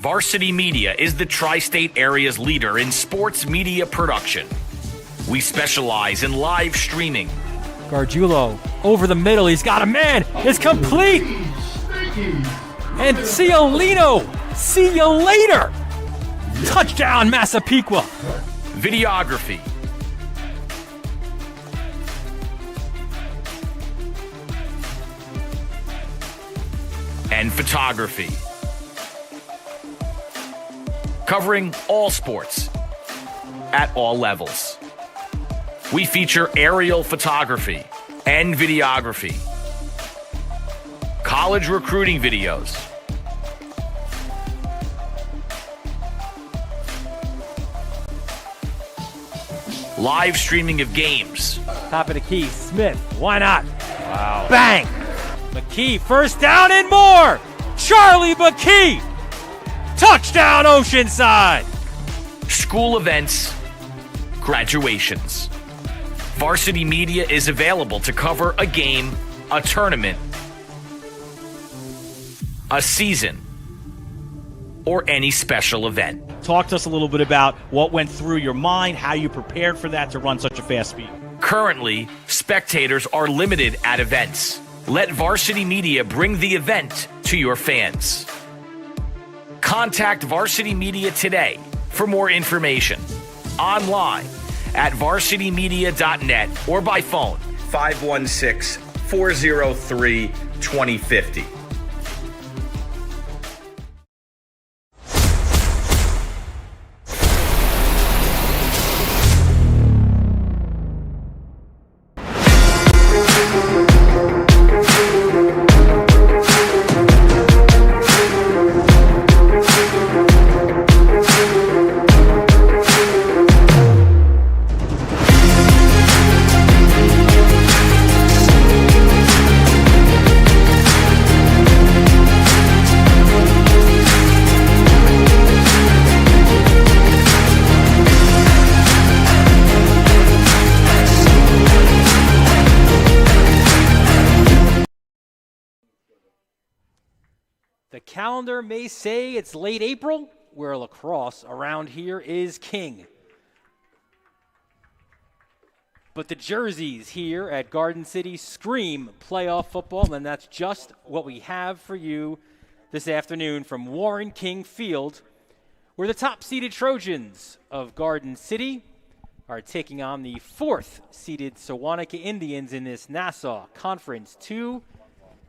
Varsity Media is the tri-state area's leader in sports media production. We specialize in live streaming. Gargiulo over the middle. He's got a man. It's complete. And Ciolino. See you later. Touchdown, Massapequa. Videography. And photography. Covering all sports at all levels. We feature aerial photography and videography, college recruiting videos, live streaming of games. Top of the key, Smith. Why not? Wow. Bang! McKee, first down and more! Charlie McKee! Touchdown, Oceanside! School events, graduations. Varsity Media is available to cover a game, a tournament, a season, or any special event. Talk to us a little bit about what went through your mind, how you prepared for that to run such a fast speed. Currently, spectators are limited at events. Let Varsity Media bring the event to your fans. Contact Varsity Media today for more information. Online at varsitymedia.net or by phone 516-403-2050. The calendar may say it's late April, where lacrosse around here is king. But the jerseys here at Garden City scream playoff football, and that's just what we have for you this afternoon from Warren King Field, where the top-seeded Trojans of Garden City are taking on the fourth-seeded Sewanhaka Indians in this Nassau Conference 2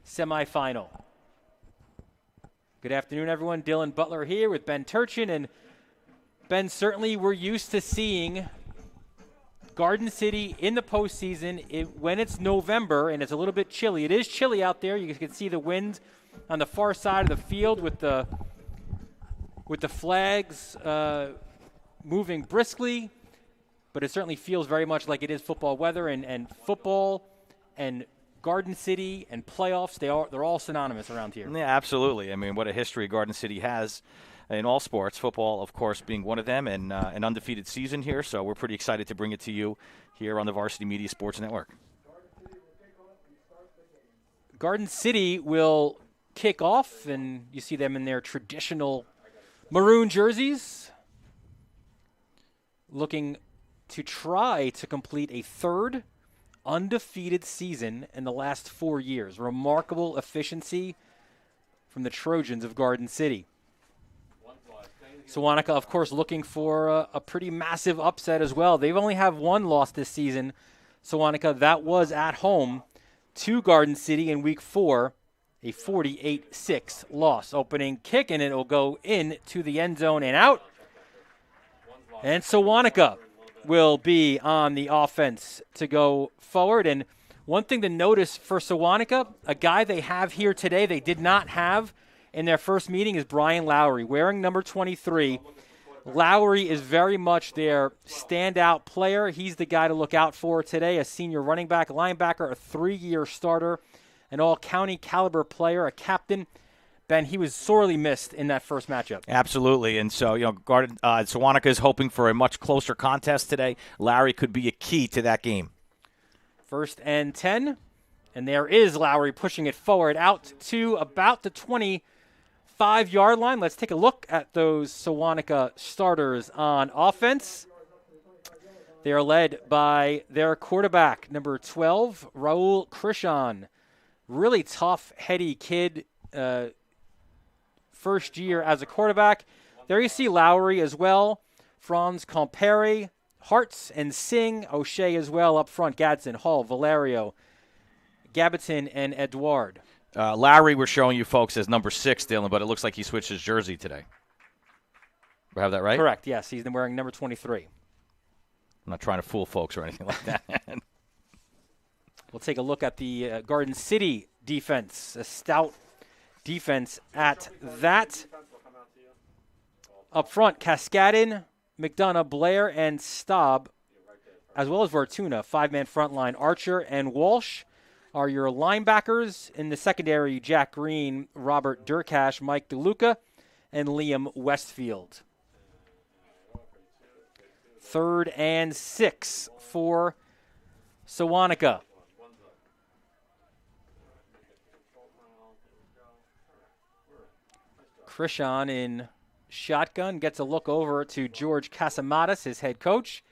semifinal. Good afternoon, everyone. Dylan Butler here with Ben Turchin. And Ben, certainly we're used to seeing Garden City in the postseason when it's November and it's a little bit chilly. It is chilly out there. You can see the wind on the far side of the field with the flags moving briskly. But it certainly feels very much like it is football weather, and football and Garden City and playoffs, they're all synonymous around here. Yeah, absolutely. I mean, what a history Garden City has in all sports, football, of course, being one of them, and an undefeated season here. So we're pretty excited to bring it to you here on the Varsity Media Sports Network. Garden City will kick off, and you see them in their traditional maroon jerseys, looking to try to complete a third undefeated season in the last 4 years. Remarkable efficiency from the Trojans of Garden City. Sewanhaka, of course, looking for a pretty massive upset as well. They've only have one loss this season. Sewanhaka, that was at home to Garden City in Week 4, a 48-6 loss. Opening kick, and it will go in to the end zone and out. And Sewanhaka will be on the offense to go forward. And one thing to notice for Sewanhaka, a guy they have here today they did not have in their first meeting is Brian Lowry, wearing number 23. Lowry is very much their standout player. He's the guy to look out for today, a senior running back, linebacker, a 3-year starter, an all-county caliber player, a captain. Ben, he was sorely missed in that first matchup. Absolutely. And so, Sewanhaka is hoping for a much closer contest today. Lowry could be a key to that game. 1st and 10. And there is Lowry pushing it forward out to about the 25 5-yard line. Let's take a look at those Sewanhaka starters on offense. They are led by their quarterback, number 12, Raul Krishan. Really tough, heady kid, first year as a quarterback. There you see Lowry as well, Franz Compere, Hartz and Singh, O'Shea as well up front, Gadsden, Hall, Valerio, Gabatin, and Edouard. Lowry, we're showing you folks as number 6, Dylan, but it looks like he switched his jersey today. Do I have that right? Correct, yes. He's wearing number 23. I'm not trying to fool folks or anything like that. We'll take a look at the Garden City defense, a stout defense at that. Up front, Cascadin, McDonough, Blair, and Staub, as well as Vartuna, 5-man front line. Archer and Walsh are your linebackers. In the secondary, Jack Green, Robert Durkash, Mike DeLuca, and Liam Westfield. 3rd and 6 for Sewanhaka. Krishan in shotgun gets a look over to George Casamatas, his head coach.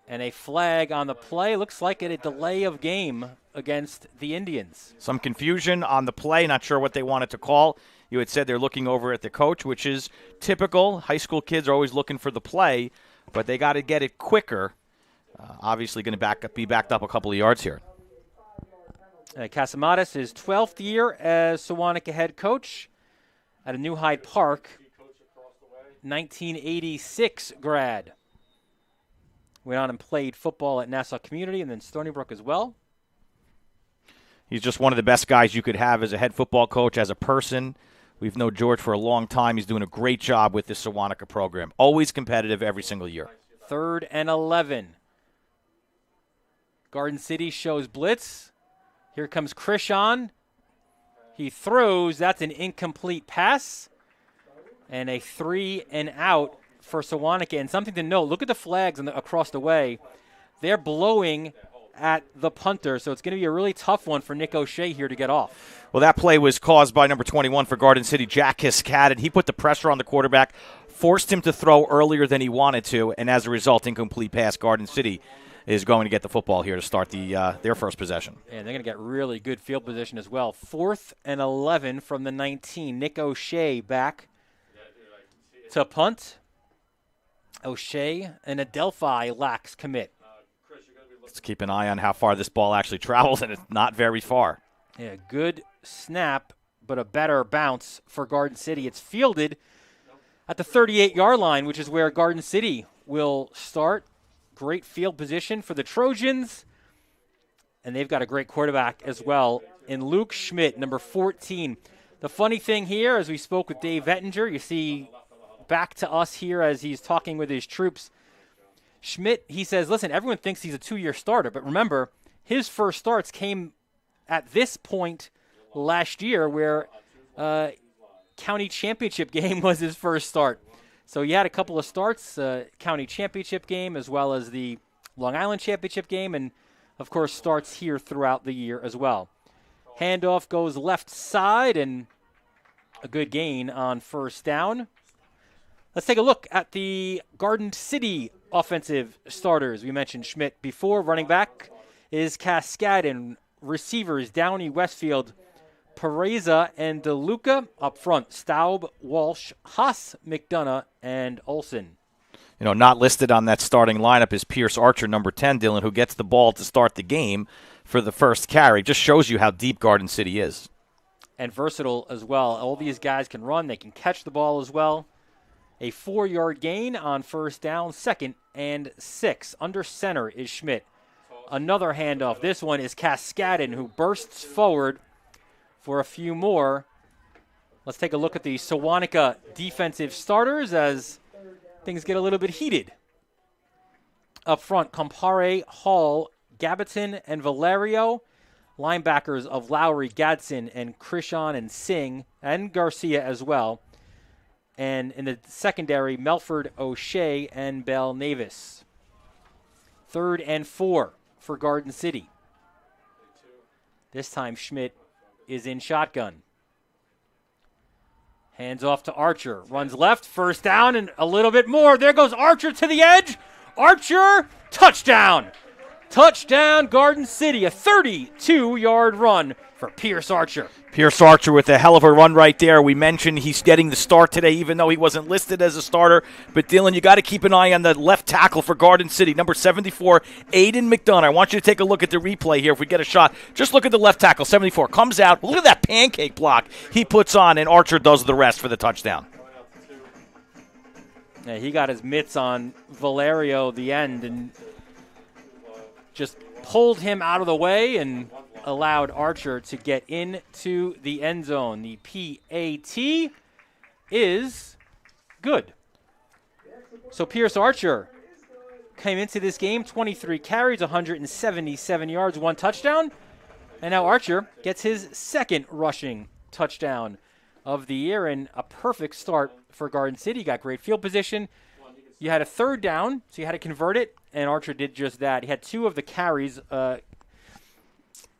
And a flag on the play. Looks like a delay of game against the Indians. Some confusion on the play. Not sure what they wanted to call. You had said they're looking over at the coach, which is typical. High school kids are always looking for the play, but they got to get it quicker. Obviously going to be backed up a couple of yards here. Casamatas, his 12th year as Sewanhaka head coach at a New Hyde Park, 1986 grad. Went on and played football at Nassau Community and then Stony Brook as well. He's just one of the best guys you could have as a head football coach, as a person. We've known George for a long time. He's doing a great job with this Sewanhaka program. Always competitive every single year. 3rd and 11. Garden City shows blitz. Here comes Krishan. He throws. That's an incomplete pass. And a 3 and out for Sewanhaka. And something to note, look at the flags across the way. They're blowing at the punter, so it's going to be a really tough one for Nick O'Shea here to get off. Well, that play was caused by number 21 for Garden City, Jack Cascadin. He put the pressure on the quarterback, forced him to throw earlier than he wanted to, and as a result, incomplete pass. Garden City is going to get the football here to start their first possession. And they're going to get really good field position as well. 4th and 11 from the 19. Nick O'Shea back to punt. O'Shea and Adelphi lacks commit. Let's keep an eye on how far this ball actually travels, and it's not very far. Yeah, good snap, but a better bounce for Garden City. It's fielded at the 38-yard line, which is where Garden City will start. Great field position for the Trojans. And they've got a great quarterback as well in Luke Schmidt, number 14. The funny thing here, as we spoke with Dave Vettinger, you see back to us here as he's talking with his troops. Schmidt, he says, listen, everyone thinks he's a 2-year starter, but remember, his first starts came at this point last year where county championship game was his first start. So he had a couple of starts, county championship game as well as the Long Island championship game, and, of course, starts here throughout the year as well. Handoff goes left side, and a good gain on first down. Let's take a look at the Garden City offensive starters. We mentioned Schmidt before. Running back is Cascadin. Receivers, Downey, Westfield, Pereza, and DeLuca. Up front, Staub, Walsh, Haas, McDonough, and Olson. You know, not listed on that starting lineup is Pierce Archer, number 10, Dylan, who gets the ball to start the game for the first carry. Just shows you how deep Garden City is. And versatile as well. All these guys can run. They can catch the ball as well. A 4-yard gain on first down, 2nd and 6. Under center is Schmidt. Another handoff. This one is Cascadin, who bursts forward for a few more. Let's take a look at the Sewanhaka defensive starters as things get a little bit heated. Up front, Compare, Hall, Gabatin, and Valerio. Linebackers of Lowry, Gadsden, and Krishan and Singh, and Garcia as well. And in the secondary, Melford, O'Shea, and Bell Navis. 3rd and 4 for Garden City. This time Schmidt is in shotgun. Hands off to Archer. Runs left, first down, and a little bit more. There goes Archer to the edge. Archer, touchdown. Touchdown, Garden City. A 32-yard run for Pierce Archer. Pierce Archer with a hell of a run right there. We mentioned he's getting the start today, even though he wasn't listed as a starter. But, Dylan, you got to keep an eye on the left tackle for Garden City, number 74, Aiden McDonough. I want you to take a look at the replay here if we get a shot. Just look at the left tackle, 74. Comes out. Look at that pancake block he puts on, and Archer does the rest for the touchdown. Yeah, he got his mitts on Valerio, the end, and just pulled him out of the way and allowed Archer to get into the end zone. The PAT is good. So Pierce Archer came into this game, 23 carries, 177 yards, 1 touchdown. And now Archer gets his second rushing touchdown of the year, and a perfect start for Garden City. Got great field position. You had a third down, so you had to convert it, and Archer did just that. He had 2 of the carries.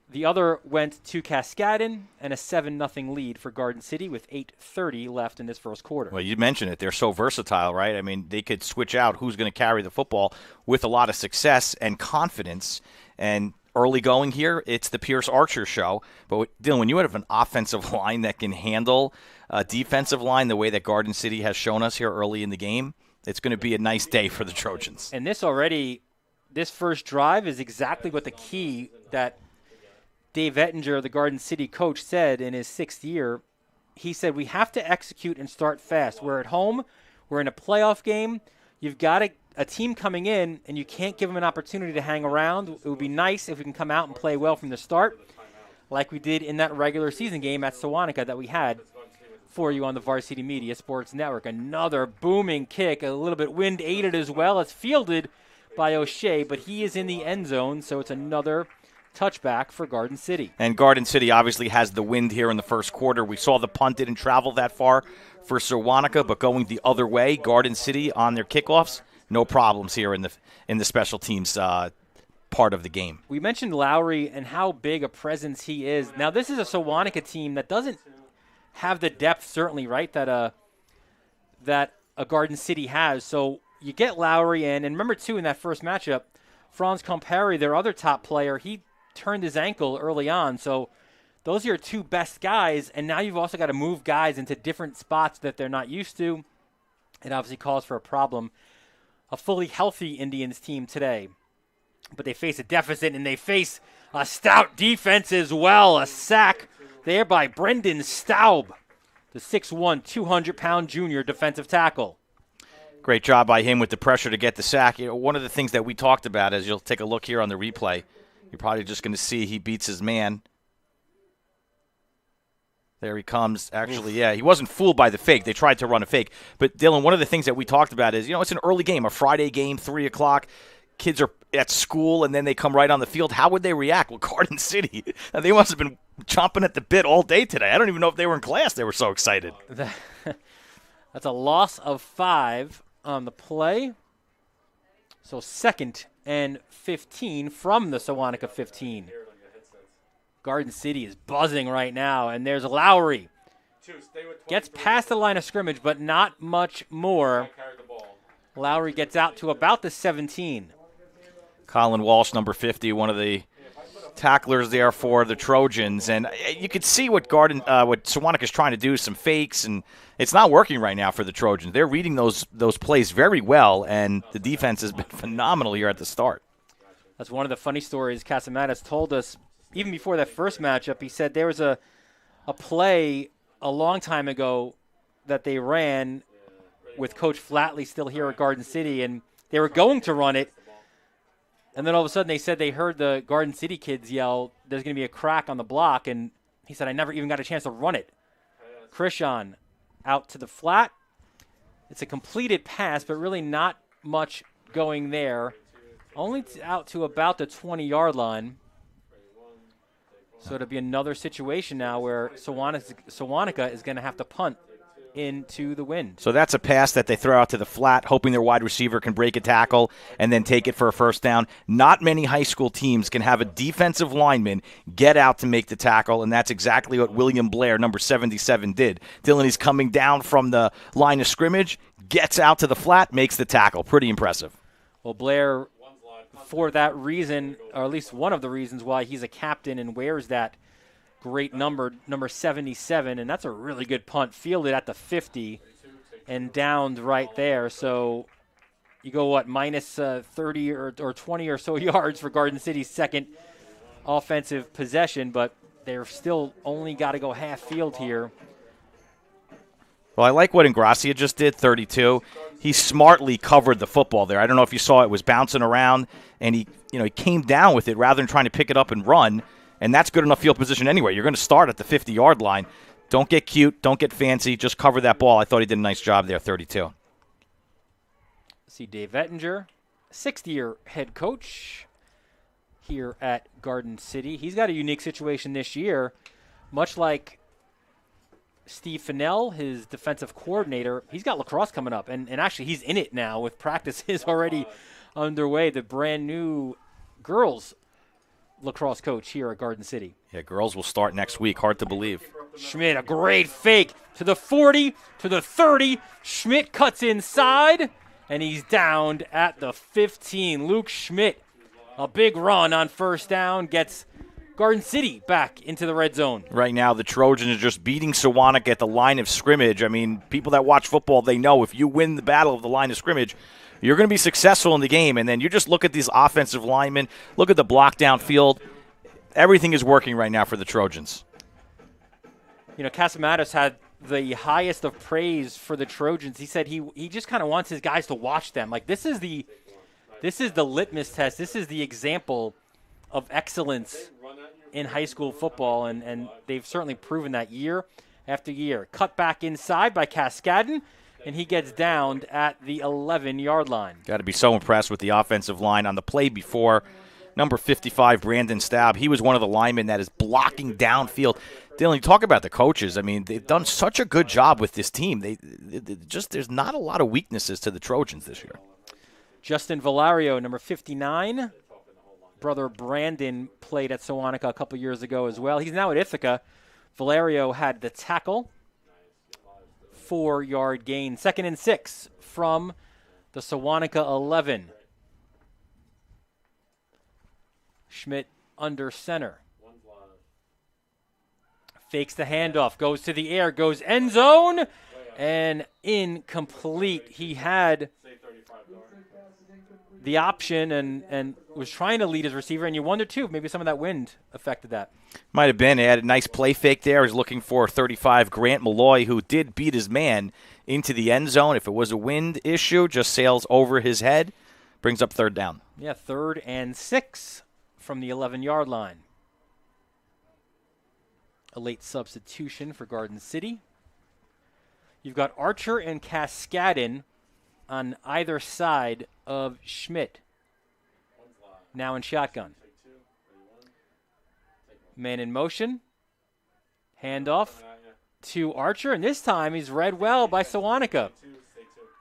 The other went to Cascadon, and a 7-0 lead for Garden City with 8:30 left in this first quarter. Well, you mentioned it. They're so versatile, right? I mean, they could switch out who's going to carry the football with a lot of success and confidence. And early going here, it's the Pierce Archer show. But, Dylan, when you have an offensive line that can handle a defensive line the way that Garden City has shown us here early in the game, it's going to be a nice day for the Trojans. And this first drive is exactly what the key that Dave Ettinger, the Garden City coach, said in his 6th year. He said, we have to execute and start fast. We're at home. We're in a playoff game. You've got a team coming in, and you can't give them an opportunity to hang around. It would be nice if we can come out and play well from the start, like we did in that regular season game at Sewanhaka that we had for you on the Varsity Media Sports Network. Another booming kick, a little bit wind-aided as well. It's fielded by O'Shea, but he is in the end zone, so it's another touchback for Garden City. And Garden City obviously has the wind here in the first quarter. We saw the punt didn't travel that far for Sewanhaka, but going the other way, Garden City on their kickoffs, no problems here in the special teams part of the game. We mentioned Lowry and how big a presence he is. Now, this is a Sewanhaka team that doesn't have the depth, certainly, right, that a Garden City has. So you get Lowry in, and remember, too, in that first matchup, Franz Comperi, their other top player, he turned his ankle early on. So those are your 2 best guys, and now you've also got to move guys into different spots that they're not used to. It obviously calls for a problem. A fully healthy Indians team today, but they face a deficit, and they face a stout defense as well. A sack there by Brendan Staub, the 6'1", 200-pound junior defensive tackle. Great job by him with the pressure to get the sack. You know, one of the things that we talked about, as you'll take a look here on the replay, you're probably just going to see he beats his man. There he comes. Actually, yeah, he wasn't fooled by the fake. They tried to run a fake. But, Dylan, one of the things that we talked about is, it's an early game, a Friday game, 3 o'clock. Kids are at school, and then they come right on the field. How would they react? Well, Garden City, they must have been chomping at the bit all day today. I don't even know if they were in class. They were so excited. That's a loss of 5 on the play. So 2nd and 15 from the Sewanhaka 15. Garden City is buzzing right now, and there's Lowry. Gets past the line of scrimmage, but not much more. Lowry gets out to about the 17. Colin Walsh, number 50, one of the tacklers there for the Trojans. And you could see what Sewanhaka is trying to do, some fakes, and it's not working right now for the Trojans. They're reading those plays very well, and the defense has been phenomenal here at the start. That's one of the funny stories Casamatas told us. Even before that first matchup, he said there was a play a long time ago that they ran with Coach Flatley still here at Garden City, and they were going to run it. And then all of a sudden they said they heard the Garden City kids yell, there's going to be a crack on the block. And he said, I never even got a chance to run it. Krishan out to the flat. It's a completed pass, but really not much going there. Only out to about the 20-yard line. So it'll be another situation now where Sewanhaka is going to have to punt into the wind. So that's a pass that they throw out to the flat, hoping their wide receiver can break a tackle and then take it for a first down. Not many high school teams can have a defensive lineman get out to make the tackle, and that's exactly what William Blair, number 77, did. Dylan, he's coming down from the line of scrimmage, gets out to the flat, makes the tackle. Pretty impressive. Well, Blair, for that reason, or at least one of the reasons why he's a captain and wears that great number 77, and that's a really good punt, fielded at the 50 and downed right there. So you go, minus 30 or 20 or so yards for Garden City's second offensive possession, but they're still only got to go half field here. Well, I like what Ingracia just did, 32. He smartly covered the football there. I don't know if you saw it was bouncing around, and he came down with it rather than trying to pick it up and run. And that's good enough field position anyway. You're going to start at the 50-yard line. Don't get cute. Don't get fancy. Just cover that ball. I thought he did a nice job there, 32. See Dave Ettinger, 60-year head coach here at Garden City. He's got a unique situation this year. Much like Steve Fennell, his defensive coordinator, he's got lacrosse coming up. And actually, he's in it now with practices already underway. The brand-new girls lacrosse coach here at Garden City. Yeah, girls will start next week. Hard to believe. Schmidt, a great fake to the 40, to the 30. Schmidt cuts inside, and he's downed at the 15. Luke Schmidt, a big run on first down, gets Garden City back into the red zone. Right now, the Trojans are just beating Sewanhaka at the line of scrimmage. I mean, people that watch football, they know if you win the battle of the line of scrimmage, you're going to be successful in the game. And then you just look at these offensive linemen, look at the block downfield. Everything is working right now for the Trojans. Casamatos had the highest of praise for the Trojans. He said he just kind of wants his guys to watch them. Like, this is the litmus test. This is the example of excellence in high school football, and they've certainly proven that year after year. Cut back inside by Cascadden, and he gets downed at the 11-yard line. Got to be so impressed with the offensive line. On the play before, number 55, Brandon Staub, he was one of the linemen that is blocking downfield. Dylan, you talk about the coaches. I mean, they've done such a good job with this team. There's not a lot of weaknesses to the Trojans this year. Justin Valario, number 59. Brother Brandon played at Sewanhaka a couple years ago as well. He's now at Ithaca. Valario had the tackle. 4-yard gain. 2nd and 6 from the Sewanhaka 11. Schmidt under center. Fakes the handoff, goes to the air, goes end zone, and incomplete. He had the option and was trying to lead his receiver, and you wonder, too, if maybe some of that wind affected that. Might have been. He had a nice play fake there. He's looking for 35, Grant Malloy, who did beat his man into the end zone. If it was a wind issue, just sails over his head, brings up 3rd down. Yeah, 3rd and 6 from the 11-yard line. A late substitution for Garden City. You've got Archer and Cascadden on either side of Schmidt. Now in shotgun. Man in motion. Handoff to Archer, and this time he's read well by Sewanhaka.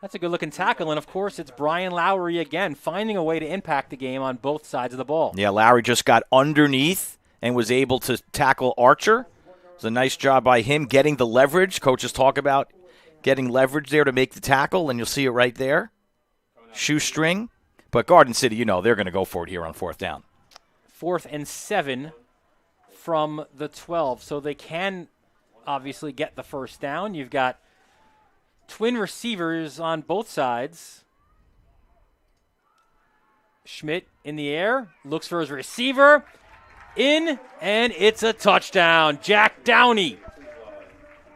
That's a good-looking tackle, and, of course, it's Brian Lowry again, finding a way to impact the game on both sides of the ball. Yeah, Lowry just got underneath and was able to tackle Archer. It was a nice job by him getting the leverage. Coaches talk about getting leverage there to make the tackle, and you'll see it right there. Shoestring. But Garden City, they're going to go for it here on 4th down. 4th and 7 from the 12, so they can obviously get the first down. You've got twin receivers on both sides. Schmidt in the air, looks for his receiver. In, and it's a touchdown. Jack Downey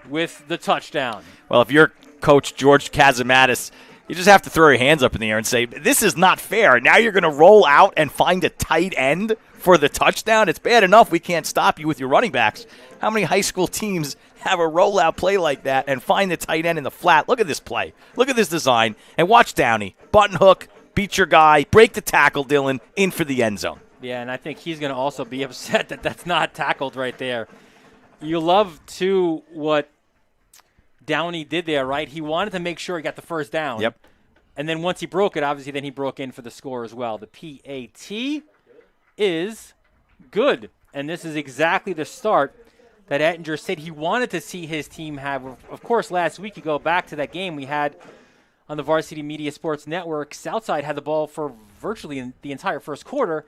with the touchdown. Well, if you're Coach George Casamatis, you just have to throw your hands up in the air and say, this is not fair. Now you're going to roll out and find a tight end for the touchdown? It's bad enough we can't stop you with your running backs. How many high school teams have a rollout play like that and find the tight end in the flat? Look at this play. Look at this design. And watch Downey. Button hook, beat your guy, break the tackle, Dylan, in for the end zone. Yeah, and I think he's going to also be upset that that's not tackled right there. You love, too, what Downey did there, right? He wanted to make sure he got the first down. Yep. And then once he broke it, obviously, then he broke in for the score as well. The PAT is good. And this is exactly the start that Ettinger said he wanted to see his team have. Of course, last week, you go back to that game we had on the Varsity Media Sports Network. Southside had the ball for virtually the entire first quarter.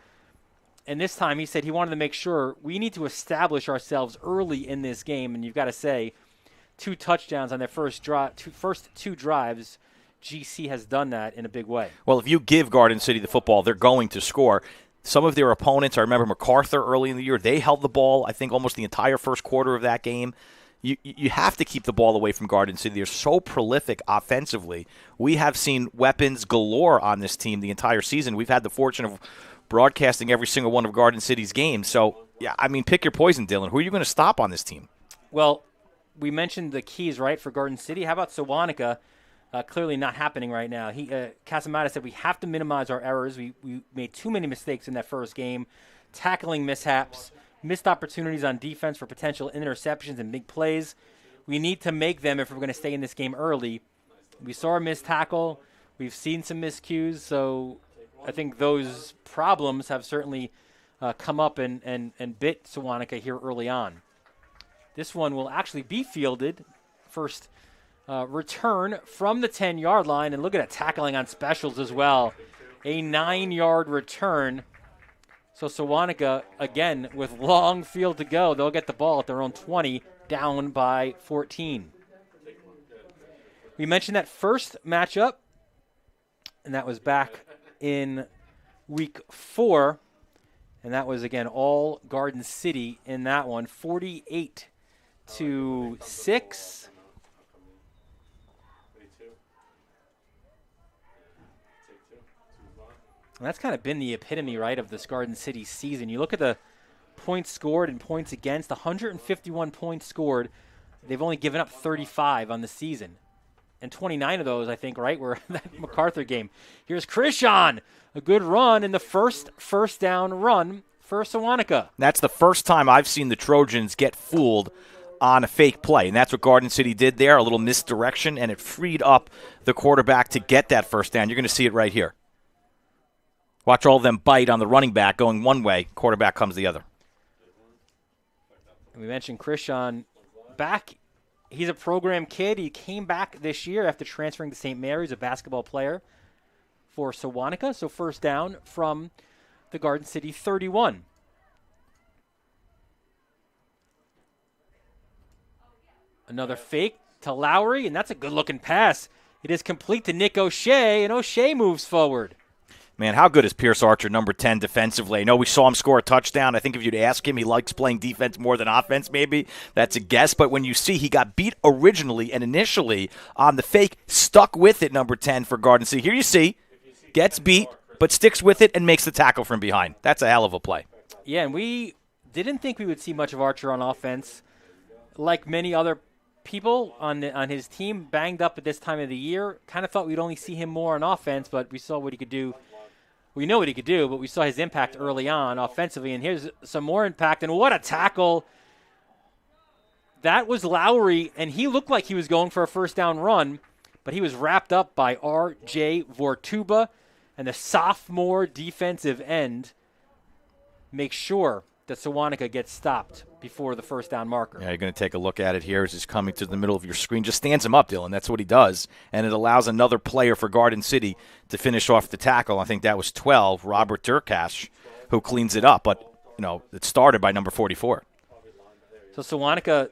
And this time he said he wanted to make sure we need to establish ourselves early in this game. And you've got to say, 2 touchdowns on their first two drives. GC has done that in a big way. Well, if you give Garden City the football, they're going to score. Some of their opponents, I remember MacArthur early in the year, they held the ball, I think, almost the entire first quarter of that game. You have to keep the ball away from Garden City. They're so prolific offensively. We have seen weapons galore on this team the entire season. We've had the fortune of broadcasting every single one of Garden City's games. So, yeah, I mean, pick your poison, Dylan. Who are you going to stop on this team? Well, we mentioned the keys, right, for Garden City. How about Sewanhaka? Clearly not happening right now. Casamata said we have to minimize our errors. We made too many mistakes in that first game, tackling mishaps, missed opportunities on defense for potential interceptions and big plays. We need to make them if we're going to stay in this game early. We saw a missed tackle. We've seen some miscues. So I think those problems have certainly come up and bit Sewanhaka here early on. This one will actually be fielded. First return from the 10-yard line. And look at that tackling on specials as well. A 9-yard return. So Sewanhaka, again, with long field to go, they'll get the ball at their own 20, down by 14. We mentioned that first matchup, and that was back in week 4. And that was, again, all Garden City in that one, 48-6. And that's kind of been the epitome, right, of this Garden City season. You look at the points scored and points against, 151 points scored. They've only given up 35 on the season. And 29 of those, I think, right, were that MacArthur game. Here's Krishan, a good run in the first down run for Sewanhaka. That's the first time I've seen the Trojans get fooled on a fake play, and that's what Garden City did there, a little misdirection, and it freed up the quarterback to get that first down. You're going to see it right here. Watch all of them bite on the running back going one way, quarterback comes the other. We mentioned Krishan back. He's a program kid. He came back this year after transferring to St. Mary's, a basketball player for Sewanhaka. So first down from the Garden City 31. Another fake to Lowry, and that's a good-looking pass. It is complete to Nick O'Shea, and O'Shea moves forward. Man, how good is Pierce Archer, number 10, defensively? I know we saw him score a touchdown. I think if you'd ask him, he likes playing defense more than offense, maybe. That's a guess. But when you see he got beat originally and initially on the fake, stuck with it, number 10 for Garden City. Here you see, gets beat, but sticks with it and makes the tackle from behind. That's a hell of a play. Yeah, and we didn't think we would see much of Archer on offense. Like many other people on his team, banged up at this time of the year. Kind of thought we'd only see him more on offense, but we saw what he could do. We know what he could do, but we saw his impact early on offensively, and here's some more impact. And what a tackle. That was Lowry, and he looked like he was going for a first down run, but he was wrapped up by R.J. Vortuba, and the sophomore defensive end makes sure that Sewanhaka gets stopped before the first down marker. Yeah, you're going to take a look at it here as he's coming to the middle of your screen. Just stands him up, Dylan. That's what he does. And it allows another player for Garden City to finish off the tackle. I think that was 12, Robert Durkash, who cleans it up. But, you know, it started by number 44. So Sewanhaka,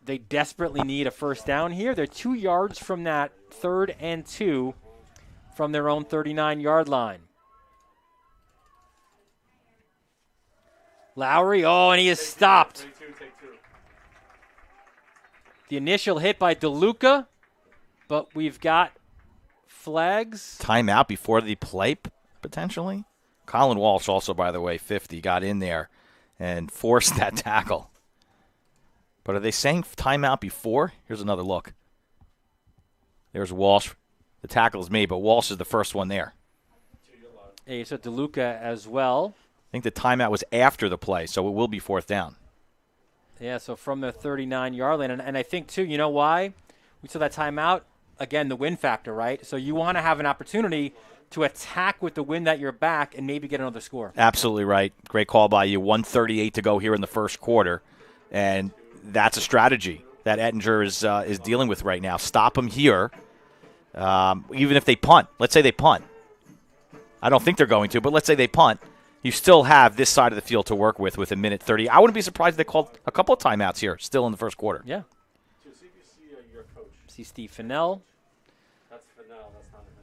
they desperately need a first down here. They're 2 yards from that 3rd and 2 from their own 39-yard line. Lowry, and he is stopped. The initial hit by DeLuca, but we've got flags. Timeout before the play, potentially. Colin Walsh also, by the way, 50, got in there and forced that tackle. But are they saying timeout before? Here's another look. There's Walsh. The tackle is made, but Walsh is the first one there. Hey, so DeLuca as well. I think the timeout was after the play, so it will be 4th down. Yeah, so from the 39-yard line. And I think, too, you know why? We saw that timeout. Again, the win factor, right? So you want to have an opportunity to attack with the wind at your back and maybe get another score. Absolutely right. Great call by you. 1:38 to go here in the first quarter. And that's a strategy that Ettinger is dealing with right now. Stop them here, even if they punt. Let's say they punt. I don't think they're going to, but let's say they punt. You still have this side of the field to work with a minute 30. I wouldn't be surprised if they called a couple of timeouts here still in the first quarter. Yeah. See Steve Fennell. That's Fennell. That's not him.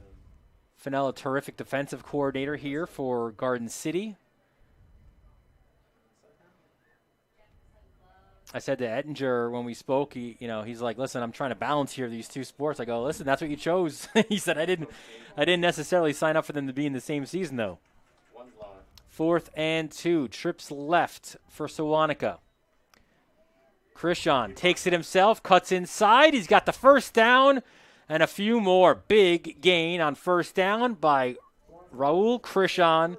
Fennell, a terrific defensive coordinator here for Garden City. I said to Ettinger when we spoke, he's like, listen, I'm trying to balance here these two sports. I go, listen, that's what you chose. He said, I didn't necessarily sign up for them to be in the same season, though. 4th and 2, trips left for Sewanhaka. Krishan takes it himself, cuts inside. He's got the first down and a few more. Big gain on first down by Raul Krishan,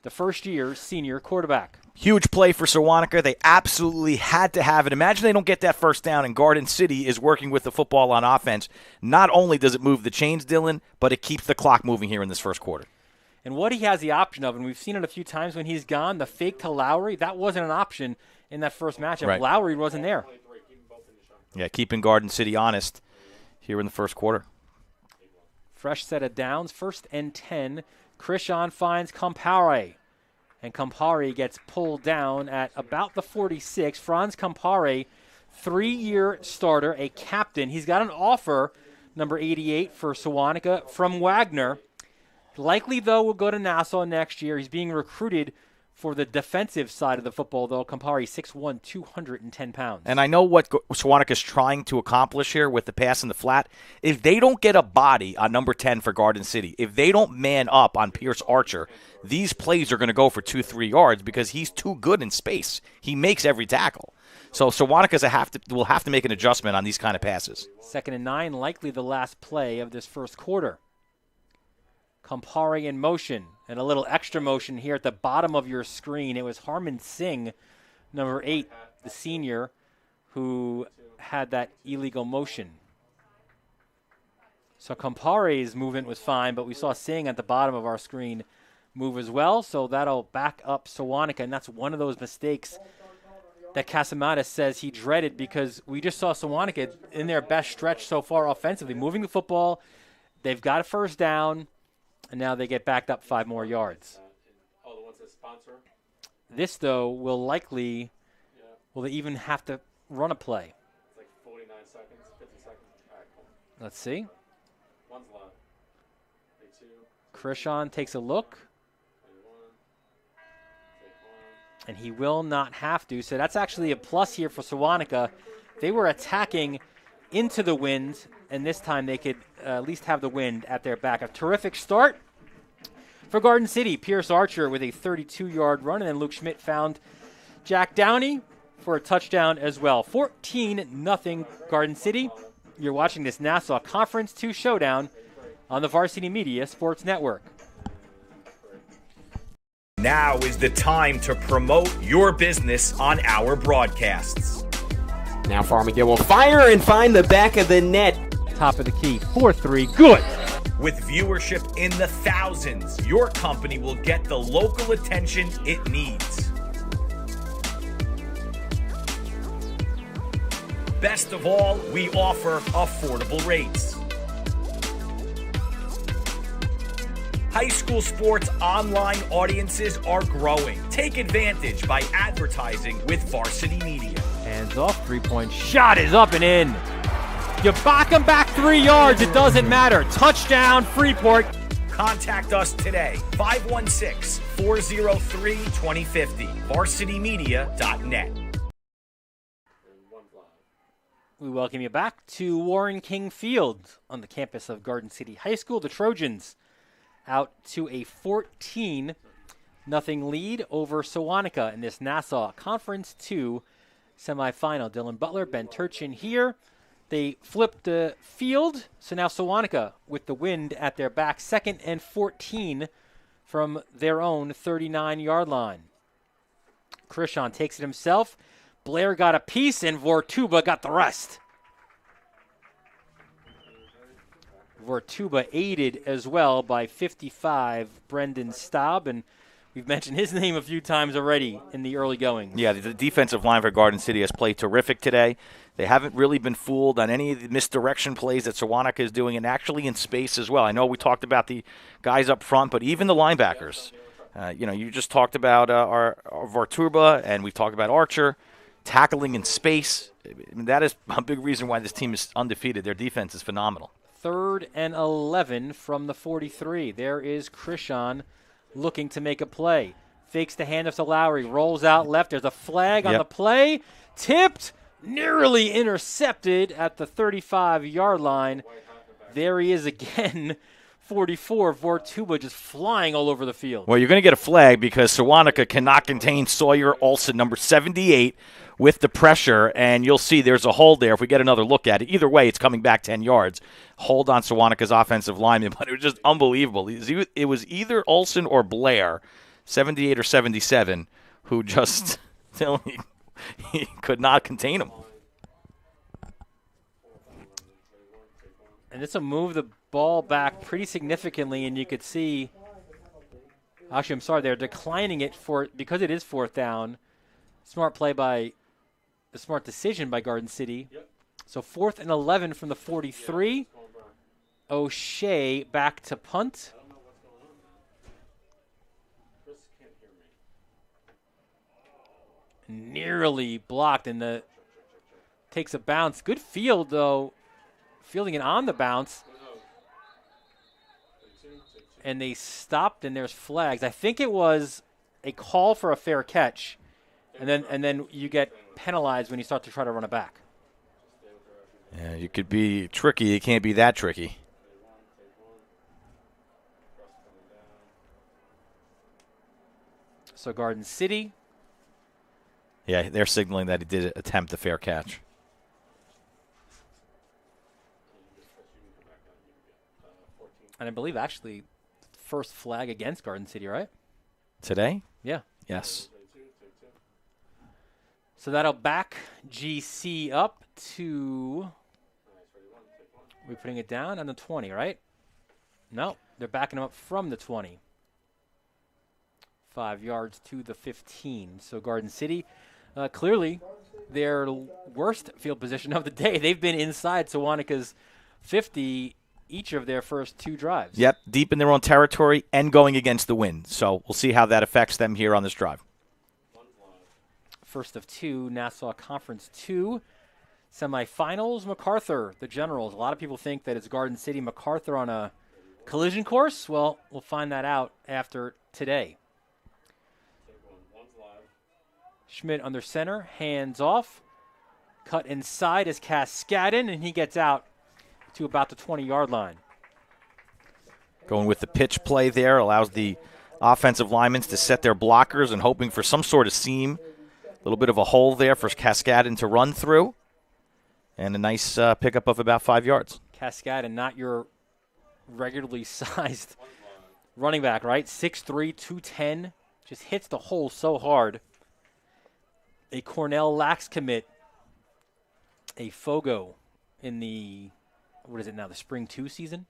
the first-year senior quarterback. Huge play for Sewanhaka. They absolutely had to have it. Imagine they don't get that first down, and Garden City is working with the football on offense. Not only does it move the chains, Dylan, but it keeps the clock moving here in this first quarter. And what he has the option of, and we've seen it a few times when he's gone, the fake to Lowry, that wasn't an option in that first matchup. Right. Lowry wasn't there. Yeah, keeping Garden City honest here in the first quarter. Fresh set of downs, 1st and 10. Krishan finds Campare, and Campare gets pulled down at about the 46. Franz Campare, 3-year starter, a captain. He's got an offer, number 88 for Sewanhaka, from Wagner. Likely, though, will go to Nassau next year. He's being recruited for the defensive side of the football, though. Campari, 6'1", 210 pounds. And I know what Sewanhaka is trying to accomplish here with the pass in the flat. If they don't get a body on number 10 for Garden City, if they don't man up on Pierce Archer, these plays are going to go for 2-3 yards because he's too good in space. He makes every tackle. So Sewanhaka will have to make an adjustment on these kind of passes. 2nd and 9, likely the last play of this first quarter. Campari in motion, and a little extra motion here at the bottom of your screen. It was Harman Singh, number 8, the senior, who had that illegal motion. So Campari's movement was fine, but we saw Singh at the bottom of our screen move as well, so that'll back up Sewanhaka, and that's one of those mistakes that Casamatas says he dreaded because we just saw Sewanhaka in their best stretch so far offensively, moving the football. They've got a first down. And now they get backed up 5 more yards. Oh, the ones that sponsor? This, though, will likely, will they even have to run a play? It's like 49 seconds, 50 seconds. All right, cool. Let's see. One's left. 2. Krishan takes a look. 21. Take 1. And he will not have to. So that's actually a plus here for Sewanhaka. They were attacking into the wind, and this time they could at least have the wind at their back. A terrific start for Garden City. Pierce Archer with a 32-yard run, and then Luke Schmidt found Jack Downey for a touchdown as well. 14-0 Garden City. You're watching this Nassau Conference 2 showdown on the Varsity Media Sports Network. Now is the time to promote your business on our broadcasts. Now Farmingdale will fire and find the back of the net. Top of the key, 4-3, good. With viewership in the thousands, your company will get the local attention it needs. Best of all, we offer affordable rates. High school sports online audiences are growing. Take advantage by advertising with Varsity Media. Hands off, 3-point shot is up and in. You back them back 3 yards, it doesn't matter. Touchdown, Freeport. Contact us today, 516-403-2050, varsitymedia.net. We welcome you back to Warren King Field on the campus of Garden City High School. The Trojans out to a 14-0 lead over Sewanhaka in this Nassau Conference 2 semifinal. Dylan Butler, Ben Turchin here. They flipped the field, so now Sewanhaka with the wind at their back. 2nd and 14 from their own 39-yard line. Krishan takes it himself. Blair got a piece, and Vortuba got the rest. Vortuba aided as well by 55, Brendan Staub, and we've mentioned his name a few times already in the early goings. Yeah, the defensive line for Garden City has played terrific today. They haven't really been fooled on any of the misdirection plays that Sewanhaka is doing, and actually in space as well. I know we talked about the guys up front, but even the linebackers. You just talked about our Vortuba, and we've talked about Archer. Tackling in space, that is a big reason why this team is undefeated. Their defense is phenomenal. 3rd and 11 from the 43. There is Krishan looking to make a play. Fakes the handoff to Lowry, rolls out left. There's a flag on the play. Tipped, nearly intercepted at the 35-yard line. There he is again. 44, Vortuba just flying all over the field. Well, you're going to get a flag because Sewanhaka cannot contain Sawyer Olson, number 78, with the pressure, and you'll see there's a hold there if we get another look at it. Either way, it's coming back 10 yards. Hold on Sewanhaka's offensive lineman, but it was just unbelievable. It was either Olson or Blair, 78 or 77, who just he could not contain him. And this will move the ball back pretty significantly, and you could see, actually, I'm sorry, they're declining it because it is 4th down. Smart decision by Garden City. Yep. So 4th and 11 from the 43. O'Shea back to punt. I don't know what's going on there. Chris can't hear me. Nearly blocked, and takes a bounce. Good field, though. Fielding it on the bounce. And they stopped, and there's flags. I think it was a call for a fair catch, and then you get penalized when you start to try to run it back. Yeah, you could be tricky. You can't be that tricky. So Garden City. Yeah, they're signaling that he did attempt a fair catch. And I believe actually first flag against Garden City, right? Today? Yeah. Yes. So that'll back GC up to, we're putting it down on the 20, right? No, they're backing him up from the 20. 5 yards to the 15. So Garden City, clearly their worst field position of the day. They've been inside Sewanhaka's 50 each of their first 2 drives. Yep, deep in their own territory and going against the wind. So we'll see how that affects them here on this drive. First of 2, Nassau Conference 2. Semifinals, MacArthur, the Generals. A lot of people think that it's Garden City, MacArthur on a collision course. Well, we'll find that out after today. Schmidt under center, hands off. Cut inside is Cascadin, and he gets out to about the 20-yard line. Going with the pitch play there allows the offensive linemen to set their blockers and hoping for some sort of seam. A little bit of a hole there for Cascadin to run through. And a nice pickup of about 5 yards. Cascadin, not your regularly sized running back, right? 6'3", 210. Just hits the hole so hard. A Cornell Lax commit. A Fogo in the, what is it now, the Spring 2 season?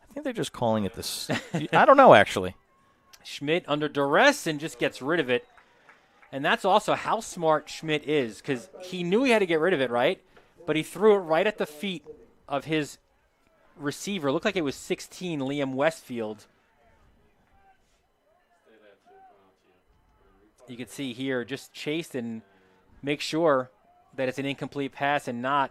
I think they're just calling it this. I don't know, actually. Schmidt under duress and just gets rid of it. And that's also how smart Schmidt is, because he knew he had to get rid of it, right? But he threw it right at the feet of his receiver. It looked like it was 16, Liam Westfield. You can see here, just chased and make sure that it's an incomplete pass and not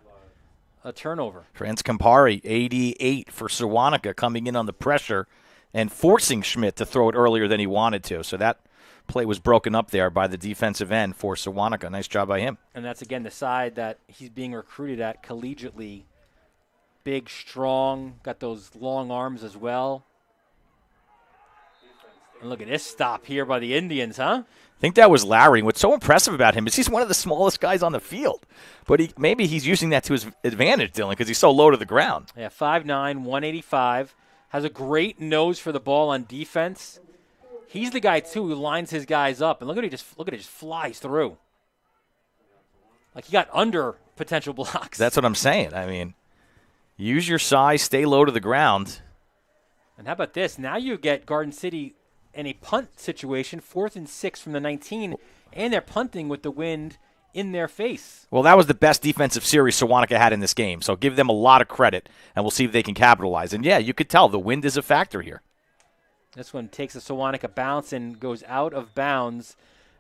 a turnover. Trans Campari, 88 for Sewanhaka, coming in on the pressure and forcing Schmidt to throw it earlier than he wanted to. So that play was broken up there by the defensive end for Sewanhaka. Nice job by him. And that's, again, the side that he's being recruited at collegiately. Big, strong, got those long arms as well. And look at this stop here by the Indians, huh? I think that was Lowry. What's so impressive about him is he's one of the smallest guys on the field. But maybe he's using that to his advantage, Dylan, because he's so low to the ground. Yeah, 5'9", 185. Has a great nose for the ball on defense. He's the guy, too, who lines his guys up. And look at it, just flies through. Like he got under potential blocks. That's what I'm saying. I mean, Use your size, stay low to the ground. And how about this? Now you get Garden City in a punt situation, 4th and 6 from the 19, and they're punting with the wind in their face. Well, that was the best defensive series Sewanhaka had in this game, so give them a lot of credit, and we'll see if they can capitalize. And, yeah, you could tell the wind is a factor here. This one takes a Sewanhaka bounce and goes out of bounds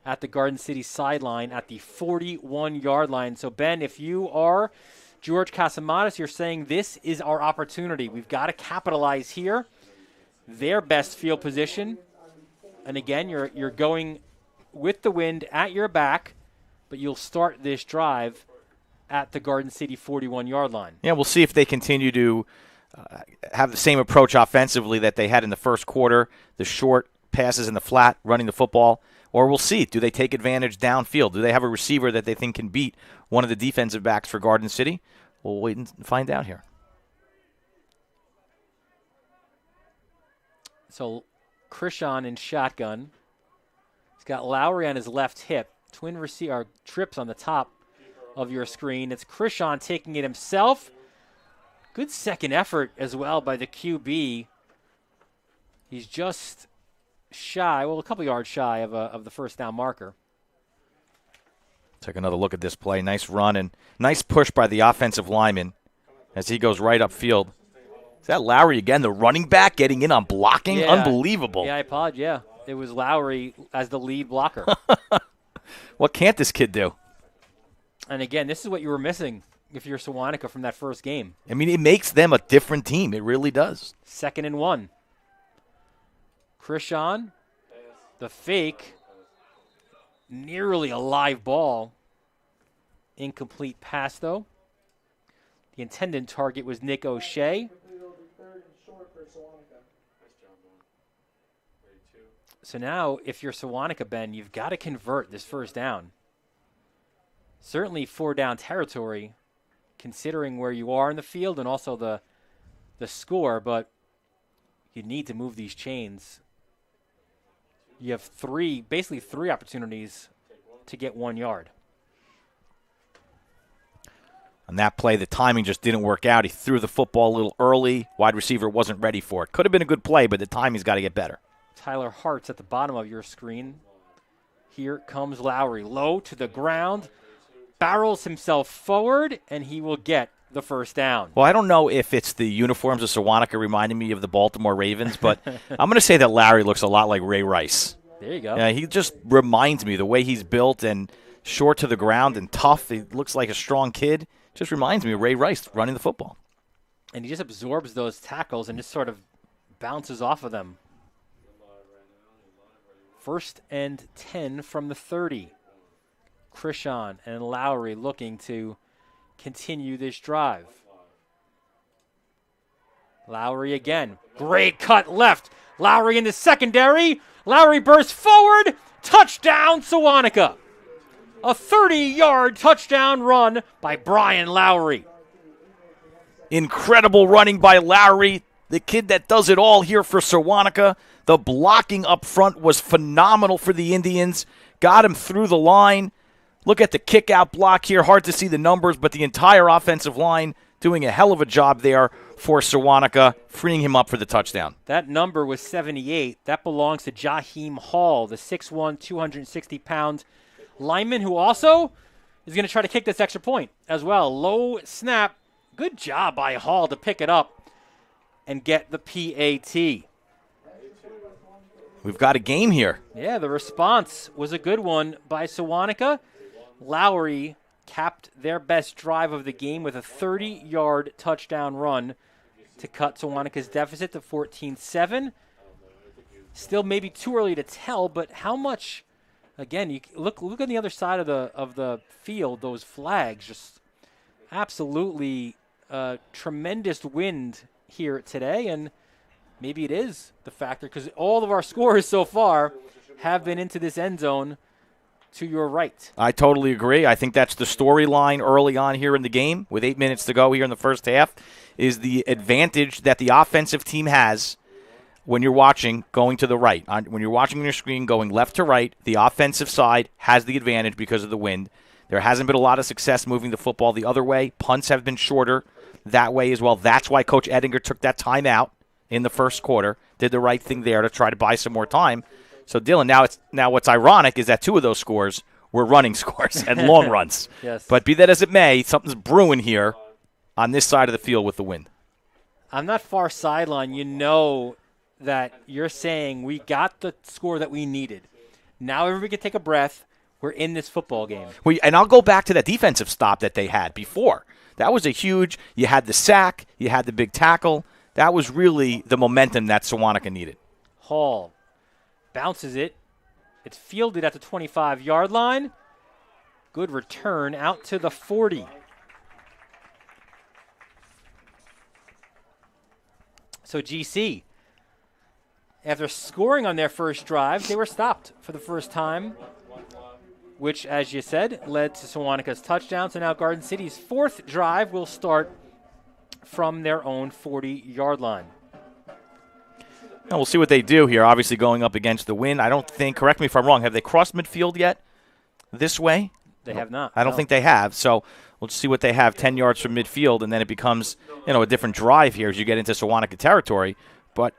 at the Garden City sideline at the 41-yard line. So, Ben, if you are George Casamatas, you're saying this is our opportunity. We've got to capitalize here. Their best field position. And, again, you're going with the wind at your back, but you'll start this drive at the Garden City 41-yard line. Yeah, we'll see if they continue to have the same approach offensively that they had in the first quarter, the short passes in the flat, running the football. Or we'll see, do they take advantage downfield? Do they have a receiver that they think can beat one of the defensive backs for Garden City? We'll wait and find out here. So Krishan in shotgun. He's got Lowry on his left hip. Twin receiver trips on the top of your screen. It's Krishan taking it himself. Good second effort as well by the QB. He's just shy, well, a couple yards shy of the first down marker. Take another look at this play. Nice run and nice push by the offensive lineman as he goes right upfield. Is that Lowry again, the running back, getting in on blocking? Yeah. Unbelievable. Yeah, yeah. It was Lowry as the lead blocker. What can't this kid do? And again, this is what you were missing if you're Sewanhaka from that first game. I mean, it makes them a different team. It really does. 2nd and 1. Krishan, the fake, nearly a live ball. Incomplete pass, though. The intended target was Nick O'Shea. So now, if you're Sewanhaka, Ben, you've got to convert this first down. Certainly 4-down territory, considering where you are in the field and also the score, but you need to move these chains. You have basically three opportunities to get 1 yard. On that play, the timing just didn't work out. He threw the football a little early. Wide receiver wasn't ready for it. Could have been a good play, but the timing's got to get better. Tyler Hart's at the bottom of your screen. Here comes Lowry. Low to the ground. Barrels himself forward, and he will get the first down. Well, I don't know if it's the uniforms of Sewanhaka reminding me of the Baltimore Ravens, but I'm going to say that Larry looks a lot like Ray Rice. There you go. Yeah, he just reminds me the way he's built and short to the ground and tough. He looks like a strong kid. Just reminds me of Ray Rice running the football. And he just absorbs those tackles and just sort of bounces off of them. 1st and 10 from the 30. Krishan and Lowry looking to continue this drive. Lowry again. Great cut left. Lowry in the secondary. Lowry bursts forward. Touchdown, Sewanhaka. A 30-yard touchdown run by Brian Lowry. Incredible running by Lowry, the kid that does it all here for Sewanhaka. The blocking up front was phenomenal for the Indians. Got him through the line. Look at the kick-out block here. Hard to see the numbers, but the entire offensive line doing a hell of a job there for Sewanhaka, freeing him up for the touchdown. That number was 78. That belongs to Jaheim Hall, the 6'1", 260-pound lineman who also is going to try to kick this extra point as well. Low snap. Good job by Hall to pick it up and get the PAT. We've got a game here. Yeah, the response was a good one by Sewanhaka. Lowry capped their best drive of the game with a 30-yard touchdown run to cut Sewanhaka's deficit to 14-7. Still maybe too early to tell, but how much, again, you look on the other side of the field, those flags, just absolutely tremendous wind here today, and maybe it is the factor because all of our scores so far have been into this end zone to your right. I totally agree. I think that's the storyline early on here in the game with 8 minutes to go here in the first half is the advantage that the offensive team has when you're watching going to the right. When you're watching on your screen going left to right, the offensive side has the advantage because of the wind. There hasn't been a lot of success moving the football the other way. Punts have been shorter that way as well. That's why Coach Edinger took that time out in the first quarter, did the right thing there to try to buy some more time. So, Dylan, now what's ironic is that 2 of those scores were running scores and long runs. Yes. But be that as it may, something's brewing here on this side of the field with the wind. On that far sideline, you know that you're saying we got the score that we needed. Now everybody can take a breath. We're in this football game. And I'll go back to that defensive stop that they had before. That was a huge – you had the sack, you had the big tackle. That was really the momentum that Sewanhaka needed. Hall bounces it. It's fielded at the 25-yard line. Good return out to the 40. So GC, after scoring on their first drive, they were stopped for the first time, which, as you said, led to Sewanhaka's touchdown. So now Garden City's 4th drive will start from their own 40-yard line. Now we'll see what they do here, obviously going up against the wind. I don't think, correct me if I'm wrong, have they crossed midfield yet this way? They have not. I don't think they have. So we'll just see what they have 10 yards from midfield, and then it becomes, a different drive here as you get into Sewanhaka territory. But,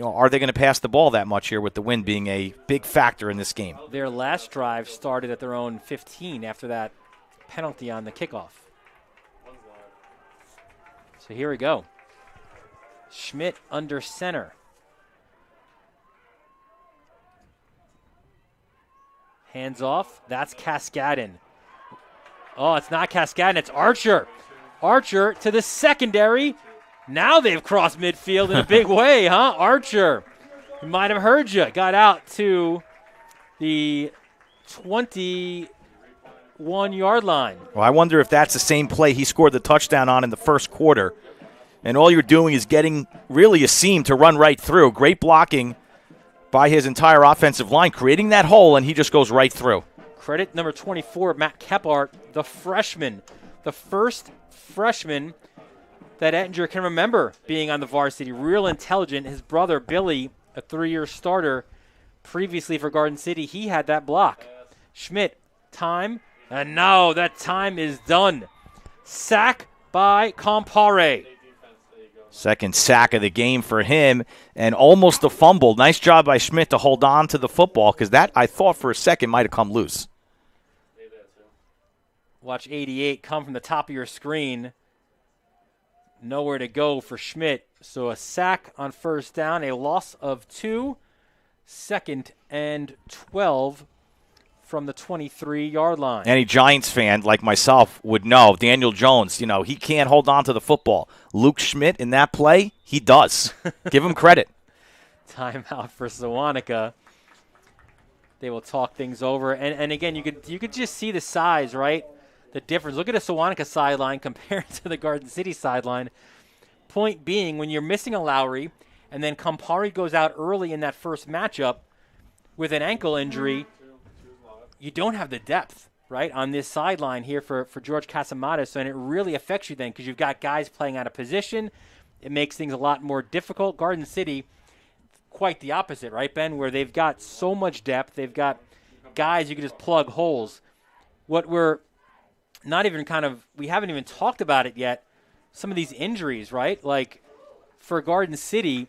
are they going to pass the ball that much here with the wind being a big factor in this game? Their last drive started at their own 15 after that penalty on the kickoff. So here we go. Schmidt under center. Hands off. That's Cascadin. Oh, it's not Cascadin. It's Archer. Archer to the secondary. Now they've crossed midfield in a big way, huh? Archer. We might have heard you. Got out to the 21-yard line. Well, I wonder if that's the same play he scored the touchdown on in the first quarter. And all you're doing is getting really a seam to run right through. Great blocking by his entire offensive line, creating that hole, and he just goes right through. Credit number 24, Matt Kephart, the freshman. The first freshman that Ettinger can remember being on the varsity. Real intelligent. His brother, Billy, a 3-year starter previously for Garden City, he had that block. Schmidt, time, and no, that time is done. Sack by Compare. Second sack of the game for him, and almost a fumble. Nice job by Schmidt to hold on to the football, because that, I thought for a second, might have come loose. Watch 88 come from the top of your screen. Nowhere to go for Schmidt. So a sack on first down, a loss of 2, 2nd and 12 from the 23-yard line. Any Giants fan like myself would know, Daniel Jones, he can't hold on to the football. Luke Schmidt in that play, he does. Give him credit. Timeout for Sewanhaka. They will talk things over. And again, you could just see the size, right? The difference. Look at the Sewanhaka sideline compared to the Garden City sideline. Point being, when you're missing a Lowry and then Campari goes out early in that first matchup with an ankle injury, you don't have the depth, right, on this sideline here for George Casamatas, and it really affects you then because you've got guys playing out of position. It makes things a lot more difficult. Garden City, quite the opposite, right, Ben, where they've got so much depth. They've got guys you can just plug holes. What we're not even we haven't even talked about it yet, some of these injuries, right? Like for Garden City,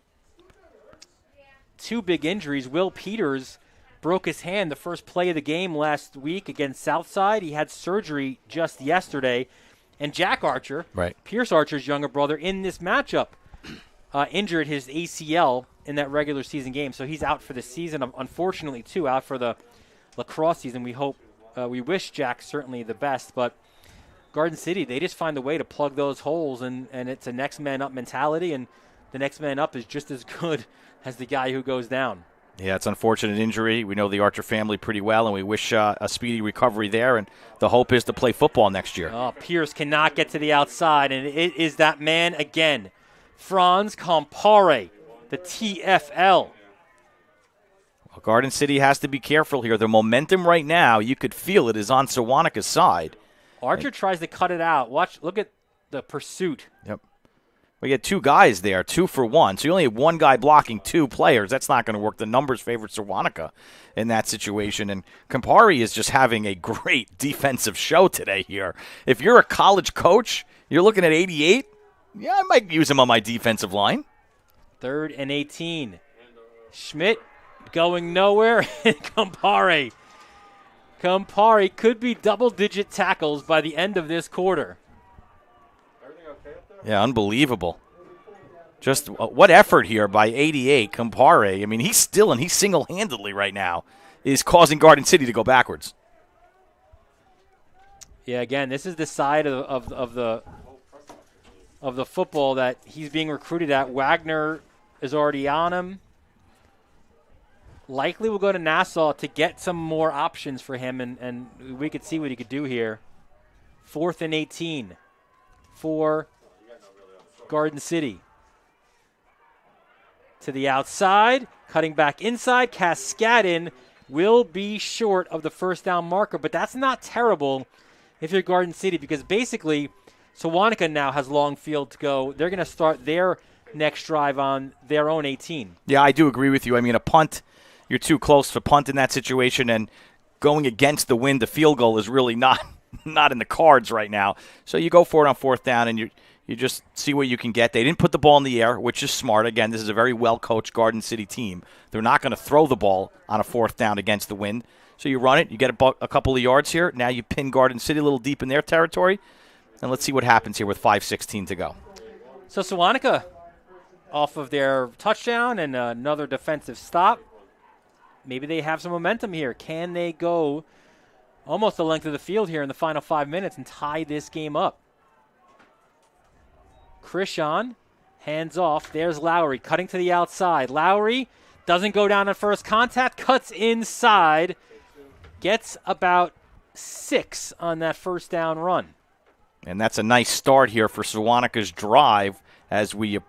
2 big injuries. Will Peters broke his hand the first play of the game last week against Southside. He had surgery just yesterday. And Jack Archer, right, Pierce Archer's younger brother, in this matchup, injured his ACL in that regular season game. So he's out for the season, unfortunately, too, out for the lacrosse season. We wish Jack certainly the best. But Garden City, they just find a way to plug those holes, and it's a next man up mentality, and the next man up is just as good as the guy who goes down. Yeah, it's an unfortunate injury. We know the Archer family pretty well, and we wish a speedy recovery there. And the hope is to play football next year. Oh, Pierce cannot get to the outside, and it is that man again. Franz Compare, the TFL. Well, Garden City has to be careful here. The momentum right now, you could feel it, is on Sewanhaka's side. Archer tries to cut it out. Look at the pursuit. Yep. We had 2 guys there, 2 for 1. So you only have 1 guy blocking 2 players. That's not going to work. The numbers favor Sewanhaka in that situation. And Campari is just having a great defensive show today here. If you're a college coach, you're looking at 88, Yeah, I might use him on my defensive line. 3rd and 18. Schmidt going nowhere. Campari could be double-digit tackles by the end of this quarter. Yeah, unbelievable. Just what effort here by 88, Campari. I mean, he's single-handedly right now is causing Garden City to go backwards. Yeah, again, this is the side of the football that he's being recruited at. Wagner is already on him. Likely will go to Nassau to get some more options for him, and we could see what he could do here. 4th and 18 for Garden City. To the outside, cutting back inside. Cascadin will be short of the first down marker, but that's not terrible if you're Garden City, because basically Sewanhaka now has long field to go. They're going to start their next drive on their own 18. Yeah, I do agree with you. I mean, a punt, you're too close to punt in that situation, and going against the wind, the field goal is really not in the cards right now. So you go for it on 4th down, and you just see what you can get. They didn't put the ball in the air, which is smart. Again, this is a very well-coached Garden City team. They're not going to throw the ball on a 4th down against the wind. So you run it, you get a couple of yards here. Now you pin Garden City a little deep in their territory. And let's see what happens here with 5:16 to go. So Sewanhaka off of their touchdown and another defensive stop. Maybe they have some momentum here. Can they go almost the length of the field here in the final 5 minutes and tie this game up? Krishan, hands off. There's Lowry cutting to the outside. Lowry doesn't go down at first contact, cuts inside, gets about 6 on that first down run. And that's a nice start here for Sewanhaka's drive as we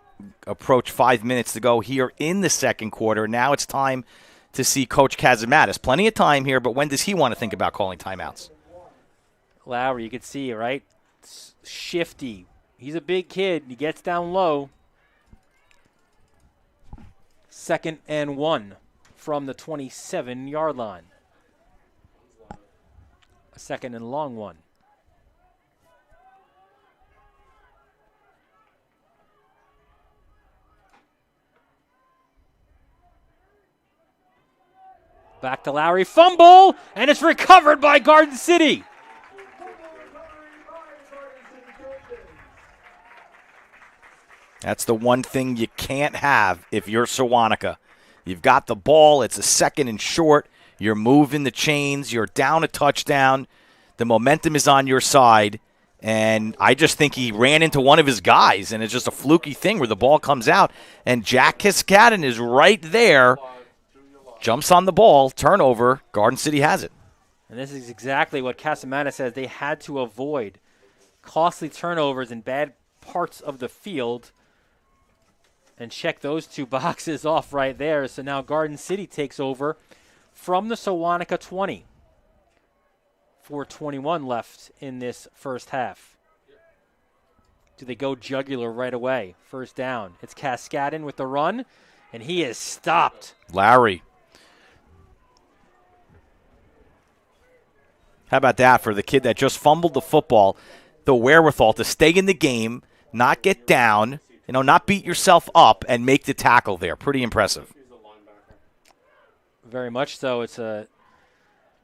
approach 5 minutes to go here in the second quarter. Now it's time to see Coach Kazamatis. Plenty of time here, but when does he want to think about calling timeouts? Lowry, you can see, right? Shifty. He's a big kid. He gets down low. 2nd and 1 from the 27-yard line. A 2nd and long one. Back to Lowry, fumble, and it's recovered by Garden City. That's the one thing you can't have if you're Sewanhaka. You've got the ball, it's a 2nd and short, you're moving the chains, you're down a touchdown, the momentum is on your side, and I just think he ran into one of his guys, and it's just a fluky thing where the ball comes out, and Jack Cascadin is right there, jumps on the ball, turnover, Garden City has it. And this is exactly what Casamata says they had to avoid. Costly turnovers in bad parts of the field. And check those 2 boxes off right there. So now Garden City takes over from the Sewanhaka 20. 4:21 left in this first half. Do they go jugular right away? First down. It's Cascadin with the run, and he is stopped. Lowry. How about that for the kid that just fumbled the football, the wherewithal to stay in the game, not get down, not beat yourself up and make the tackle there. Pretty impressive. Very much so. It's a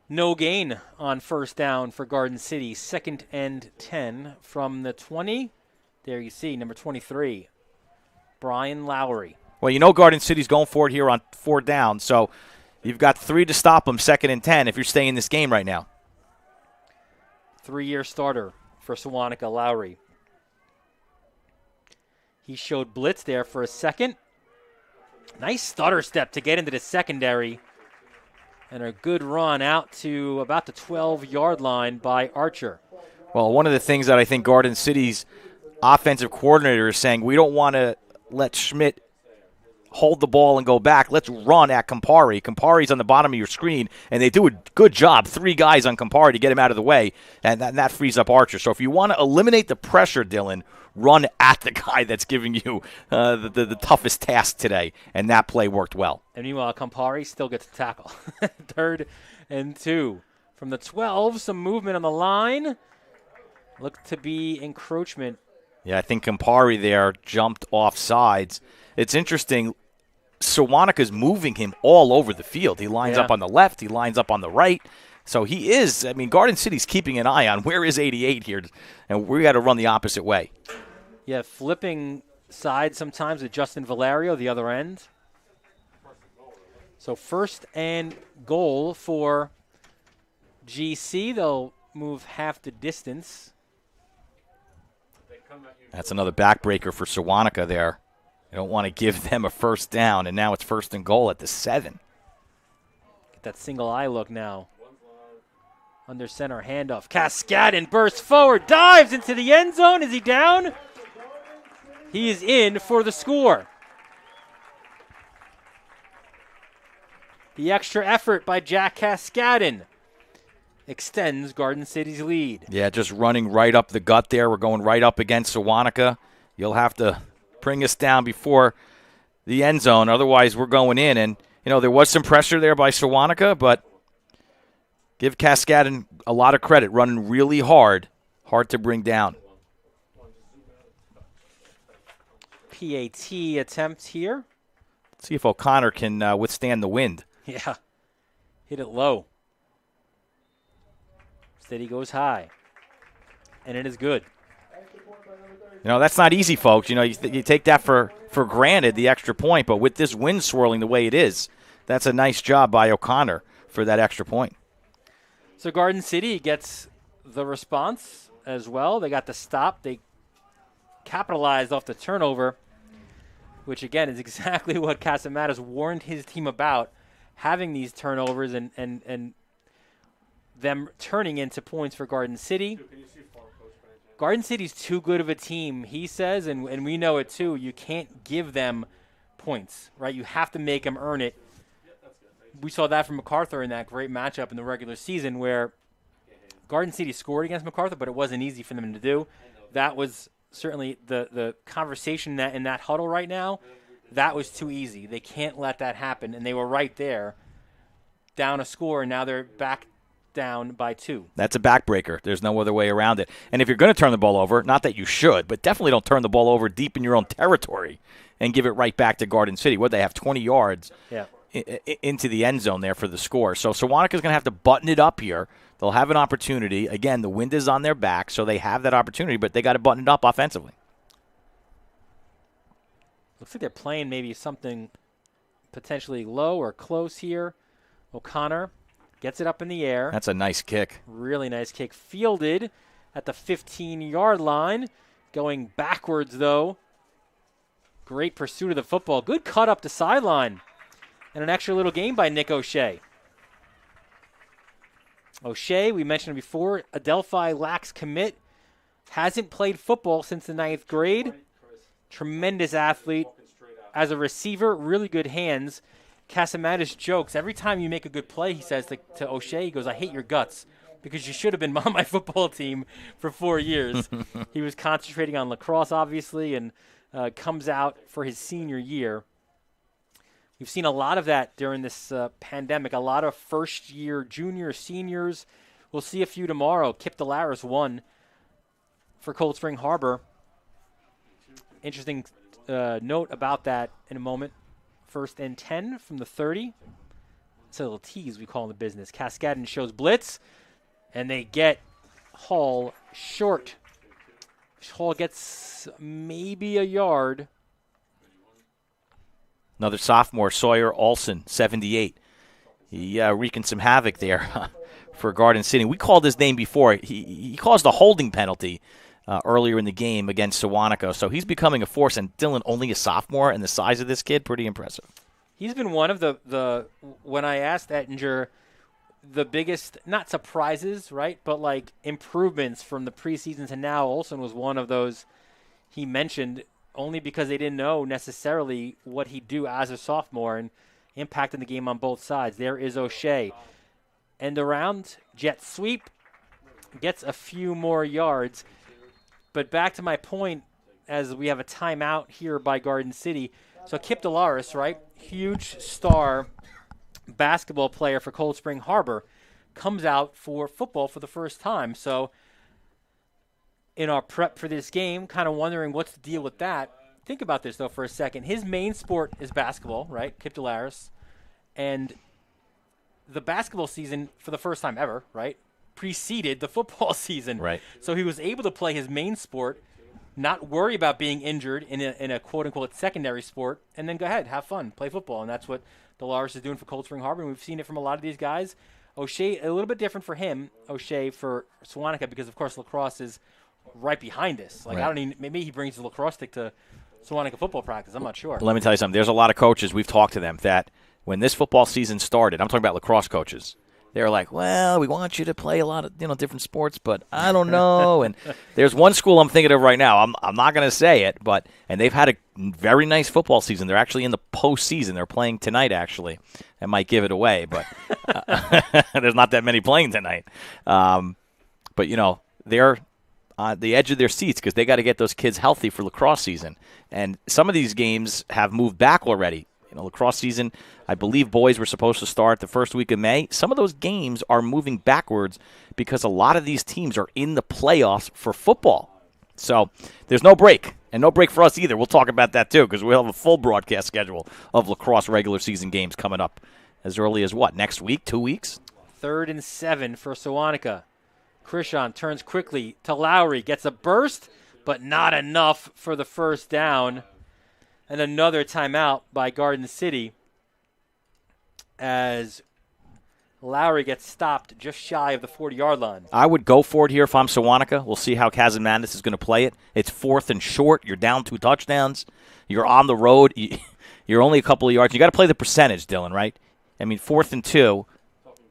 no gain on first down for Garden City. 2nd and 10 from the 20. There you see number 23, Brian Lowry. Well, Garden City's going for it here on 4 down, so you've got 3 to stop them, 2nd and 10 if you're staying in this game right now. 3-year starter for Sewanhaka, Lowry. He showed blitz there for a second. Nice stutter step to get into the secondary. And a good run out to about the 12-yard line by Archer. Well, one of the things that I think Garden City's offensive coordinator is saying, we don't want to let Schmidt hold the ball and go back. Let's run at Campari. Campari's on the bottom of your screen, and they do a good job. 3 guys on Campari to get him out of the way, and that frees up Archer. So if you want to eliminate the pressure, Dylan, run at the guy that's giving you the toughest task today, and that play worked well. And meanwhile, Campari still gets the tackle. 3rd and 2. From the 12, some movement on the line. Looked to be encroachment Yeah, I think Campari there jumped off sides. It's interesting. Sewanhaka's moving him all over the field. He lines up on the left. He lines up on the right. So he is, I mean, Garden City's keeping an eye on where is 88 here, and we got to run the opposite way. Yeah, flipping sides sometimes with Justin Valerio, the other end. So first and goal for GC. They'll move half the distance. That's another backbreaker for Sewanhaka there. You don't want to give them a first down, and now it's first and goal at the 7. Get that single eye look now. Under center, handoff. Cascadin bursts forward, dives into the end zone. Is he down? He is in for the score. The extra effort by Jack Cascadin extends Garden City's lead. Yeah, just running right up the gut there. We're going right up against Sewanhaka. You'll have to bring us down before the end zone. Otherwise, we're going in. And, you know, there was some pressure there by Sewanhaka, but give Cascadin a lot of credit, running really hard to bring down. PAT attempt here. Let's see if O'Connor can withstand the wind. Yeah, hit it low. Steady goes high, and it is good. You know, that's not easy, folks. You know, you take that for granted, the extra point, but with this wind swirling the way it is, that's a nice job by O'Connor for that extra point. So Garden City gets the response as well. They got the stop. They capitalized off the turnover, which, again, is exactly what Casamatas warned his team about, having these turnovers and them turning into points for Garden City. Garden City's too good of a team, he says, and we know it too. You can't give them points, right? You have to make them earn it. We saw that from MacArthur in that great matchup in the regular season where Garden City scored against MacArthur, but it wasn't easy for them to do. That was certainly the conversation in that huddle right now. That was too easy. They can't let that happen, and they were right there, down a score, and now they're back down by 2. That's a backbreaker. There's no other way around it. And if you're going to turn the ball over, not that you should, but definitely don't turn the ball over deep in your own territory and give it right back to Garden City. What, they have 20 yards into the end zone there for the score. So Sewanhaka's going to have to button it up here. They'll have an opportunity. Again, the wind is on their back, so they have that opportunity, but they got to button it up offensively. Looks like they're playing maybe something potentially low or close here. O'Connor gets it up in the air. That's a nice kick. Really nice kick. Fielded at the 15-yard line. Going backwards, though. Great pursuit of the football. Good cut up the sideline. And an extra little game by Nick O'Shea. O'Shea, we mentioned before, Adelphi lax commit. Hasn't played football since the 9th grade. Tremendous athlete. As a receiver, really good hands. Casamatas jokes. Every time you make a good play, he says to O'Shea, he goes, I hate your guts because you should have been on my football team for 4 years. He was concentrating on lacrosse, obviously, and comes out for his senior year. We've seen a lot of that during this pandemic, a lot of first-year junior seniors. We'll see a few tomorrow. Kip Delaris won for Cold Spring Harbor. Interesting note about that in a moment. 1st and 10 from the 30. It's a little tease we call in the business. Cascadin shows blitz, and they get Hall short. Hall gets maybe a yard. Another sophomore, Sawyer Olson, 78. He wreaking some havoc there for Garden City. We called his name before. He caused a holding penalty earlier in the game against Sewanhaka. So he's becoming a force. And Dylan, only a sophomore, and the size of this kid, pretty impressive. He's been one of the when I asked Ettinger, the biggest, not surprises, right, but like improvements from the preseason to now. Olson was one of those he mentioned only because they didn't know necessarily what he'd do as a sophomore and impacting the game on both sides. There is O'Shea. End around, jet sweep, gets a few more yards. But back to my point, as we have a timeout here by Garden City. So Kip Delaris, right, huge star basketball player for Cold Spring Harbor, comes out for football for the first time. So in our prep for this game, kind of wondering what's the deal with that. Think about this, though, for a second. His main sport is basketball, right? Kip Delaris. And the basketball season, for the first time ever, right, preceded the football season. Right. So he was able to play his main sport, not worry about being injured in a quote-unquote secondary sport, and then go ahead, have fun, play football. And that's what Delaris is doing for Cold Spring Harbor. And we've seen it from a lot of these guys. O'Shea, a little bit different for him, O'Shea, for Sewanhaka, because, of course, lacrosse is right behind this. Like, Right. I don't even, maybe he brings the lacrosse stick to Sewanhaka football practice. I'm not sure. Let me tell you something. There's a lot of coaches, we've talked to them, that when this football season started, I'm talking about lacrosse coaches, they were like, well, we want you to play a lot of different sports, but I don't know. And there's one school I'm thinking of right now. I'm not going to say it, and they've had a very nice football season. They're actually in the postseason. They're playing tonight, actually. That might give it away, but there's not that many playing tonight. But, they're on the edge of their seats because they got to get those kids healthy for lacrosse season. And some of these games have moved back already. Lacrosse season, I believe boys were supposed to start the first week of May. Some of those games are moving backwards because a lot of these teams are in the playoffs for football. So there's no break, and no break for us either. We'll talk about that too because we'll have a full broadcast schedule of lacrosse regular season games coming up as early as next week, 2 weeks? 3rd and 7 for Sewanhaka. Krishan turns quickly to Lowry, gets a burst, but not enough for the first down. And another timeout by Garden City as Lowry gets stopped just shy of the 40-yard line. I would go for it here if I'm Sewanhaka. We'll see how Kazimandis is going to play it. It's 4th and short. You're down 2 touchdowns. You're on the road. You're only a couple of yards. You got to play the percentage, Dylan, right? I mean, 4th and 2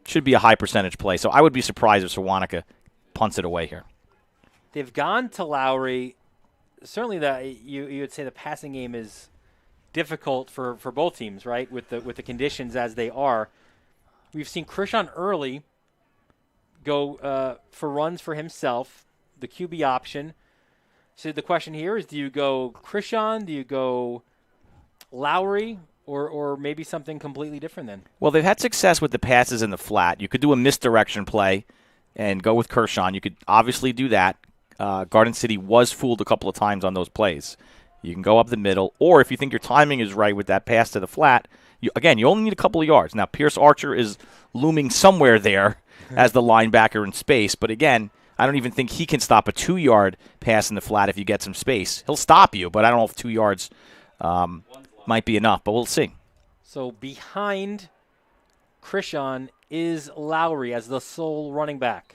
should be a high percentage play. So I would be surprised if Sewanhaka punts it away here. They've gone to Lowry. Certainly, you would say the passing game is difficult for both teams, right? With the conditions as they are, we've seen Krishan early go for runs for himself, the QB option. So the question here is: do you go Krishan? Do you go Lowry? Or maybe something completely different then? Well, they've had success with the passes in the flat. You could do a misdirection play and go with Krishan. You could obviously do that. Garden City was fooled a couple of times on those plays. You can go up the middle, or if you think your timing is right with that pass to the flat, you only need a couple of yards. Now, Pierce Archer is looming somewhere there as the linebacker in space, but again, I don't even think he can stop a 2-yard pass in the flat if you get some space. He'll stop you, but I don't know if 2 yards might be enough, but we'll see. So behind Krishan is Lowry as the sole running back.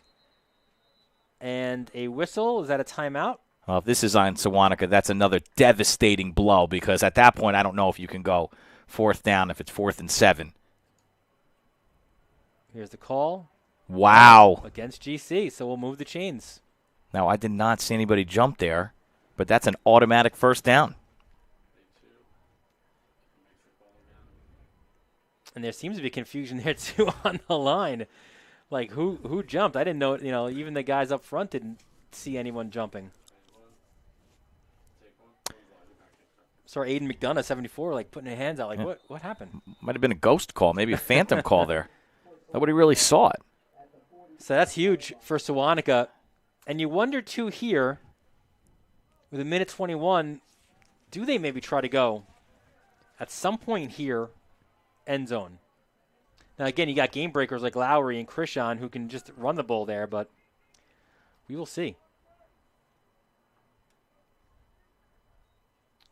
And a whistle, is that a timeout? Well, if this is on Sewanhaka, that's another devastating blow because at that point, I don't know if you can go 4th down if it's 4th and 7. Here's the call. Wow. Against GC, so we'll move the chains. Now, I did not see anybody jump there, but that's an automatic first down. And there seems to be confusion there, too, on the line. Like, who jumped? I didn't know, even the guys up front didn't see anyone jumping. Saw Aiden McDonough, 74, like, putting his hands out. Like, what happened? Might have been a ghost call, maybe a phantom call there. Nobody really saw it. So that's huge for Sewanhaka. And you wonder, too, here, with a minute 21, do they maybe try to go at some point here, end zone? Now, again, you got game breakers like Lowry and Krishan who can just run the ball there, but we will see.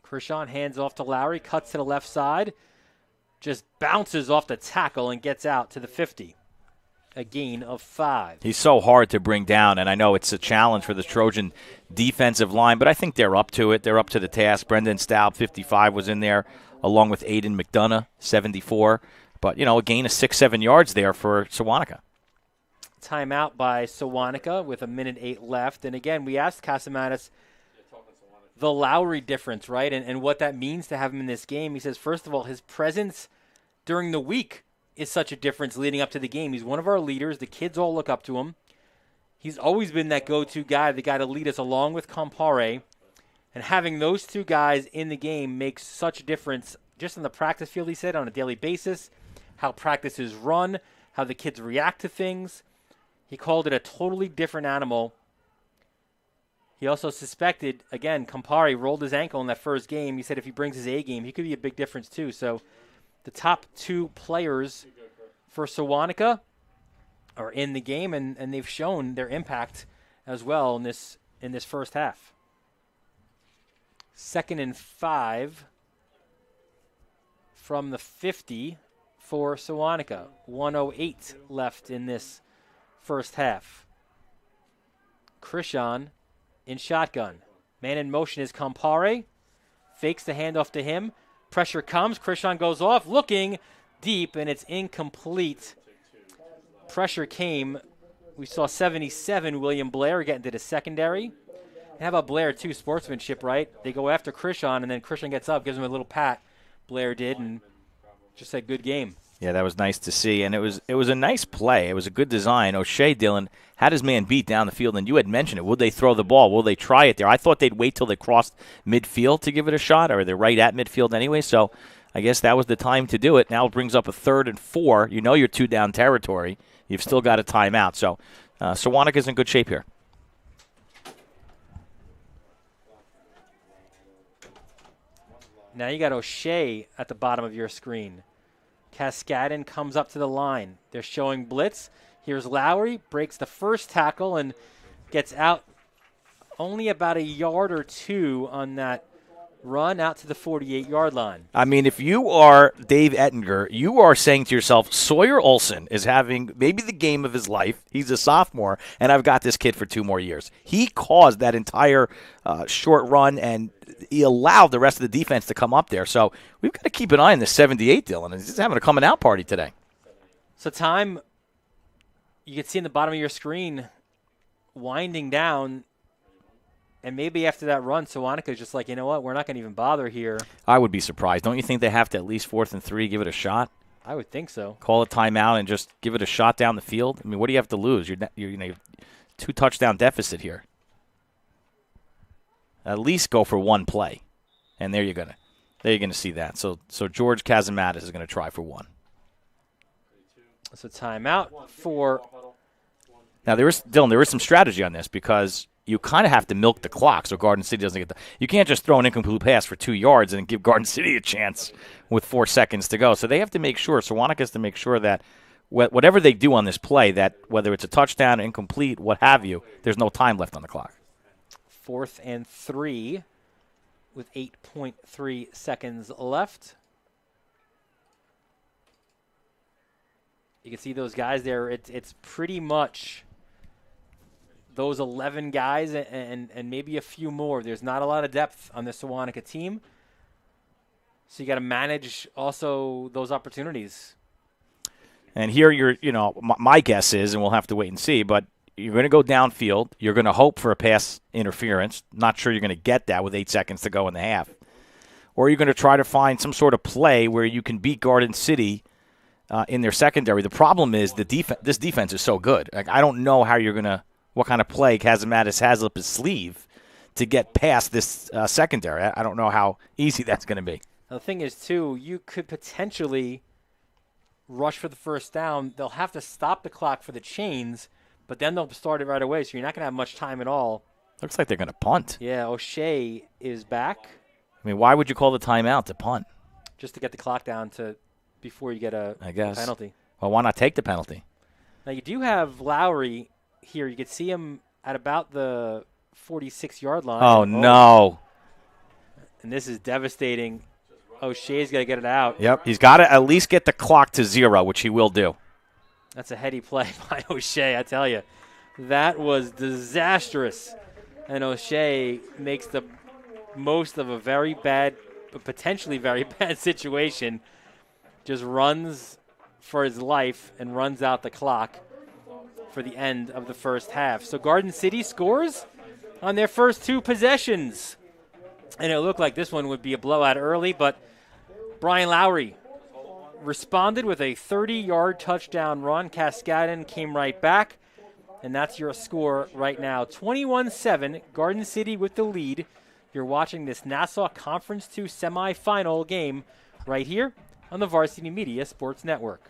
Krishan hands off to Lowry, cuts to the left side, just bounces off the tackle and gets out to the 50. A gain of 5. He's so hard to bring down, and I know it's a challenge for the Trojan defensive line, but I think they're up to it. They're up to the task. Brendan Staub, 55, was in there, along with Aiden McDonough, 74. But, a gain of 6-7 yards there for Sewanhaka. Timeout by Sewanhaka with 1:08 left. And, again, we asked Casamatis the Lowry difference, right, and what that means to have him in this game. He says, first of all, his presence during the week is such a difference leading up to the game. He's one of our leaders. The kids all look up to him. He's always been that go-to guy, the guy to lead us along with Compare. And having those two guys in the game makes such a difference just on the practice field, he said, on a daily basis, how practice is run, how the kids react to things. He called it a totally different animal. He also suspected, again, Campari rolled his ankle in that first game. He said if he brings his A game, he could be a big difference too. So the top 2 players for Sewanhaka are in the game, and they've shown their impact as well in this first half. 2nd and 5 from the 50 for Sewanhaka. 1:08 left in this first half. Krishan in shotgun. Man in motion is Campare. Fakes the handoff to him. Pressure comes. Krishan goes off, looking deep, and it's incomplete. Pressure came. We saw 77, William Blair, get into the secondary. And how about Blair, too? Sportsmanship, right? They go after Krishan, and then Krishan gets up, gives him a little pat. Blair did, and just said, good game. Yeah, that was nice to see, and it was a nice play. It was a good design. O'Shea, Dylan, had his man beat down the field, and you had mentioned it. Will they throw the ball? Will they try it there? I thought they'd wait till they crossed midfield to give it a shot, or they're right at midfield anyway, so I guess that was the time to do it. Now it brings up a 3rd and 4. You know you're 2 down territory. You've still got a timeout, so Sewanhaka's in good shape here. Now you got O'Shea at the bottom of your screen. Cascadin comes up to the line. They're showing blitz. Here's Lowry, breaks the first tackle and gets out only about a yard or 2 on that run out to the 48-yard line. I mean, if you are Dave Ettinger, you are saying to yourself, Sawyer Olson is having maybe the game of his life. He's a sophomore, and I've got this kid for 2 more years. He caused that entire short run, and he allowed the rest of the defense to come up there. So we've got to keep an eye on the 78, Dylan. He's having a coming-out party today. So time, you can see in the bottom of your screen, winding down. And maybe after that run, Sewanhaka is just like, you know what, we're not going to even bother here. I would be surprised. Don't you think they have to at least 4th and 3 give it a shot? I would think so. Call a timeout and just give it a shot down the field? I mean, what do you have to lose? You're 2-touchdown deficit here. At least go for 1 play. And there you're gonna see that. So George Kazamatis is going to try for 1. It's a timeout for. Now there is some strategy on this because you kind of have to milk the clock so Garden City doesn't get you can't just throw an incomplete pass for 2 yards and give Garden City a chance with 4 seconds to go. So they have to make sure, Sewanhaka has to make sure that whatever they do on this play, that whether it's a touchdown, incomplete, what have you, there's no time left on the clock. 4th and 3 with 8.3 seconds left. You can see those guys there. It's pretty much those 11 guys and maybe a few more. There's not a lot of depth on the Sewanhaka team. So you got to manage also those opportunities. And here my guess is, and we'll have to wait and see, but you're going to go downfield. You're going to hope for a pass interference. Not sure you're going to get that with 8 seconds to go in the half. Or you're going to try to find some sort of play where you can beat Garden City in their secondary. The problem is this defense is so good. Like, I don't know what kind of play Kazamatis has up his sleeve to get past this secondary. I don't know how easy that's going to be. Now, the thing is, too, you could potentially rush for the first down. They'll have to stop the clock for the chains, but then they'll start it right away, so you're not going to have much time at all. Looks like they're going to punt. Yeah, O'Shea is back. I mean, why would you call the timeout to punt? Just to get the clock down before you get a penalty. Well, why not take the penalty? Now, you do have Lowry here. You can see him at about the 46-yard line. Oh, no. And this is devastating. O'Shea's got to get it out. Yep, he's got to at least get the clock to 0, which he will do. That's a heady play by O'Shea, I tell you. That was disastrous. And O'Shea makes the most of a very bad, potentially very bad situation. Just runs for his life and runs out the clock for the end of the first half. So Garden City scores on their first 2 possessions. And it looked like this one would be a blowout early, but Brian Lowry responded with a 30-yard touchdown run. Cascadin came right back, and that's your score right now. 21-7, Garden City with the lead. You're watching this Nassau Conference 2 semifinal game right here on the Varsity Media Sports Network.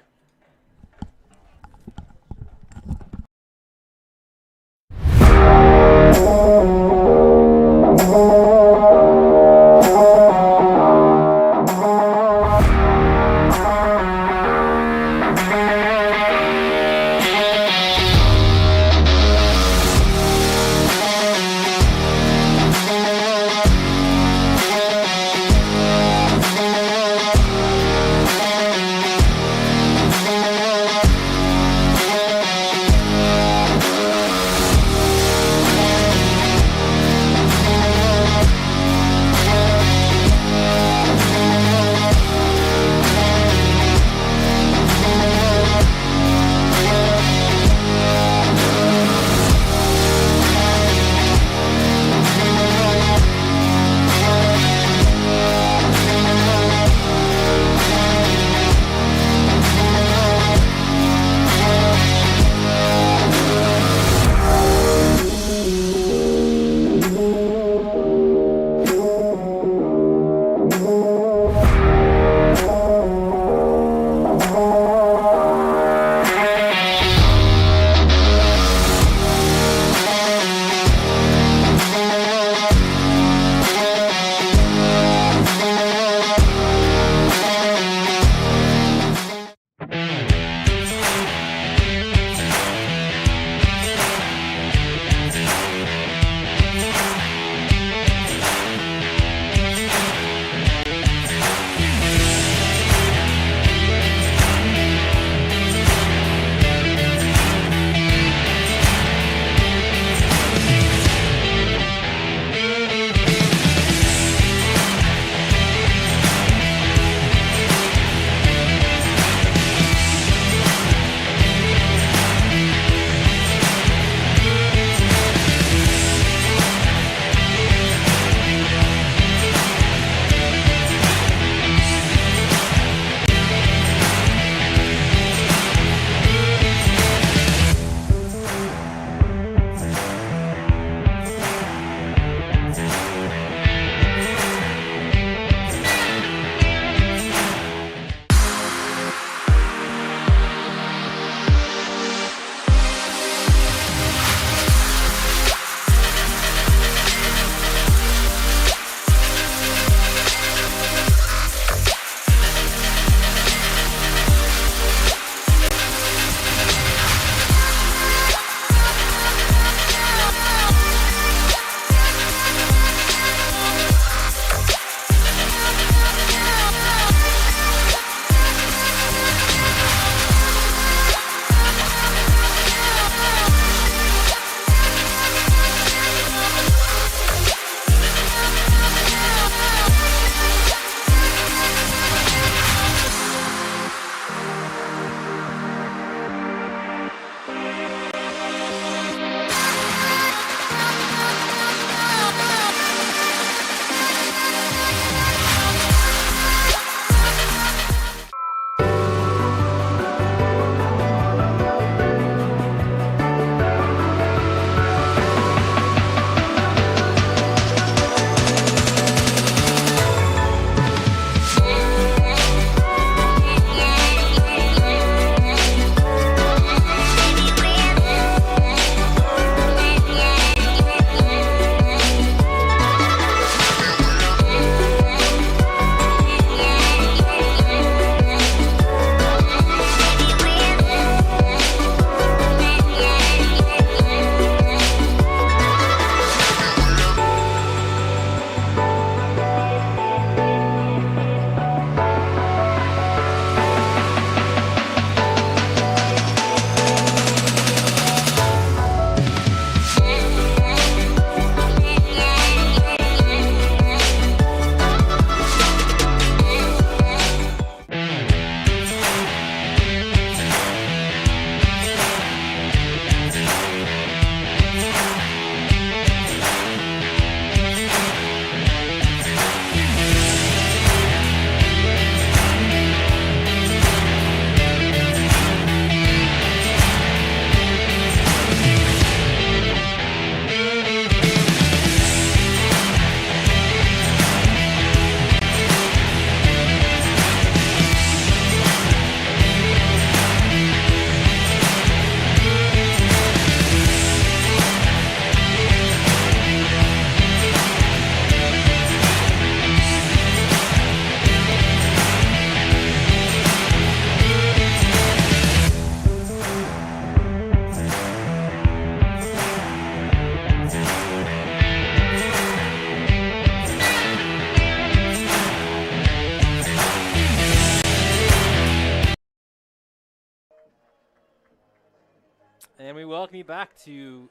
And we welcome you back to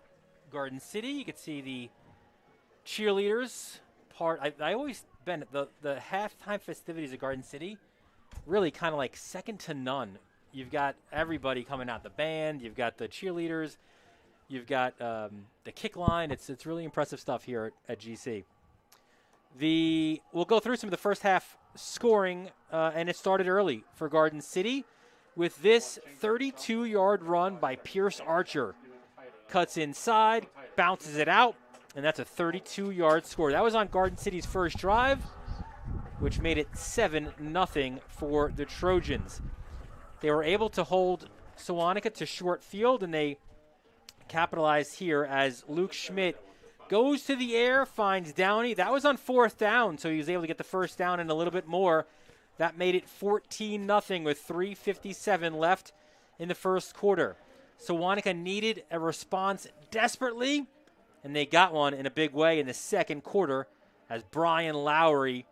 Garden City. You can see the cheerleaders part. I always been the halftime festivities at Garden City, really kind of like second to none. You've got everybody coming out, the band, you've got the cheerleaders, you've got the kick line. It's really impressive stuff here at GC. We'll go through some of the first half scoring, and it started early for Garden City with this 32-yard run by Pierce Archer. Cuts inside, bounces it out, and that's a 32-yard score. That was on Garden City's first drive, which made it 7-0 for the Trojans. They were able to hold Sewanhaka to short field, and they capitalized here as Luke Schmidt goes to the air, finds Downey. That was on 4th down, so he was able to get the first down and a little bit more. That made it 14-0 with 3:57 left in the first quarter. Sewanhaka needed a response desperately, and they got one in a big way in the second quarter as Brian Lowry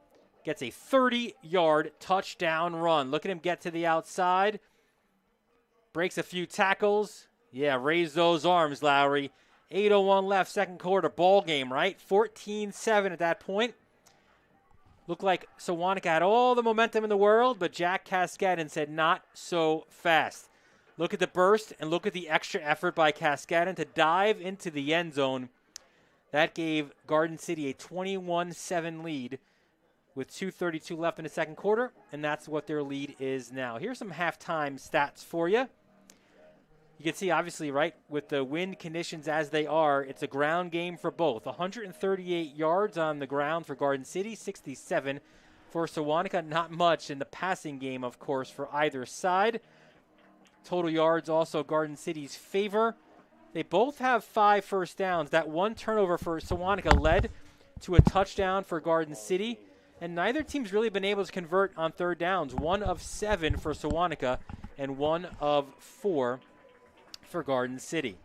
gets a 30-yard touchdown run. Look at him get to the outside. Breaks a few tackles. Yeah, raise those arms, Lowry. 8:01 left, second quarter, ball game, right? 14-7 at that point. Looked like Sewanhaka had all the momentum in the world, but Jack Cascadden said not so fast. Look at the burst and look at the extra effort by Cascadden to dive into the end zone. That gave Garden City a 21-7 lead with 2:32 left in the second quarter, and that's what their lead is now. Here's some halftime stats for you. You can see, obviously, right, with the wind conditions as they are, it's a ground game for both. 138 yards on the ground for Garden City, 67 for Sewanhaka. Not much in the passing game, of course, for either side. Total yards also Garden City's favor. They both have 5 first downs. That one turnover for Sewanhaka led to a touchdown for Garden City, and neither team's really been able to convert on third downs. 1 of 7 for Sewanhaka and 1 of 4 for Garden City.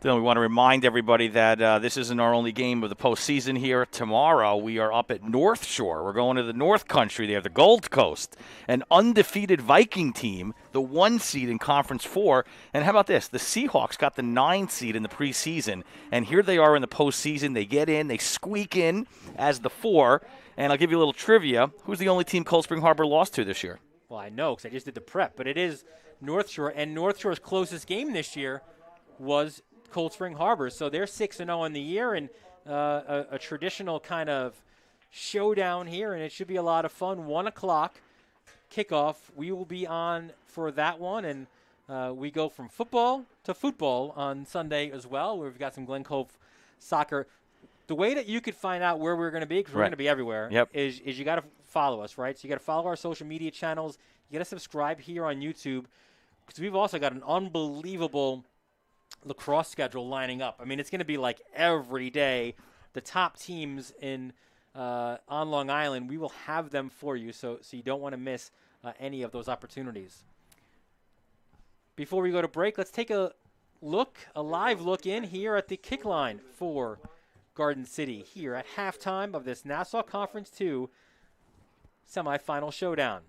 Then we want to remind everybody that this isn't our only game of the postseason here. Tomorrow we are up at North Shore. We're going to the North Country. They have the Gold Coast, an undefeated Viking team, the 1 seed in Conference 4. And how about this? The Seahawks got the 9 seed in the preseason, and here they are in the postseason. They get in, they squeak in as the 4. And I'll give you a little trivia. Who's the only team Cold Spring Harbor lost to this year? Well, I know because I just did the prep, but it is North Shore, and North Shore's closest game this year was Cold Spring Harbor. So they're 6-0 in the year, and a traditional kind of showdown here, and it should be a lot of fun. 1 o'clock kickoff. We will be on for that one, and we go from football to football on Sunday as well. We've got some Glen Cove soccer. The way that you could find out where we're going to be, because we're going to be everywhere, is you got to follow us, right? So you got to follow our social media channels. You got to subscribe here on YouTube, because we've also got an unbelievable lacrosse schedule lining up. I mean, it's going to be like every day. The top teams in on Long Island, we will have them for you, so you don't want to miss any of those opportunities. Before we go to break, let's take a live look in here at the kick line for Garden City here at halftime of this Nassau Conference 2 semifinal showdown.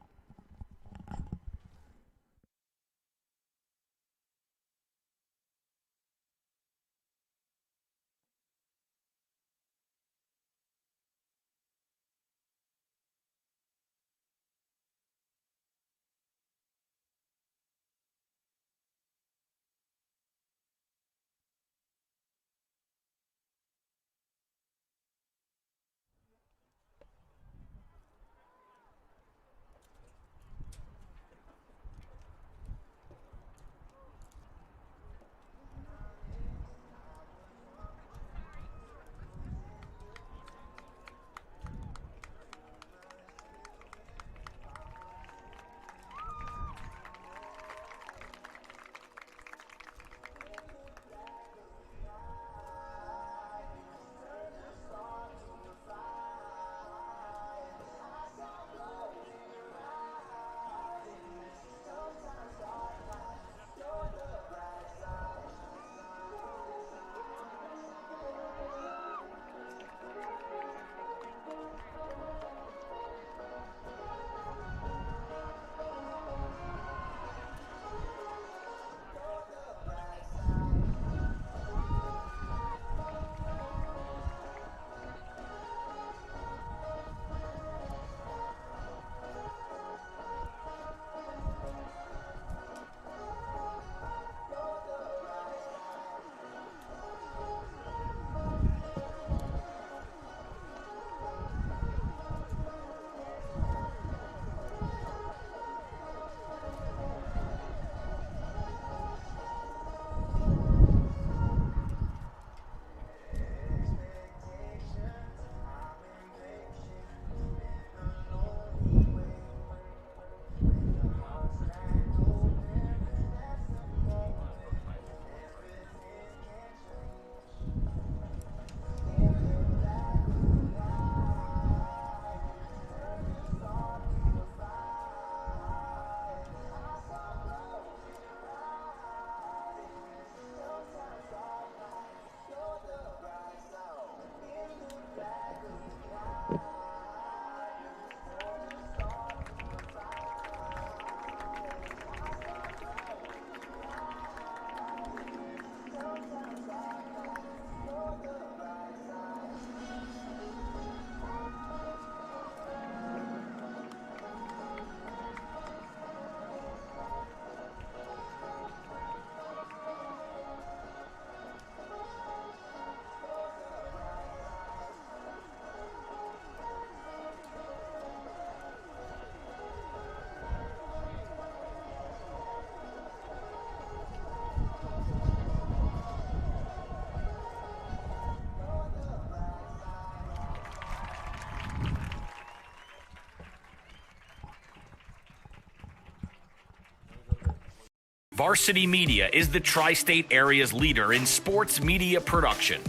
Varsity Media is the tri-state area's leader in sports media production.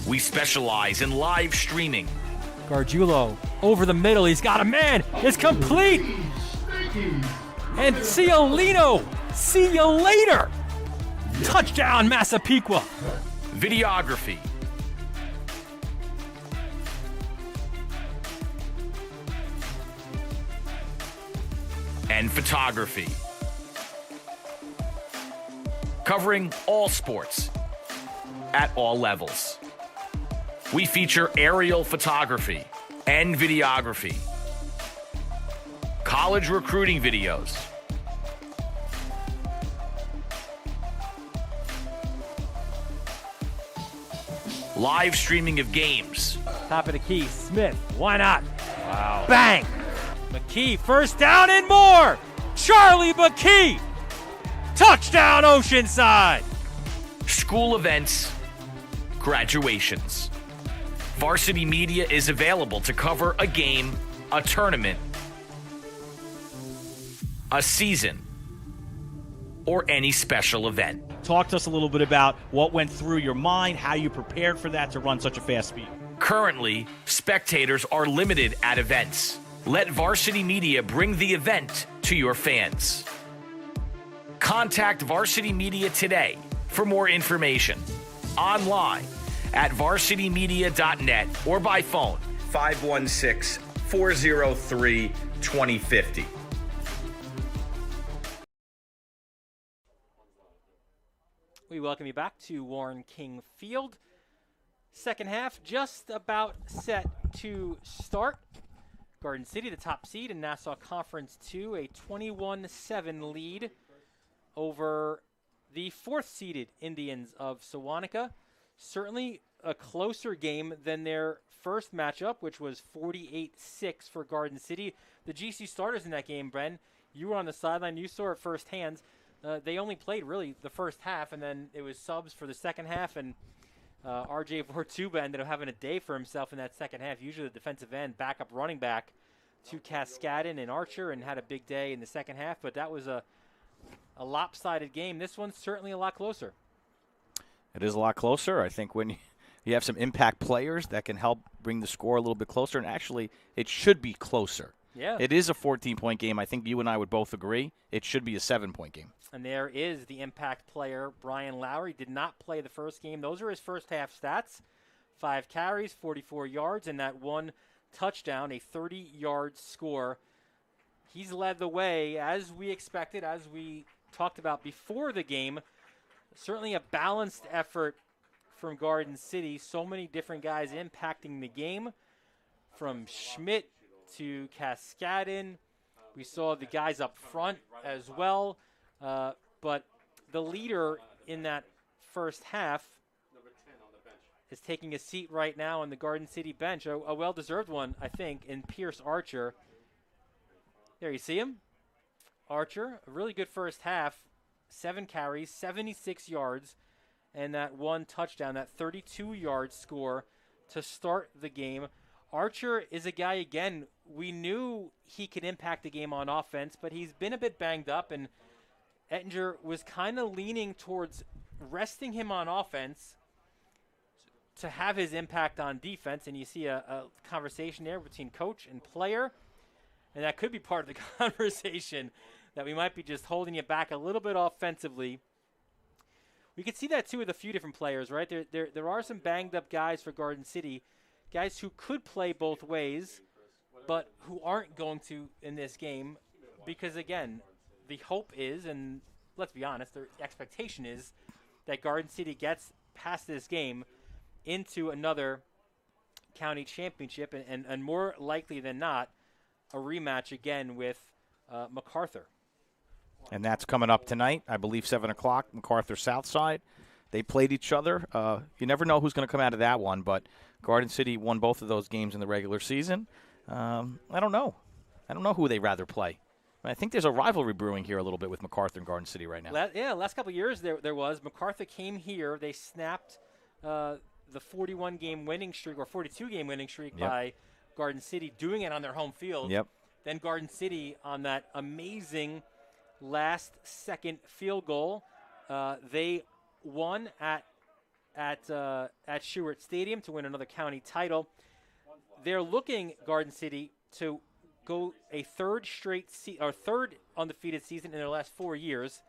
We specialize in live streaming. Gargiulo over the middle. He's got a man. It's complete. And Ciolino. See you later. Touchdown, Massapequa. Videography. And photography. Covering all sports at all levels. We feature aerial photography and videography, college recruiting videos, live streaming of games. Top of the key, Smith. Why not? Wow. Bang. McKee, first down and more. Charlie McKee. Touchdown, Oceanside. School events, graduations. Varsity Media is available to cover a game, a tournament, a season, or any special event. Talk to us a little bit about what went through your mind, how you prepared for that to run such a fast speed. Currently, spectators are limited at events. Let Varsity Media bring the event to your fans. Contact Varsity Media today for more information. Online at varsitymedia.net or by phone 516-403-2050. We welcome you back to Warren King Field. Second half just about set to start. Garden City, the top seed in Nassau Conference 2, a 21-7 lead over the fourth-seeded Indians of Sewanhaka. Certainly a closer game than their first matchup, which was 48-6 for Garden City. The GC starters in that game, Bren, you were on the sideline. You saw it firsthand. They only played really the first half, and then it was subs for the second half, and RJ Vortuba ended up having a day for himself in that second half. Usually the defensive end, backup running back to Cascadin and Archer, and had a big day in the second half, but that was a lopsided game. This one's certainly a lot closer. It is a lot closer. I think when you have some impact players that can help bring the score a little bit closer, and actually it should be closer. Yeah. It is a 14-point game. I think you and I would both agree. It should be a 7-point game. And there is the impact player, Brian Lowry. Did not play the first game. Those are his first half stats. 5 carries, 44 yards, and that 1 touchdown, a 30-yard score. He's led the way, as we expected, as we talked about before the game. Certainly a balanced effort from Garden City. So many different guys impacting the game, from Schmidt to Cascadin. We saw the guys up front as well. But the leader in that first half is taking a seat right now on the Garden City bench, a well-deserved one, I think, in Pierce Archer. There, you see him? Archer, a really good first half, 7 carries, 76 yards, and that 1 touchdown, that 32-yard score to start the game. Archer is a guy, again, we knew he could impact the game on offense, but he's been a bit banged up, and Ettinger was kind of leaning towards resting him on offense to have his impact on defense, and you see a conversation there between coach and player, and that could be part of the conversation, that we might be just holding you back a little bit offensively. We could see that, too, with a few different players, right? There are some banged-up guys for Garden City, guys who could play both ways, but who aren't going to in this game because, again, the hope is, and let's be honest, the expectation is that Garden City gets past this game into another county championship, and more likely than not, a rematch again with MacArthur. And that's coming up tonight, I believe 7 o'clock, MacArthur Southside. They played each other. You never know who's going to come out of that one, but Garden City won both of those games in the regular season. I don't know. I don't know who they'd rather play. I think there's a rivalry brewing here a little bit with MacArthur and Garden City right now. Last couple of years there was. MacArthur came here. They snapped the 41-game winning streak or 42-game winning streak by Garden City, doing it on their home field. Yep. Then Garden City on that amazing last-second field goal. They won at Stewart Stadium to win another county title. They're looking, Garden City, to go a third undefeated season in their last 4 years.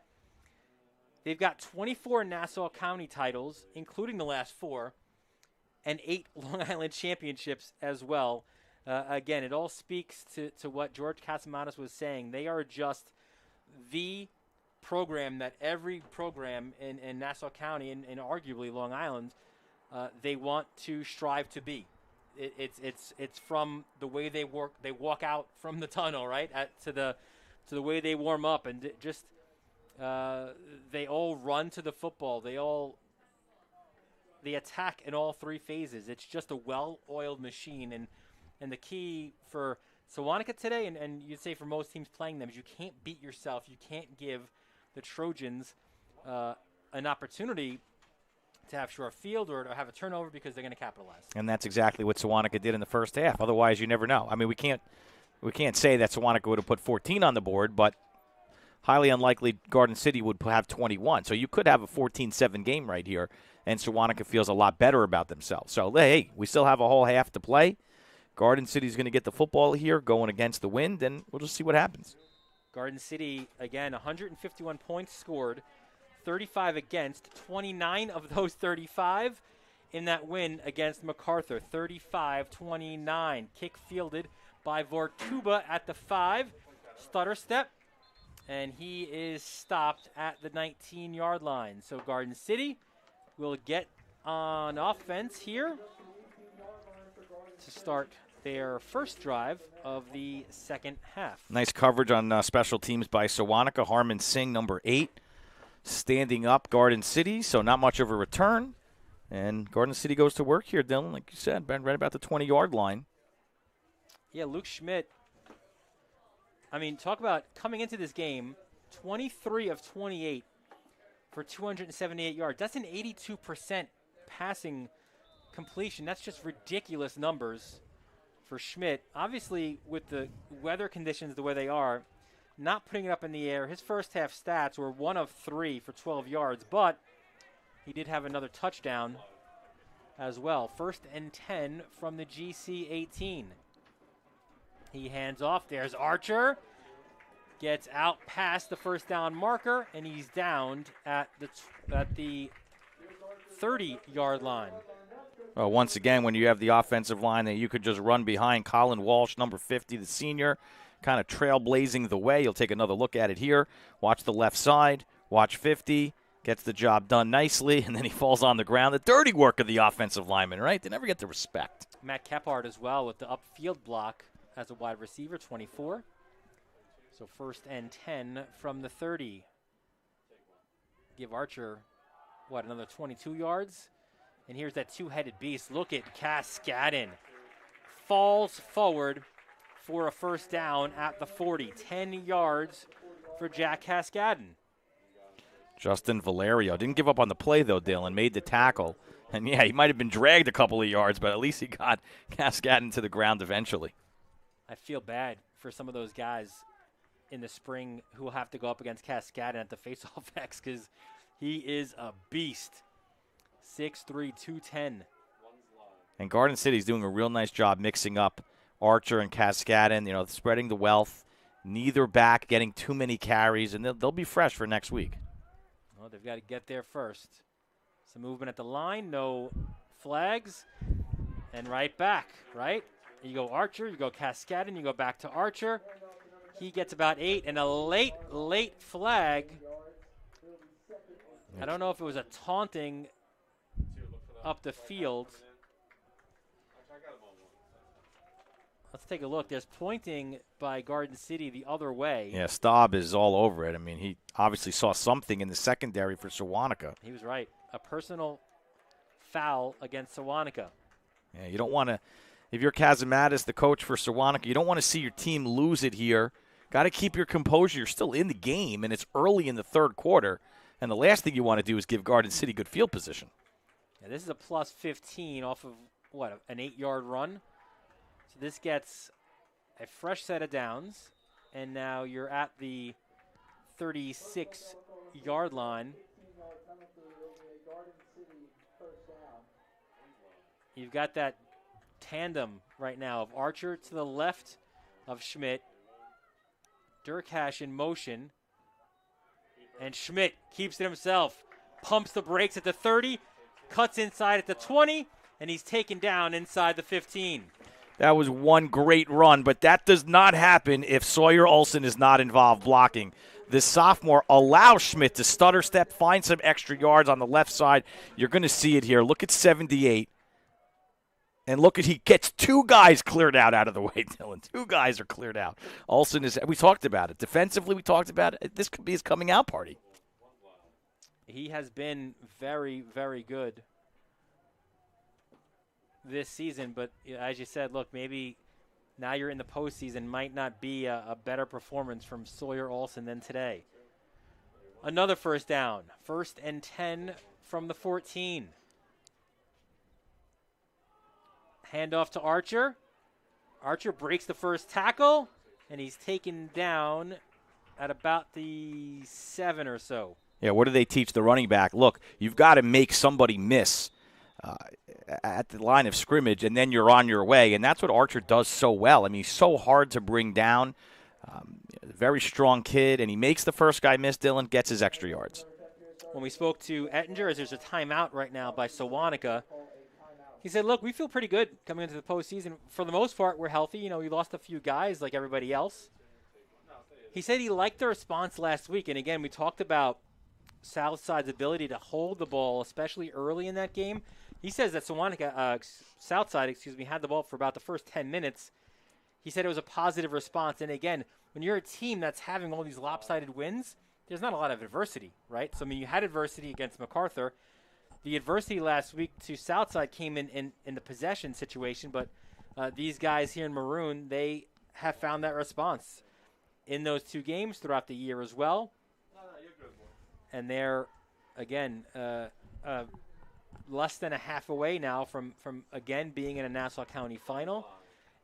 They've got 24 Nassau County titles, including the last 4, and 8 Long Island championships as well. Again, it all speaks to what George Casamatas was saying. They are just the program that every program in Nassau County and arguably Long Island, they want to strive to be. It's from the way they work. They walk out from the tunnel, right, to the way they warm up, and just they all run to the football. They attack in all 3 phases. It's just a well-oiled machine, and the key for Sewanhaka today, and you'd say for most teams playing them, is you can't beat yourself. You can't give the Trojans an opportunity to have short field or to have a turnover because they're going to capitalize. And that's exactly what Sewanhaka did in the first half. Otherwise, you never know. I mean, we can't say that Sewanhaka would have put 14 on the board, but highly unlikely Garden City would have 21. So you could have a 14-7 game right here, and Sewanhaka feels a lot better about themselves. So, hey, we still have a whole half to play. Garden City's going to get the football here going against the wind, and we'll just see what happens. Garden City, again, 151 points scored, 35 against, 29 of those 35 in that win against MacArthur, 35-29. Kick fielded by Vortuba at the 5, stutter step, and he is stopped at the 19-yard line. So Garden City will get on offense here to start their first drive of the second half. Nice coverage on special teams by Sewanhaka. Harmon Singh, number 8, standing up Garden City, so not much of a return. And Garden City goes to work here, Dylan, like you said, right about the 20-yard line. Yeah, Luke Schmidt, I mean, talk about coming into this game, 23 of 28 for 278 yards. That's an 82% passing completion. That's just ridiculous numbers for Schmidt. Obviously, with the weather conditions the way they are, not putting it up in the air. His first half stats were 1 of 3 for 12 yards, but he did have another touchdown as well. 1st and 10 from the GC 18. He hands off. There's Archer. Gets out past the first down marker, and he's downed at the 30-yard line. Once again, when you have the offensive line that you could just run behind, Colin Walsh, number 50, the senior, kind of trailblazing the way. You'll take another look at it here. Watch the left side. Watch 50. Gets the job done nicely, and then he falls on the ground. The dirty work of the offensive lineman, right? They never get the respect. Matt Kephart as well with the upfield block as a wide receiver, 24. So 1st and 10 from the 30. Give Archer, another 22 yards? And here's that two-headed beast. Look at Cascadden. Falls forward for a first down at the 40. 10 yards for Jack Cascadden. Justin Valerio didn't give up on the play, though, Dylan. Made the tackle. And, yeah, he might have been dragged a couple of yards, but at least he got Cascadden to the ground eventually. I feel bad for some of those guys in the spring who will have to go up against Cascadden at the faceoff X because he is a beast. 6'3", 210. And Garden City's doing a real nice job mixing up Archer and Cascadden, spreading the wealth. Neither back getting too many carries, and they'll be fresh for next week. Well, they've got to get there first. Some movement at the line, no flags, and right back, right? You go Archer, you go Cascadden, you go back to Archer. He gets about 8, and a late flag. I don't know if it was a taunting up the field. Let's take a look. There's pointing by Garden City the other way. Yeah, Staub is all over it. I mean, he obviously saw something in the secondary for Sewanhaka. He was right. A personal foul against Sewanhaka. Yeah, you don't want to, if you're Casamatas, the coach for Sewanhaka, you don't want to see your team lose it here. Got to keep your composure. You're still in the game, and it's early in the third quarter. And the last thing you want to do is give Garden City good field position. Yeah, this is a plus 15 off of, an 8-yard run. So this gets a fresh set of downs, and now you're at the 36-yard line. You've got that tandem right now of Archer to the left of Schmidt. Durkash in motion. And Schmidt keeps it himself. Pumps the brakes at the 30. Cuts inside at the 20. And he's taken down inside the 15. That was one great run, but that does not happen if Sawyer Olson is not involved blocking. This sophomore allows Schmidt to stutter step, find some extra yards on the left side. You're going to see it here. Look at 78. And look at, he gets two guys cleared out of the way, Dylan. Two guys are cleared out. Olson is, we talked about it. Defensively, we talked about it. This could be his coming out party. He has been very, very good this season, but as you said, look, maybe now you're in the postseason, might not be a better performance from Sawyer Olson than today. Another first down. 1st and 10 from the 14. Handoff to Archer. Archer breaks the first tackle, and he's taken down at about the 7 or so. Yeah, what do they teach the running back? Look, you've got to make somebody miss at the line of scrimmage, and then you're on your way. And that's what Archer does so well. I mean, he's so hard to bring down. Very strong kid, and he makes the first guy miss, Dylan, gets his extra yards. When we spoke to Ettinger, as there's a timeout right now by Sewanhaka, he said, look, we feel pretty good coming into the postseason. For the most part, we're healthy. You know, we lost a few guys like everybody else. He said he liked the response last week. And, again, we talked about Southside's ability to hold the ball, especially early in that game. He says that Southside, had the ball for about the first 10 minutes. He said it was a positive response. And, again, when you're a team that's having all these lopsided wins, there's not a lot of adversity, right? So, I mean, you had adversity against MacArthur. The adversity last week to Southside came in the possession situation, but these guys here in Maroon, they have found that response in those two games throughout the year as well. And they're, again, less than a half away now from again, being in a Nassau County final.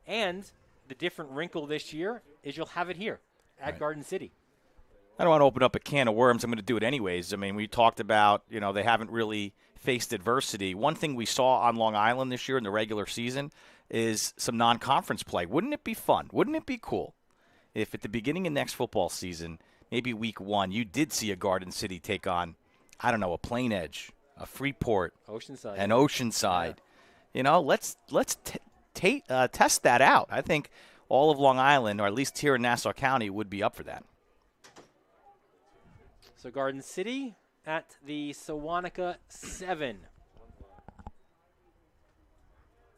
And the different wrinkle this year is you'll have it here at Garden City. I don't want to open up a can of worms. I'm going to do it anyways. I mean, we talked about, they haven't really faced adversity. One thing we saw on Long Island this year in the regular season is some non-conference play. Wouldn't it be fun? Wouldn't it be cool if at the beginning of next football season, maybe week 1, you did see a Garden City take on, I don't know, a Plain Edge, a Freeport, Oceanside, an Oceanside. Yeah. Let's test that out. I think all of Long Island, or at least here in Nassau County, would be up for that. So Garden City at the Sewanhaka 7.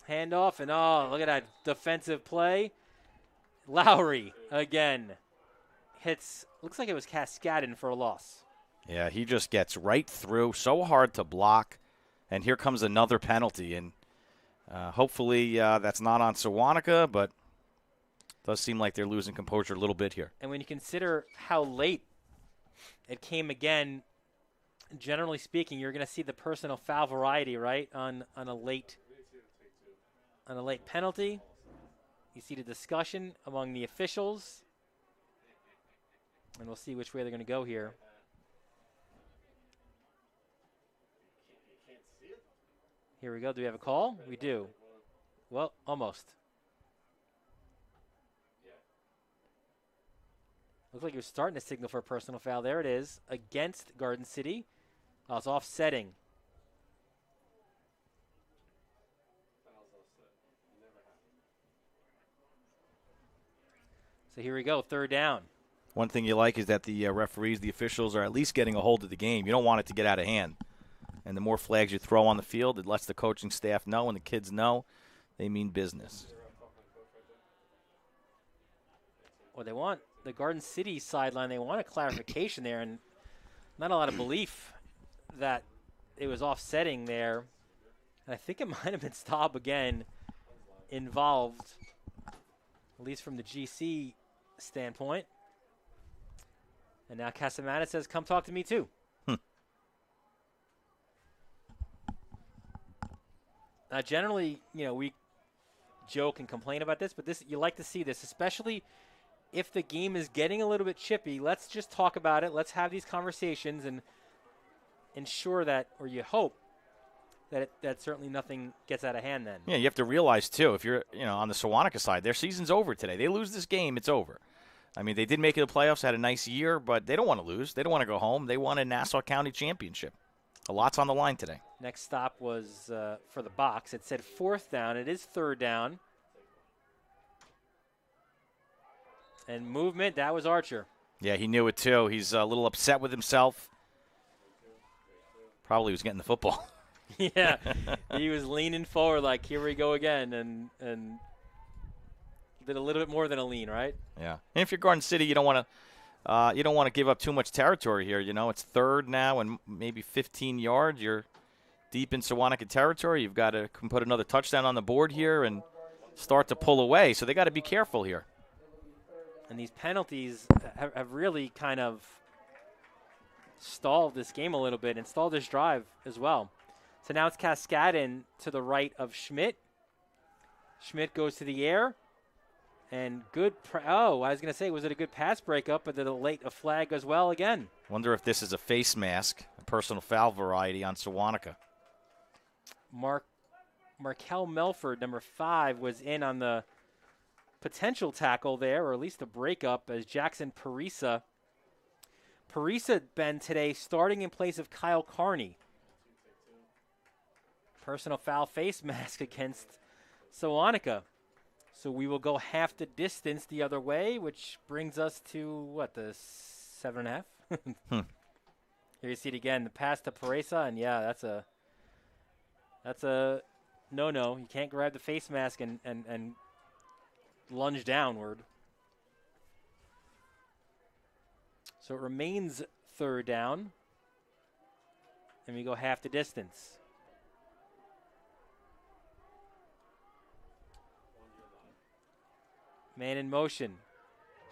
Handoff, and look at that defensive play. Lowry again hits, looks like it was Cascadin for a loss. Yeah, he just gets right through, so hard to block, and here comes another penalty. And hopefully that's not on Sewanhaka, but it does seem like they're losing composure a little bit here. And when you consider how late it came again, generally speaking, you're going to see the personal foul variety, right, on a late penalty. You see the discussion among the officials, and we'll see which way they're going to go here. Here we go. Do we have a call? We do. Well, almost. Looks like he was starting to signal for a personal foul. There it is, against Garden City. It's offsetting. So here we go, 3rd down. One thing you like is that the referees, the officials, are at least getting a hold of the game. You don't want it to get out of hand. And the more flags you throw on the field, it lets the coaching staff know and the kids know they mean business. Well, they want the Garden City sideline. They want a clarification there, and not a lot of belief that it was offsetting there. And I think it might have been Staub again involved, at least from the GC standpoint. And now Casamata says, come talk to me too. Generally, we joke and complain about this, but you like to see this, especially if the game is getting a little bit chippy, let's just talk about it. Let's have these conversations and ensure that, or you hope that certainly nothing gets out of hand then. Yeah, you have to realize, too, if you're on the Sewanhaka side, their season's over today. They lose this game, it's over. I mean, they did make it to the playoffs, had a nice year, but they don't want to lose. They don't want to go home. They want a Nassau County championship. A lot's on the line today. Next stop was for the box. It said 4th down. It is 3rd down. And movement, that was Archer. Yeah, he knew it, too. He's a little upset with himself. Probably was getting the football. Yeah, he was leaning forward like, here we go again, and did a little bit more than a lean, right? Yeah. And if you're Garden City, you don't want to give up too much territory here. It's 3rd now and maybe 15 yards. You're deep in Sewanhaka territory. You've got to put another touchdown on the board here and start to pull away. So they got to be careful here. And these penalties have really kind of stalled this game a little bit and stalled this drive as well. So now it's Cascadin to the right of Schmidt. Schmidt goes to the air. And good I was going to say, was it a good pass breakup, but a late flag as well again. Wonder if this is a face mask, a personal foul variety on Sewanhaka. Markel Melford, number 5, was in on the potential tackle there, or at least a breakup, as Jackson Parisa. Parisa, Ben, today starting in place of Kyle Carney. Personal foul face mask against Sewanhaka. So we will go half the distance the other way, which brings us to, the 7.5? Here you see it again, the pass to Parisa, and yeah, that's a no-no. You can't grab the face mask and lunge downward. So it remains 3rd down, and we go half the distance. Man in motion.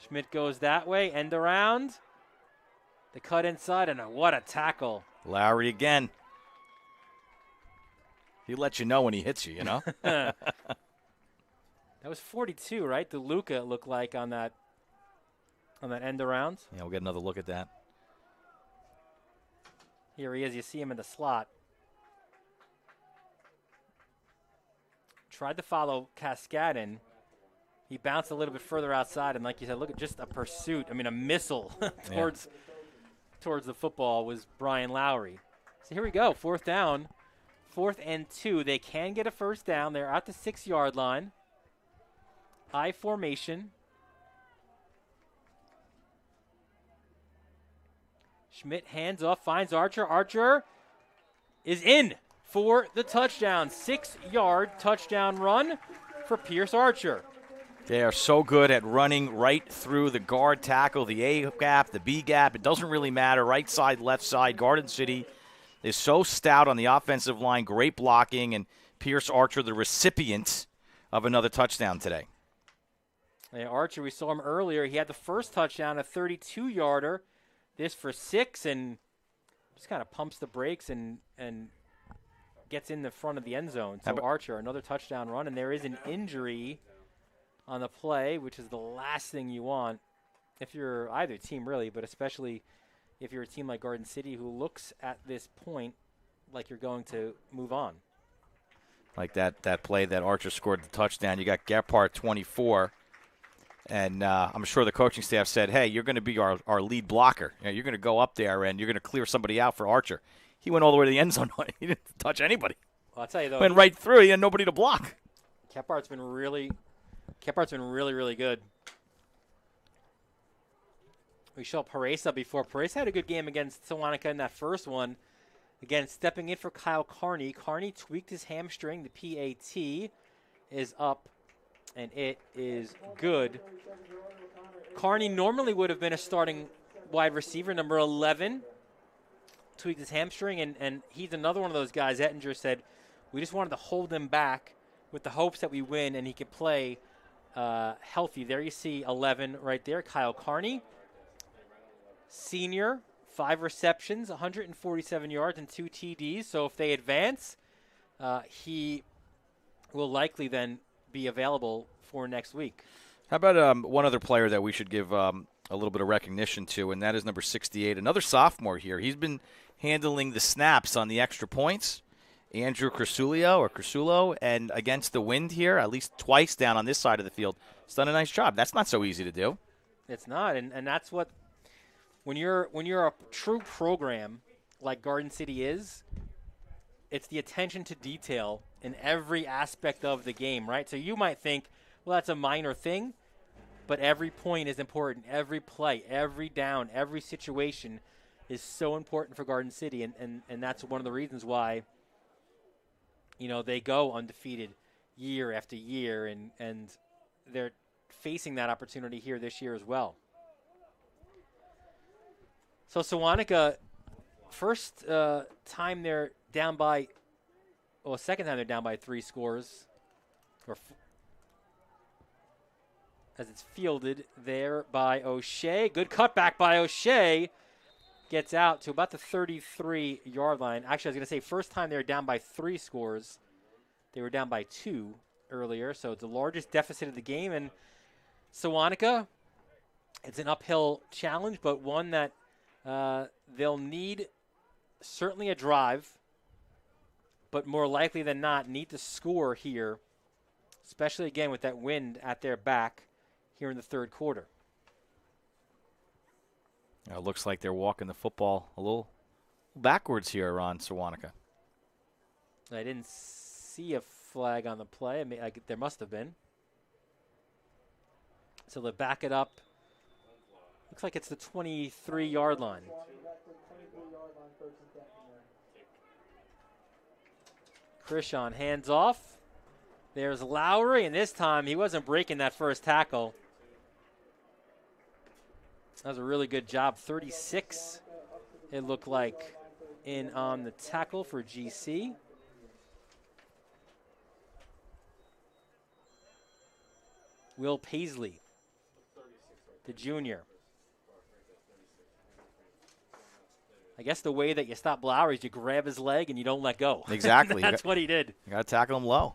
Schmidt goes that way, end around. The cut inside, and what a tackle. Lowry again. He lets you know when he hits you, That was 42, right? The Luca looked like on that end around. Yeah, we'll get another look at that. Here he is. You see him in the slot. Tried to follow Cascadin. He bounced a little bit further outside, and like you said, look at just a pursuit. I mean, a missile towards the football was Brian Lowry. So here we go, 4th down, 4th and 2. They can get a 1st down. They're at the 6-yard line. I formation. Schmidt hands off, finds Archer. Archer is in for the touchdown. 6-yard touchdown run for Pierce Archer. They are so good at running right through the guard tackle, the A gap, the B gap. It doesn't really matter. Right side, left side. Garden City is so stout on the offensive line. Great blocking. And Pierce Archer, the recipient of another touchdown today. Yeah, Archer, we saw him earlier. He had the first touchdown, a 32-yarder. This for 6, and just kind of pumps the brakes and gets in the front of the end zone. So Archer, another touchdown run, and there is an injury on the play, which is the last thing you want if you're either team really, but especially if you're a team like Garden City who looks at this point like you're going to move on. Like that play that Archer scored the touchdown. You got Gephardt 24, and I'm sure the coaching staff said, hey, you're going to be our lead blocker. You're going to go up there and you're going to clear somebody out for Archer. He went all the way to the end zone. He didn't touch anybody. Well, I'll tell you, though. Went right through. He had nobody to block. Gephardt's been really good. We saw Paresa before. Paresa had a good game against Sewanhaka in that first one. Again, stepping in for Kyle Carney. Carney tweaked his hamstring. The PAT is up, and it is good. Carney normally would have been a starting wide receiver, number 11. Tweaked his hamstring, and he's another one of those guys. Ettinger said, we just wanted to hold him back with the hopes that we win and he could play healthy. There you see 11 right there, Kyle Carney. Senior, 5 receptions, 147 yards and 2 TDs. So if they advance, he will likely then be available for next week. How about one other player that we should give a little bit of recognition to, and that is number 68, another sophomore here. He's been handling the snaps on the extra points. Andrew Cursulo, and against the wind here, at least twice down on this side of the field. He's done a nice job. That's not so easy to do. It's not, and that's what when you're a true program like Garden City is, it's the attention to detail in every aspect of the game, right? So you might think, well, that's a minor thing, but every point is important. Every play, every down, every situation is so important for Garden City, and that's one of the reasons why, they go undefeated year after year, and they're facing that opportunity here this year as well. So Sewanhaka, first time they're down by, second time they're down by 3 scores, as it's fielded there by O'Shea. Good cutback by O'Shea. Gets out to about the 33-yard line. Actually, I was going to say first time they were down by 3 scores. They were down by 2 earlier, so it's the largest deficit of the game. And Sewanhaka, it's an uphill challenge, but one that they'll need certainly a drive, but more likely than not need to score here, especially again with that wind at their back here in the third quarter. It looks like they're walking the football a little backwards here on Sewanhaka. I didn't see a flag on the play. There must have been. So they back it up. Looks like it's the 23-yard line. Krishan hands off. There's Lowry, and this time he wasn't breaking that first tackle. That was a really good job. 36, it looked like, in on the tackle for GC. Will Paisley, the junior. I guess the way that you stop Lowry is you grab his leg and you don't let go. Exactly. That's what he did. You got to tackle him low.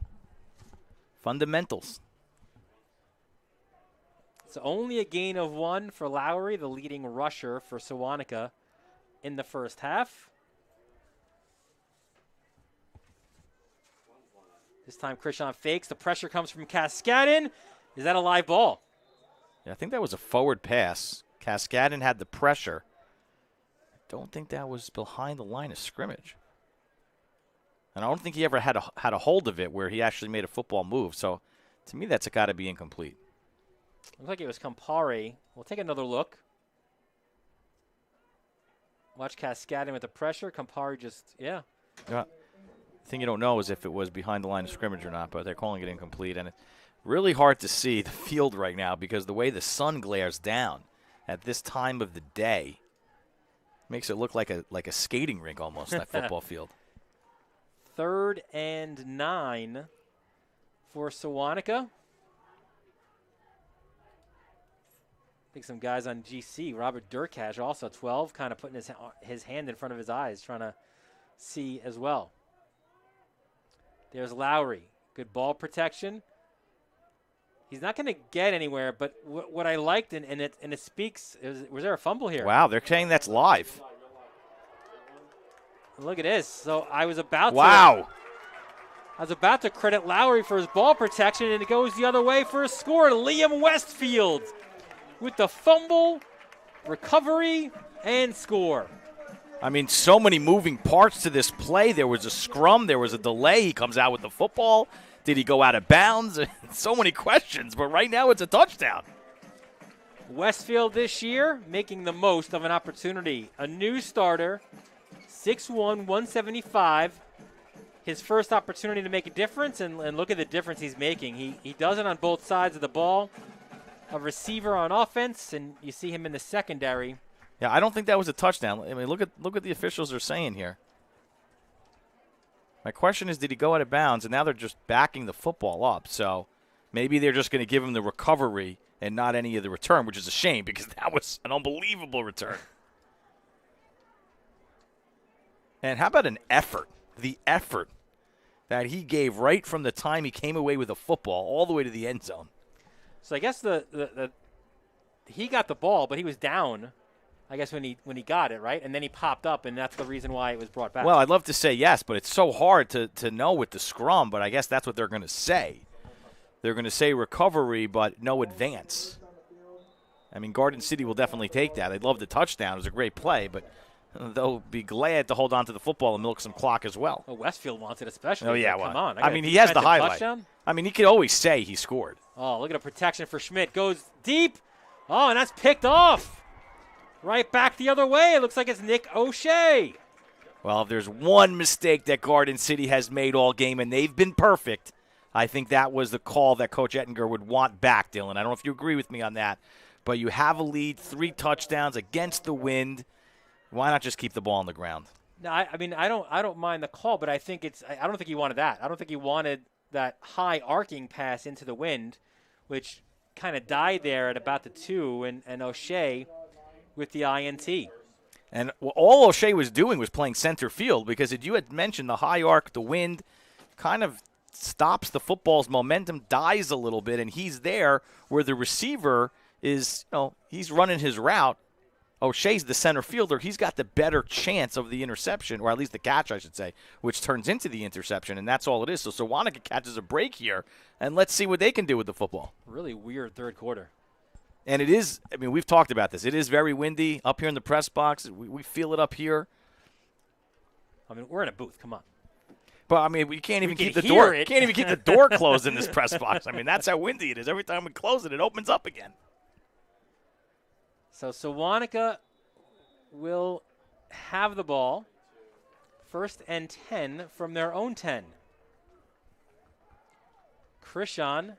Fundamentals. It's only a gain of 1 for Lowry, the leading rusher for Sewanhaka in the first half. This time Krishan fakes. The pressure comes from Kaskadin. Is that a live ball? Yeah, I think that was a forward pass. Kaskadin had the pressure. I don't think that was behind the line of scrimmage. And I don't think he ever had a hold of it where he actually made a football move. So, to me, that's got to be incomplete. Looks like it was Campari. We'll take another look. Watch Kaskadin with the pressure. Campari just, yeah. The thing you don't know is if it was behind the line of scrimmage or not, but they're calling it incomplete. And it's really hard to see the field right now because the way the sun glares down at this time of the day makes it look like a skating rink almost, that football field. 3rd and 9 for Sewanhaka. I think some guys on GC, Robert Durkash, also 12, kind of putting his hand in front of his eyes, trying to see as well. There's Lowry. Good ball protection. He's not going to get anywhere, but what I liked, and it speaks, was there a fumble here? Wow, they're saying that's live. Look at this. So I was about to credit Lowry for his ball protection, and it goes the other way for a score. Liam Westfield with the fumble, recovery, and score. I mean, so many moving parts to this play. There was a scrum. There was a delay. He comes out with the football. Did he go out of bounds? So many questions, but right now it's a touchdown. Westfield this year making the most of an opportunity. A new starter, 6'1", 175. His first opportunity to make a difference, and look at the difference he's making. He does it on both sides of the ball. A receiver on offense, and you see him in the secondary. Yeah, I don't think that was a touchdown. I mean, look at the officials are saying here. My question is, did he go out of bounds? And now they're just backing the football up. So maybe they're just going to give him the recovery and not any of the return, which is a shame because that was an unbelievable return. And how about an effort? The effort that he gave right from the time he came away with the football all the way to the end zone. So I guess he got the ball, but he was down, I guess, when he got it, right? And then he popped up, and that's the reason why it was brought back. Well, I'd love to say yes, but it's so hard to know with the scrum, but I guess that's what they're going to say. They're going to say recovery, but no advance. I mean, Garden City will definitely take that. They'd love the touchdown. It was a great play, but they'll be glad to hold on to the football and milk some clock as well. Well, Westfield wants it especially. Oh, yeah. Like, Well, come on. I mean, he has the highlight. Touchdown? I mean, he could always say he scored. Oh, look at a protection for Schmidt. Goes deep. Oh, and that's picked off. Right back the other way. It looks like it's Nick O'Shea. Well, if there's one mistake that Garden City has made all game, and they've been perfect, I think that was the call that Coach Ettinger would want back, Dylan. I don't know if you agree with me on that, but you have a lead, 3 touchdowns against the wind. Why not just keep the ball on the ground? No, I mean, I don't mind the call, but I think I don't think he wanted that. I don't think he wanted that high arcing pass into the wind, which kind of died there at about the 2, and O'Shea with the INT. And all O'Shea was doing was playing center field because you had mentioned the high arc, the wind kind of stops the football's momentum, dies a little bit, and he's there where the receiver is, he's running his route. O'Shea's the center fielder. He's got the better chance of the interception, or at least the catch, I should say, which turns into the interception, and that's all it is. So Sewanhaka catches a break here, and let's see what they can do with the football. Really weird third quarter. And it is, I mean, we've talked about this. It is very windy up here in the press box. We feel it up here. I mean, we're in a booth. Come on. But, I mean, we can't even keep the hear door. it. Can't even keep the door closed in this press box. I mean, that's how windy it is. Every time we close it, it opens up again. So Sewanhaka will have the ball. 1st and 10 from their own 10. Krishan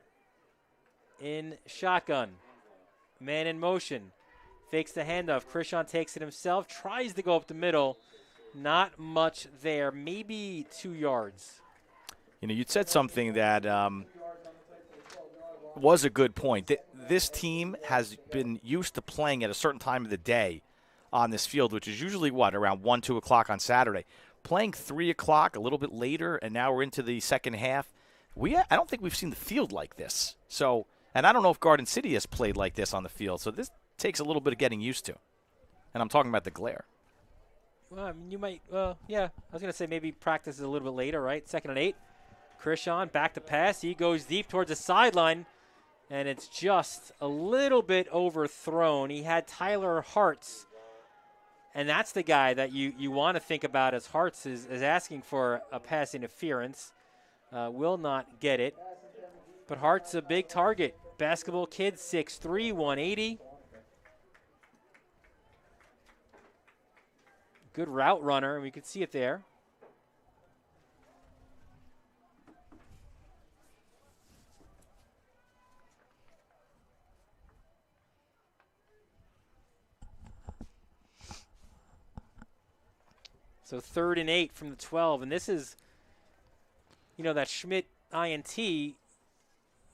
in shotgun. Man in motion. Fakes the handoff. Krishan takes it himself. Tries to go up the middle. Not much there. Maybe 2 yards. You'd said something that was a good point. This team has been used to playing at a certain time of the day on this field, which is usually, around 1, 2 o'clock on Saturday. Playing 3 o'clock, a little bit later, and now we're into the second half. I don't think we've seen the field like this. So, and I don't know if Garden City has played like this on the field. So this takes a little bit of getting used to. And I'm talking about the glare. Well, I mean, you might, yeah. I was going to say maybe practice is a little bit later, right? 2nd and 8. Krishan back to pass. He goes deep towards the sideline, and it's just a little bit overthrown. He had Tyler Hartz, and that's the guy that you want to think about as Hartz is asking for a pass interference. Will not get it. But Hart's a big target. Basketball kid, 6'3", 180. Good route runner, and we could see it there. So 3rd and 8 from the 12, and this is, that Schmidt INT.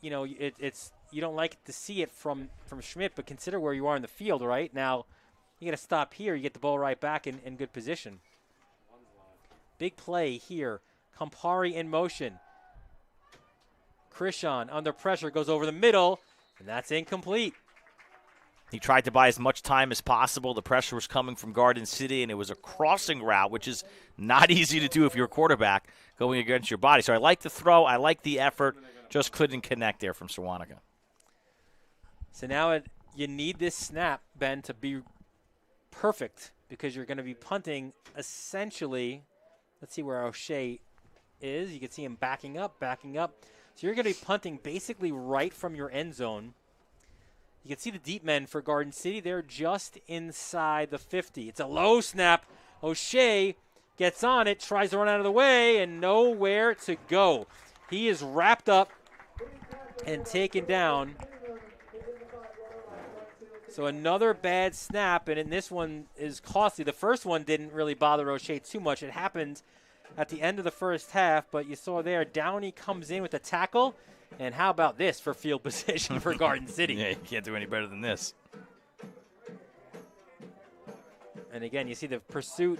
It's you don't like to see it from Schmidt, but consider where you are in the field, right? Now, you got to stop here. You get the ball right back in good position. Big play here. Campari in motion. Krishan under pressure goes over the middle, and that's incomplete. He tried to buy as much time as possible. The pressure was coming from Garden City, and it was a crossing route, which is not easy to do if you're a quarterback going against your body. So I like the throw. I like the effort. Just couldn't connect there from Sewanhaka. So now you need this snap, Ben, to be perfect because you're going to be punting essentially. Let's see where O'Shea is. You can see him backing up. So you're going to be punting basically right from your end zone. You can see the deep men for Garden City. They're just inside the 50. It's a low snap. O'Shea gets on it, tries to run out of the way, and nowhere to go. He is wrapped up and taken down. So another bad snap, and this one is costly. The first one didn't really bother O'Shea too much. It happened at the end of the first half, but you saw there Downey comes in with a tackle. And how about this for field position for Garden City? Yeah, you can't do any better than this. And again, you see the pursuit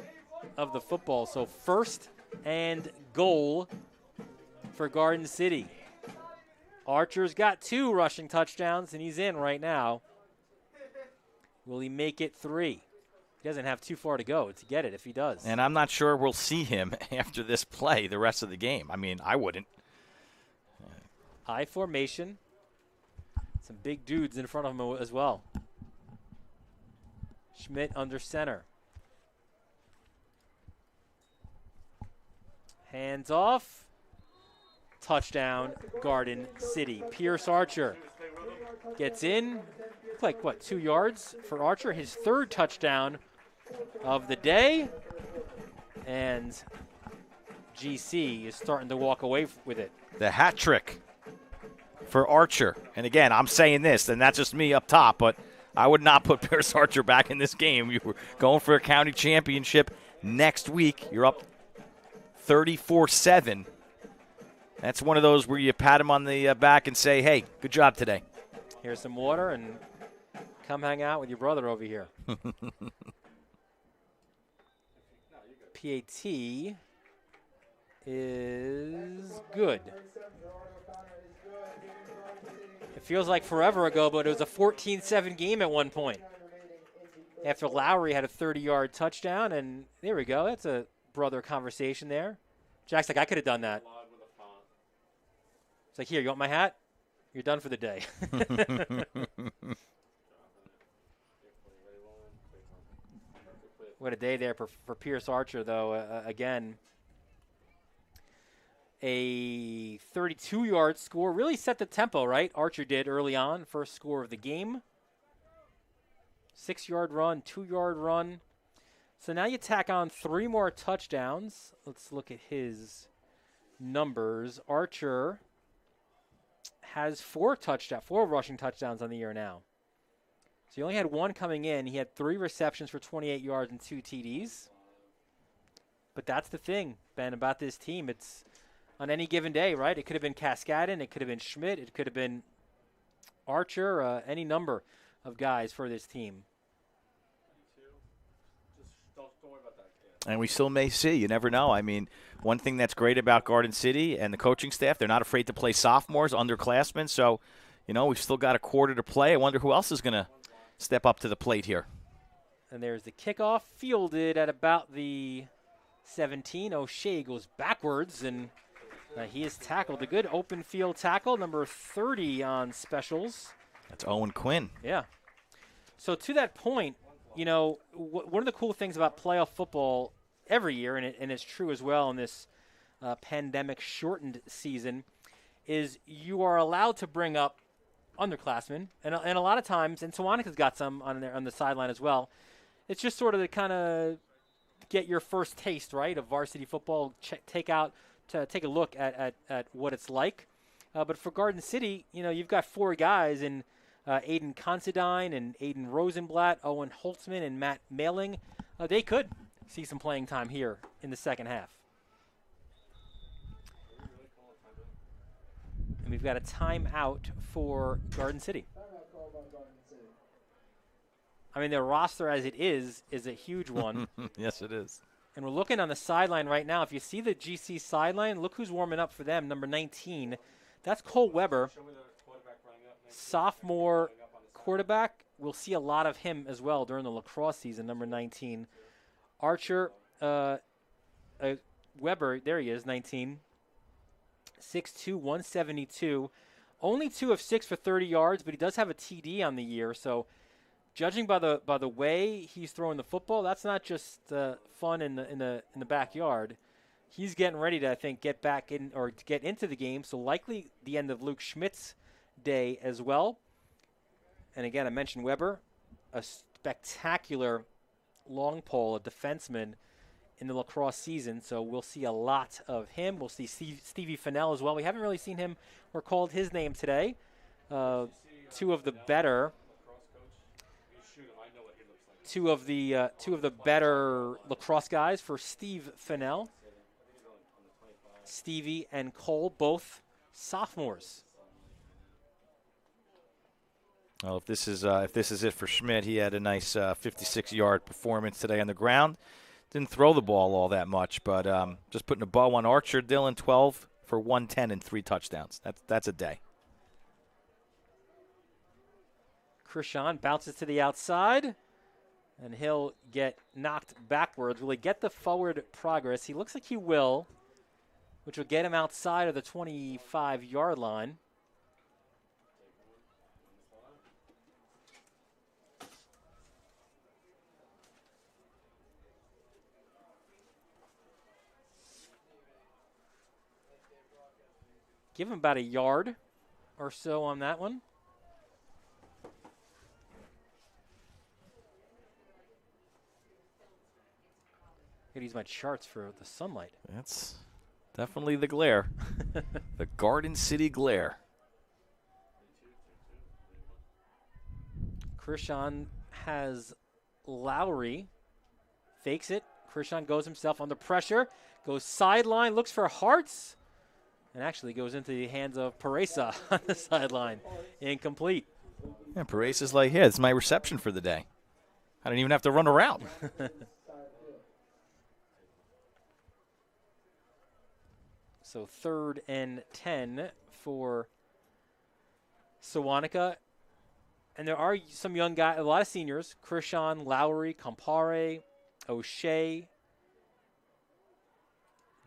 of the football. So 1st and goal for Garden City. Archer's got 2 rushing touchdowns, and he's in right now. Will he make it 3? He doesn't have too far to go to get it if he does. And I'm not sure we'll see him after this play the rest of the game. I mean, I wouldn't. I formation. Some big dudes in front of him as well. Schmidt under center. Hands off. Touchdown, Garden City. Pierce Archer gets in. Looks like, what, 2 yards for Archer? His 3rd touchdown of the day. And GC is starting to walk away with it. The hat trick for Archer. And again, I'm saying this, and that's just me up top, but I would not put Pierce Archer back in this game. You were going for a county championship next week. You're up 34-7. That's one of those where you pat him on the back and say, hey, good job today. Here's some water, and come hang out with your brother over here. PAT is good. It feels like forever ago, but it was a 14-7 game at one point. After Lowry had a 30-yard touchdown, and there we go. That's a brother conversation there. Jack's like, I could have done that. It's like, here, you want my hat? You're done for the day. What a day there for Pierce Archer, though. Again, a 32-yard score. Really set the tempo, right? Archer did early on. First score of the game. 6-yard run, 2-yard run. So now you tack on 3 more touchdowns. Let's look at his numbers. Archer has 4 rushing touchdowns on the year now. So he only had 1 coming in. He had 3 receptions for 28 yards and 2 TDs. But that's the thing, Ben, about this team. It's on any given day, right? It could have been Cascadin. It could have been Schmidt. It could have been Archer. Any number of guys for this team. And we still may see. You never know. I mean, one thing that's great about Garden City and the coaching staff, they're not afraid to play sophomores, underclassmen. So, we've still got a quarter to play. I wonder who else is going to step up to the plate here. And there's the kickoff, fielded at about the 17. O'Shea goes backwards, and he is tackled. A good open field tackle, number 30 on specials. That's Owen Quinn. Yeah. So to that point, one of the cool things about playoff football every year, and it's true as well in this pandemic-shortened season, is you are allowed to bring up underclassmen, and a lot of times, and Sewanhaka's got some on the sideline as well. It's just sort of to kind of get your first taste, right, of varsity football. Take a look at what it's like. But for Garden City, you've got 4 guys in Aiden Considine and Aiden Rosenblatt, Owen Holtzman, and Matt Mailing. They could see some playing time here in the second half. And we've got a timeout for Garden City. I mean, their roster as it is a huge one. Yes, it is. And we're looking on the sideline right now. If you see the GC sideline, look who's warming up for them, number 19. That's Cole Weber, sophomore quarterback. We'll see a lot of him as well during the lacrosse season, number 19. Archer, Weber, there he is, 19. 6'2", 172. Only 2 of 6 for 30 yards, but he does have a TD on the year. So judging by the way he's throwing the football, that's not just fun in the backyard. He's getting ready to, I think, get back in or get into the game. So likely the end of Luke Schmidt's day as well. And again, I mentioned Weber, a spectacular long pole, a defenseman in the lacrosse season. So we'll see a lot of him. We'll see Stevie Fennell as well. We haven't really seen him or called his name today. Two of the better lacrosse guys for Steve Fennell. Stevie and Cole, both sophomores. Well, if this is it for Schmidt, he had a nice 56-yard performance today on the ground. Didn't throw the ball all that much, but just putting a bow on Archer. Dylan, 12 for 110 and 3 touchdowns. That's a day. Krishan bounces to the outside, and he'll get knocked backwards. Will he get the forward progress? He looks like he will, which will get him outside of the 25-yard line. Give him about a yard or so on that one. I could use my charts for the sunlight. That's definitely the glare. The Garden City glare. Krishan has Lowry. Fakes it. Krishan goes himself under pressure. Goes sideline, looks for Hartz. And actually goes into the hands of Paresa on the sideline. Incomplete. Yeah, Perez is like, yeah, it's my reception for the day. I don't even have to run around. So 3rd and 10 for Sewanhaka. And there are some young guys, a lot of seniors. Krishan, Lowry, Campare, O'Shea.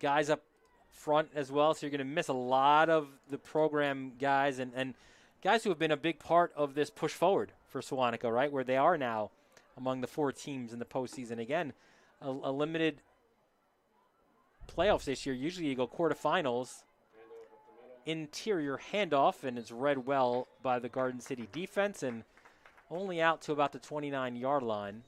Guys up front as well, so you're going to miss a lot of the program guys and guys who have been a big part of this push forward for Sewanhaka, right, where they are now among the 4 teams in the postseason. Again, a limited playoffs this year. Usually you go quarterfinals, interior handoff, and it's read well by the Garden City defense and only out to about the 29-yard line.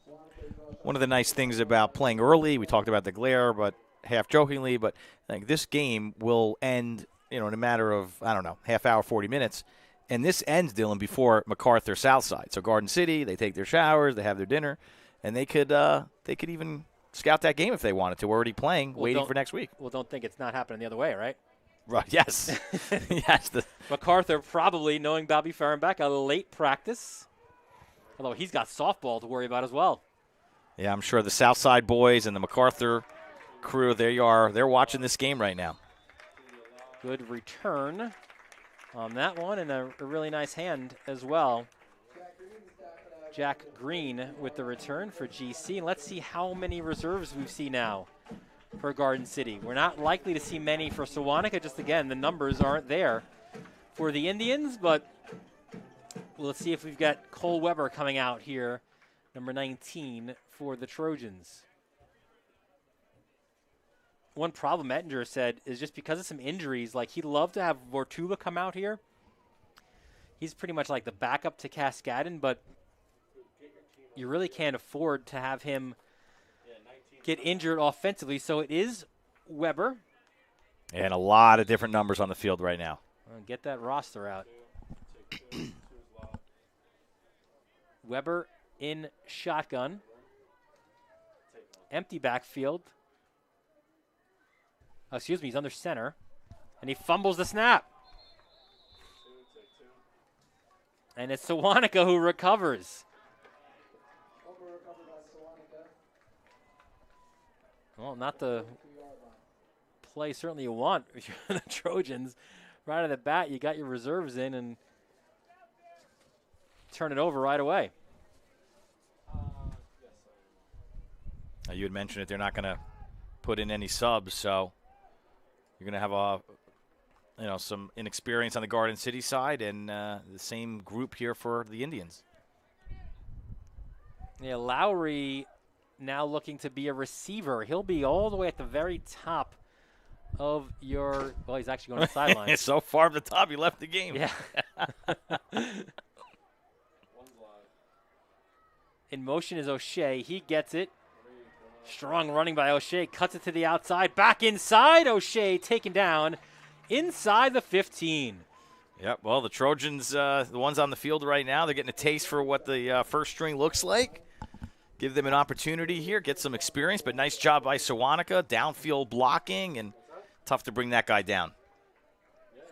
One of the nice things about playing early, we talked about the glare, but half jokingly, but I think this game will end, in a matter of, I don't know, half hour, 40 minutes. And this ends, Dylan, before MacArthur Southside. So Garden City, they take their showers, they have their dinner, and they could even scout that game if they wanted to. We're already playing, waiting for next week. Well, don't think it's not happening the other way, right? Right, yes. Yes. MacArthur probably, knowing Bobby Fehrenbach, a late practice, although he's got softball to worry about as well. Yeah, I'm sure the Southside boys and the MacArthur crew, there you are. They're watching this game right now. Good return on that one, and a really nice hand as well. Jack Green with the return for GC. And let's see how many reserves we see now for Garden City. We're not likely to see many for Sewanhaka. Just again, the numbers aren't there for the Indians, but let's see if we've got Cole Weber coming out here, number 19 for the Trojans. One problem Ettinger said is just because of some injuries, like he'd love to have Vortuba come out here. He's pretty much like the backup to Cascadin, but you really can't afford to have him get injured offensively. So it is Weber. And a lot of different numbers on the field right now. Get that roster out. Weber in shotgun. Empty backfield. Excuse me, he's under center. And he fumbles the snap. And it's Sewanhaka who recovers. Well, not the play certainly you want if you're the Trojans. Right out of the bat, you got your reserves in and turn it over right away. You had mentioned that they're not going to put in any subs, so you're going to have some inexperience on the Garden City side and the same group here for the Indians. Yeah, Lowry now looking to be a receiver. He'll be all the way at the very top of your – well, he's actually going to the sideline. So far from the top, he left the game. Yeah. In motion is O'Shea. He gets it. Strong running by O'Shea. Cuts it to the outside. Back inside. O'Shea taken down inside the 15. Yep, well, the Trojans, the ones on the field right now, they're getting a taste for what the first string looks like. Give them an opportunity here, get some experience, but nice job by Sewanhaka. Downfield blocking, and tough to bring that guy down.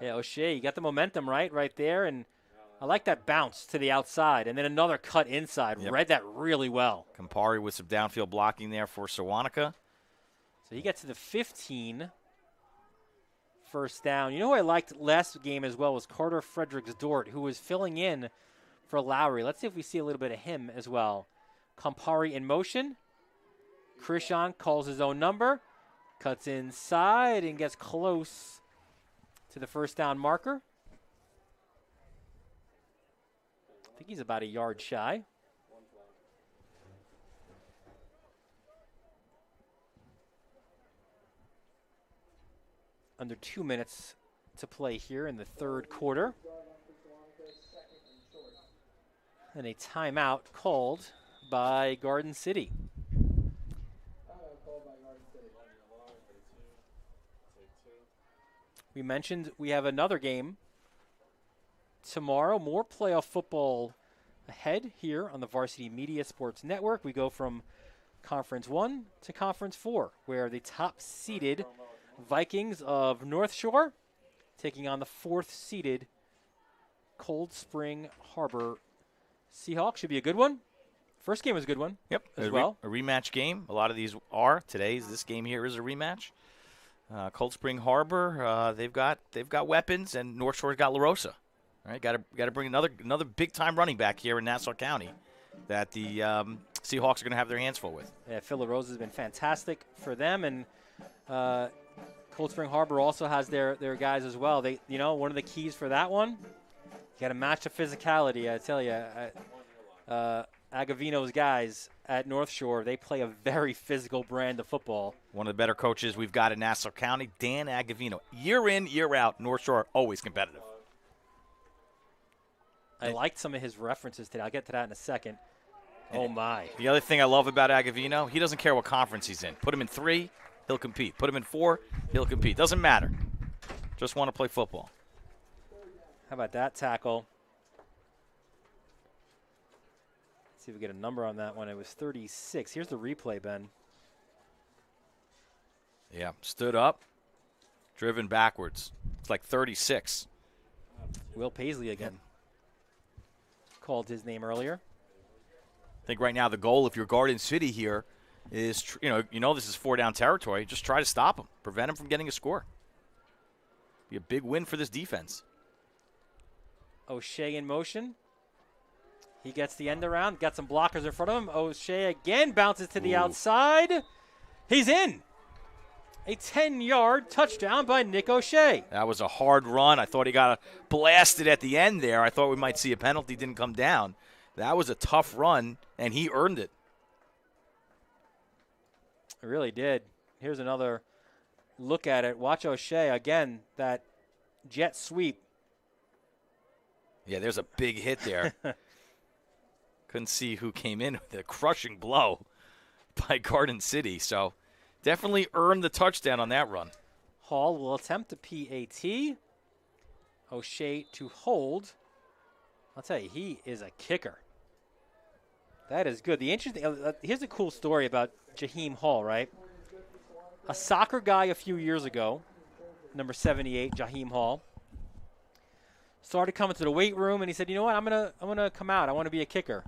Yeah, O'Shea, you got the momentum right there, and I like that bounce to the outside, and then another cut inside. Yep. Read that really well. Campari with some downfield blocking there for Sewanhaka. So he gets to the 15. First down. You know who I liked last game as well was Carter Fredericks-Dort, who was filling in for Lowry. Let's see if we see a little bit of him as well. Campari in motion. Krishan calls his own number, cuts inside and gets close to the first down marker. I think he's about a yard shy. Under 2 minutes to play here in the third quarter. And a timeout called by Garden City. We mentioned we have another game tomorrow. More playoff football ahead here on the Varsity Media Sports Network. We go from Conference 1 to Conference 4, where the top-seeded Vikings of North Shore taking on the fourth-seeded Cold Spring Harbor Seahawks. Should be a good one. First game was a good one. Yep, as well. A rematch game. A lot of these are. This game here is a rematch. Cold Spring Harbor, they've got weapons, and North Shore's got LaRosa. All right, got to bring another big time running back here in Nassau County that the Seahawks are going to have their hands full with. Yeah, Phil LaRosa has been fantastic for them, and Cold Spring Harbor also has their guys as well. They, one of the keys for that one, you got to match the physicality. I tell you, Agavino's guys at North Shore, they play a very physical brand of football. One of the better coaches we've got in Nassau County, Dan Agavino. Year in, year out, North Shore always competitive. I liked some of his references today. I'll get to that in a second. Oh, my. The other thing I love about Agavino, he doesn't care what conference he's in. Put him in 3, he'll compete. Put him in 4, he'll compete. Doesn't matter. Just want to play football. How about that tackle? Let's see if we get a number on that one. It was 36. Here's the replay, Ben. Yeah, stood up, driven backwards. It's like 36. Will Paisley again. Called his name earlier. I think right now the goal, if you're Garden City here, is this is 4-down territory. Just try to stop him, prevent him from getting a score. Be a big win for this defense. O'Shea in motion. He gets the end around, got some blockers in front of him. O'Shea again bounces to the outside. He's in. A 10-yard touchdown by Nick O'Shea. That was a hard run. I thought he got blasted at the end there. I thought we might see a penalty. Didn't come down. That was a tough run, and he earned it. It really did. Here's another look at it. Watch O'Shea. Again, that jet sweep. Yeah, there's a big hit there. Couldn't see who came in with a crushing blow by Garden City. So definitely earned the touchdown on that run. Hall will attempt the PAT. O'Shea to hold. I'll tell you, he is a kicker. That is good. The interesting here's a cool story about Jaheim Hall, right? A soccer guy a few years ago, number 78, Jaheim Hall, started coming to the weight room, and he said, "You know what? I'm gonna come out. I want to be a kicker."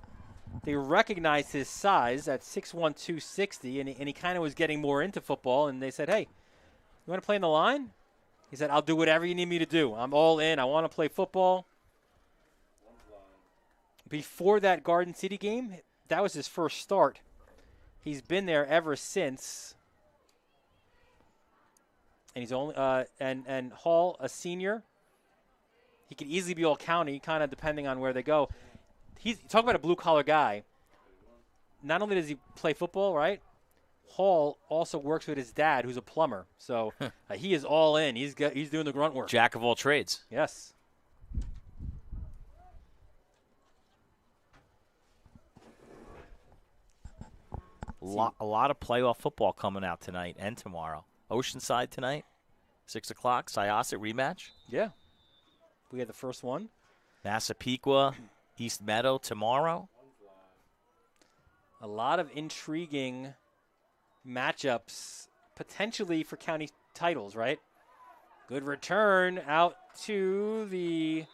They recognized his size at 6'1", 260, and he kind of was getting more into football. And they said, "Hey, you want to play in the line?" He said, "I'll do whatever you need me to do. I'm all in. I want to play football." Before that Garden City game, that was his first start. He's been there ever since. And he's only and Hall, a senior. He could easily be all county, kind of depending on where they go. Talk about a blue collar guy. Not only does he play football, right? Hall also works with his dad, who's a plumber. So he is all in. He's doing the grunt work. Jack of all trades. Yes. A lot of playoff football coming out tonight and tomorrow. Oceanside tonight, 6 o'clock. Syosset rematch. Yeah. We had the first one. Massapequa, East Meadow tomorrow. A lot of intriguing matchups, potentially for county titles, right? Good return out to the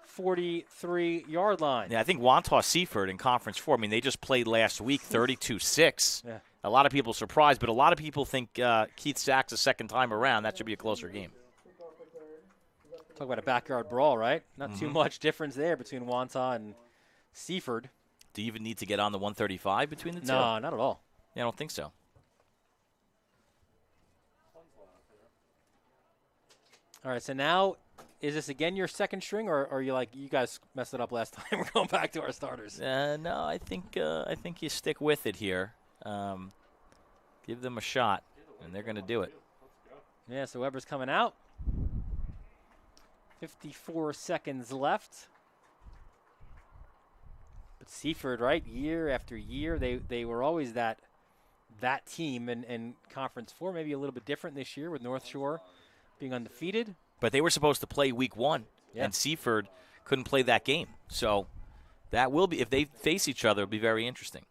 43-yard line. Yeah, I think Wantagh Seaford in Conference 4, I mean, they just played last week 32-6. Yeah. A lot of people surprised, but a lot of people think Keith Sachs a second time around. That should be a closer game. Talk about a backyard brawl, right? Not too much difference there between Wantagh and Seaford. Do you even need to get on the 135 between the two? No, not at all. Yeah, I don't think so. All right, so now is this again your second string, or are you like, you guys messed it up last time? We're going back to our starters. No, I think you stick with it here. Give them a shot, and they're going to do it. Yeah, so Weber's coming out. 54 seconds left. But Seaford, right, year after year, they were always that team in Conference 4, maybe a little bit different this year with North Shore being undefeated. But they were supposed to play week 1, yeah. and Seaford couldn't play that game. So that will be, if they face each other, it'll be very interesting.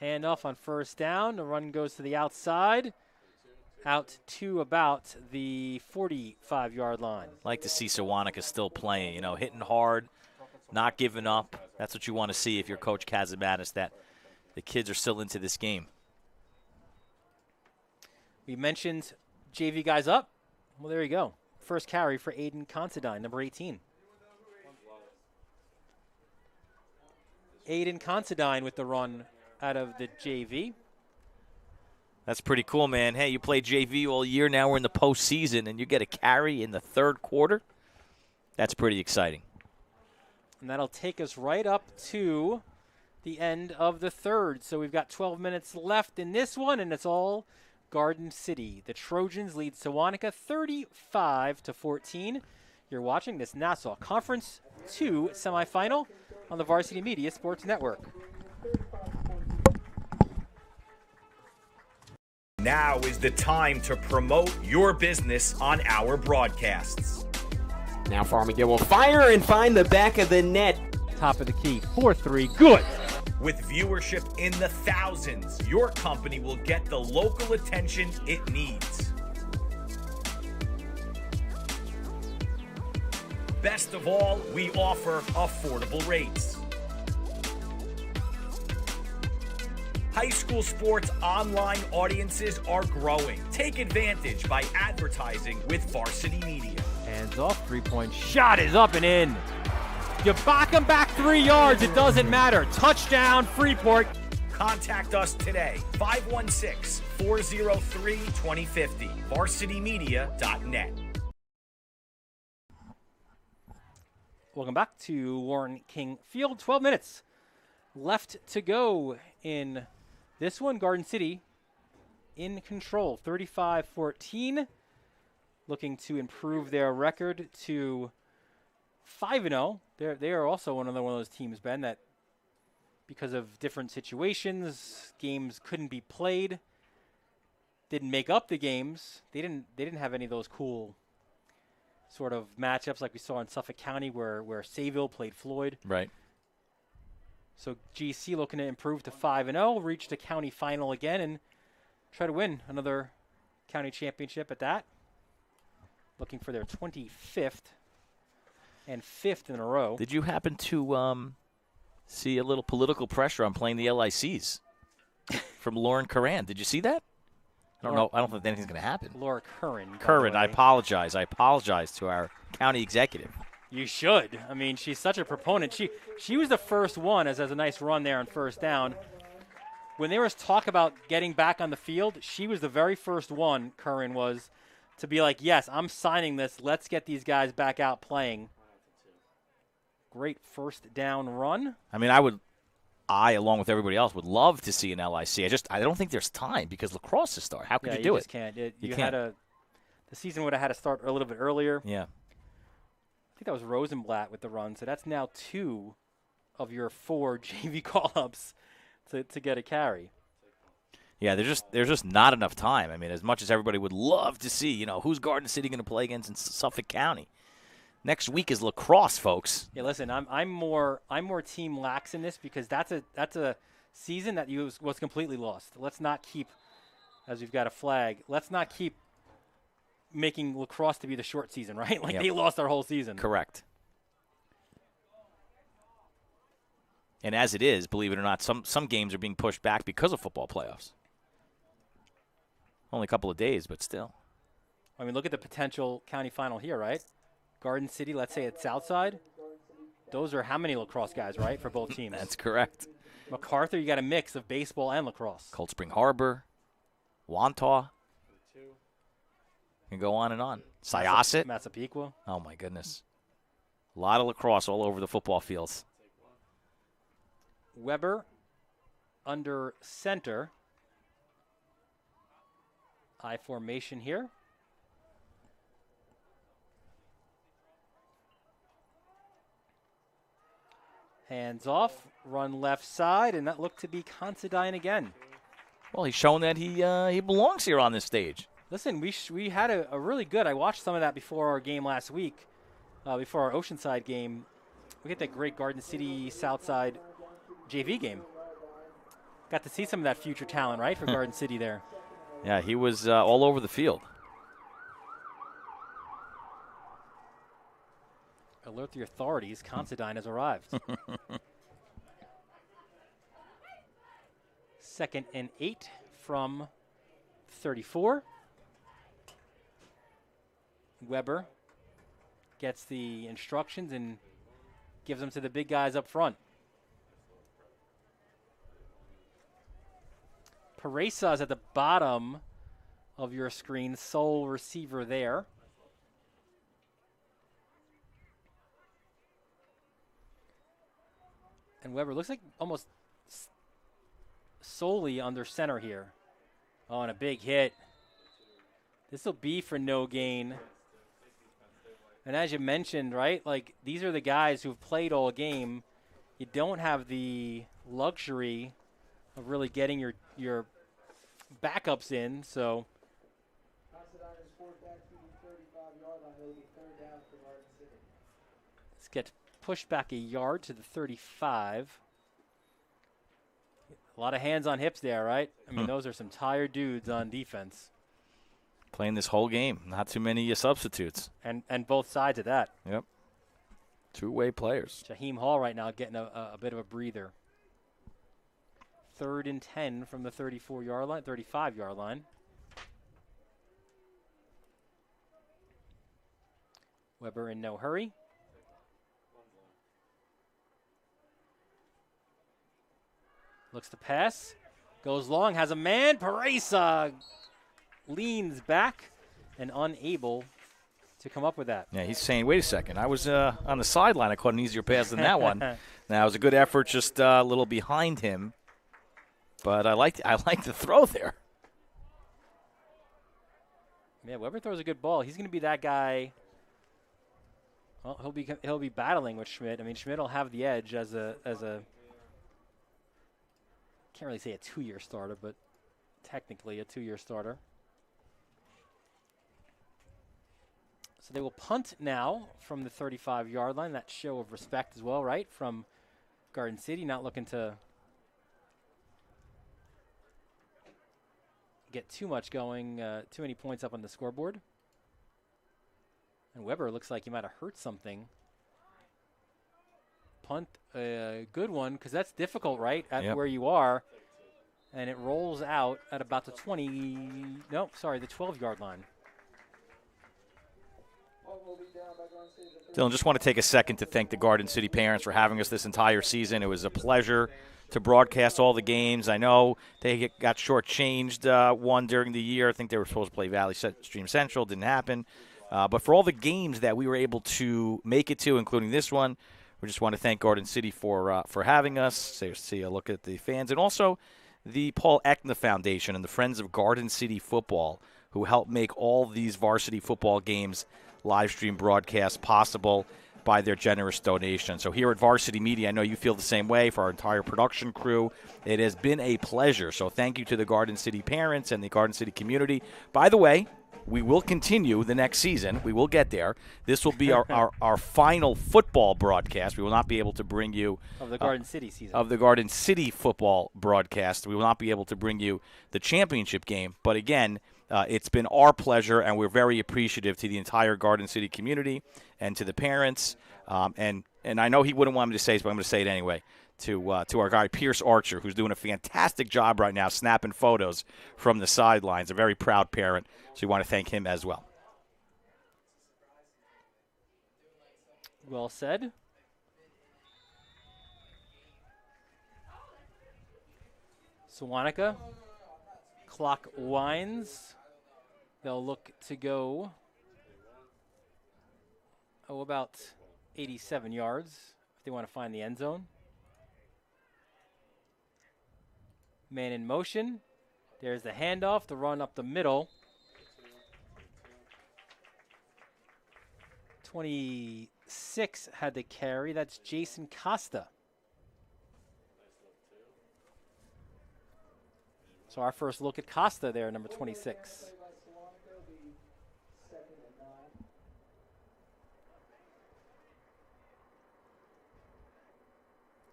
Handoff on first down. The run goes to the outside. Out to about the 45-yard line. Like to see Sewanhaka still playing, hitting hard, not giving up. That's what you want to see if you're Coach Kazimatis, that the kids are still into this game. We mentioned JV guys up. Well, there you go. First carry for Aiden Considine, number 18. Aiden Considine with the run out of the JV. That's pretty cool, man. Hey, you played JV all year. Now we're in the postseason, and you get a carry in the third quarter. That's pretty exciting. And that'll take us right up to the end of the third. So we've got 12 minutes left in this one, and it's all Garden City. The Trojans lead Sewanhaka 35-14. You're watching this Nassau Conference 2 semifinal on the Varsity Media Sports Network. Now is the time to promote your business on our broadcasts. Now Farmiga will fire and find the back of the net. Top of the key, 4-3, good. With viewership in the thousands, your company will get the local attention it needs. Best of all, we offer affordable rates. High school sports online audiences are growing. Take advantage by advertising with Varsity Media. Hands off, three-point shot is up and in. You back them back 3 yards, it doesn't matter. Touchdown, Freeport. Contact us today, 516-403-2050, varsitymedia.net. Welcome back to Warren King Field. 12 minutes left to go in this one. Garden City in control, 35-14. Looking to improve their record to 5-0. They are also one of those teams, Ben, that because of different situations, games couldn't be played. Didn't make up the games. They didn't have any of those cool sort of matchups like we saw in Suffolk County where Sayville played Floyd. Right. So GC looking to improve to 5-0, reach the county final again, and try to win another county championship at that. Looking for their 25th and 5th in a row. Did you happen to see a little political pressure on playing the LICs from Lauren Curran? Did you see that? I don't know. I don't think anything's going to happen. Laura Curran. Curran, I apologize. I apologize to our county executive. You should. I mean, she's such a proponent. She was the first one, as a nice run there on first down. When there was talk about getting back on the field, she was the very first one, Curran was, to be like, yes, I'm signing this. Let's get these guys back out playing. Great first down run. I mean, I, along with everybody else, would love to see an LIC. I don't think there's time because lacrosse is starting. How could you do it? Can't. You can't. The season would have had to start a little bit earlier. Yeah. I think that was Rosenblatt with the run. So that's now 2 of your 4 JV call-ups to get a carry. Yeah, there's just not enough time. I mean, as much as everybody would love to see, who's Garden City going to play against in Suffolk County. Next week is lacrosse, folks. Yeah, listen, I'm more team lax in this because that's a season that was completely lost. Let's not keep, as we've got a flag, let's not keep making lacrosse to be the short season, right? Like They lost our whole season. Correct. And as it is, believe it or not, some games are being pushed back because of football playoffs. Only a couple of days, but still. I mean, look at the potential county final here, right? Garden City, let's say it's Southside. those are how many lacrosse guys, right, for both teams? That's correct. MacArthur, you got a mix of baseball and lacrosse. Cold Spring Harbor, Wantagh. You can go on and on. Syosset. Massapequa. Oh, my goodness. A lot of lacrosse all over the football fields. Weber under center. I formation here. Hands off, run left side, and that looked to be Considine again. Well, he's shown that he belongs here on this stage. Listen, we had a really good, I watched some of that before our game last week, before our Oceanside game. We had that great Garden City Southside JV game. Got to see some of that future talent, right, for Garden City there. Yeah, he was all over the field. Alert the authorities, Considine has arrived. 2nd and 8 from 34. Weber gets the instructions and gives them to the big guys up front. Paresa is at the bottom of your screen, sole receiver there. And Weber looks like almost solely under center here. Oh, and a big hit. This will be for no gain. And as you mentioned, right, like these are the guys who've played all game. You don't have the luxury of really getting your backups in, so. Let's get pushed back a yard to the 35. A lot of hands on hips there, right? I mean, those are some tired dudes on defense. Playing this whole game. Not too many substitutes. And both sides of that. Yep. Two-way players. Shaheem Hall right now getting a bit of a breather. 3rd and 10 from the 34-yard line, 35-yard line. Weber in no hurry. Looks to pass. Goes long, has a man. Paresa leans back and unable to come up with that. Yeah, he's saying, wait a second. I was on the sideline. I caught an easier pass than that one. Now, it was a good effort, just a little behind him. But I like the throw there. Yeah, Weber throws a good ball. He's going to be that guy. Well, he'll be battling with Schmidt. I mean, Schmidt will have the edge as a can't really say a 2-year starter, but technically a 2-year starter. So they will punt now from the 35-yard line. That show of respect as well, right, from Garden City, not looking to get too much going, too many points up on the scoreboard. And Weber looks like he might have hurt something. Punt, a good one, because that's difficult, right, at where you are. And it rolls out at about the 12-yard line. Dylan, just want to take a second to thank the Garden City parents for having us this entire season. It was a pleasure to broadcast all the games. I know they got shortchanged one during the year. I think they were supposed to play Valley Stream Central. Didn't happen. But for all the games that we were able to make it to, including this one, we just want to thank Garden City for having us. See a look at the fans. And also the Paul Eckner Foundation and the Friends of Garden City Football, who helped make all these varsity football games live stream broadcasts possible by their generous donation. So here at Varsity Media, I know you feel the same way. For our entire production crew, it has been a pleasure. So thank you to the Garden City parents and the Garden City community. By the way, we will continue the next season. We will get there. This will be our final football broadcast. We will not be able to bring you of the Garden City season. Of the Garden City football broadcast. We will not be able to bring you the championship game. But again, it's been our pleasure, and we're very appreciative to the entire Garden City community and to the parents. And I know he wouldn't want me to say this, but I'm going to say it anyway. To our guy, Pierce Archer, who's doing a fantastic job right now snapping photos from the sidelines. A very proud parent, so we want to thank him as well. Well said. Sewanhaka. Clock winds. They'll look to go, about 87 yards if they want to find the end zone. Man in motion. There's the handoff, the run up the middle. 26 had the carry. That's Jason Costa. So our first look at Costa there, number 26.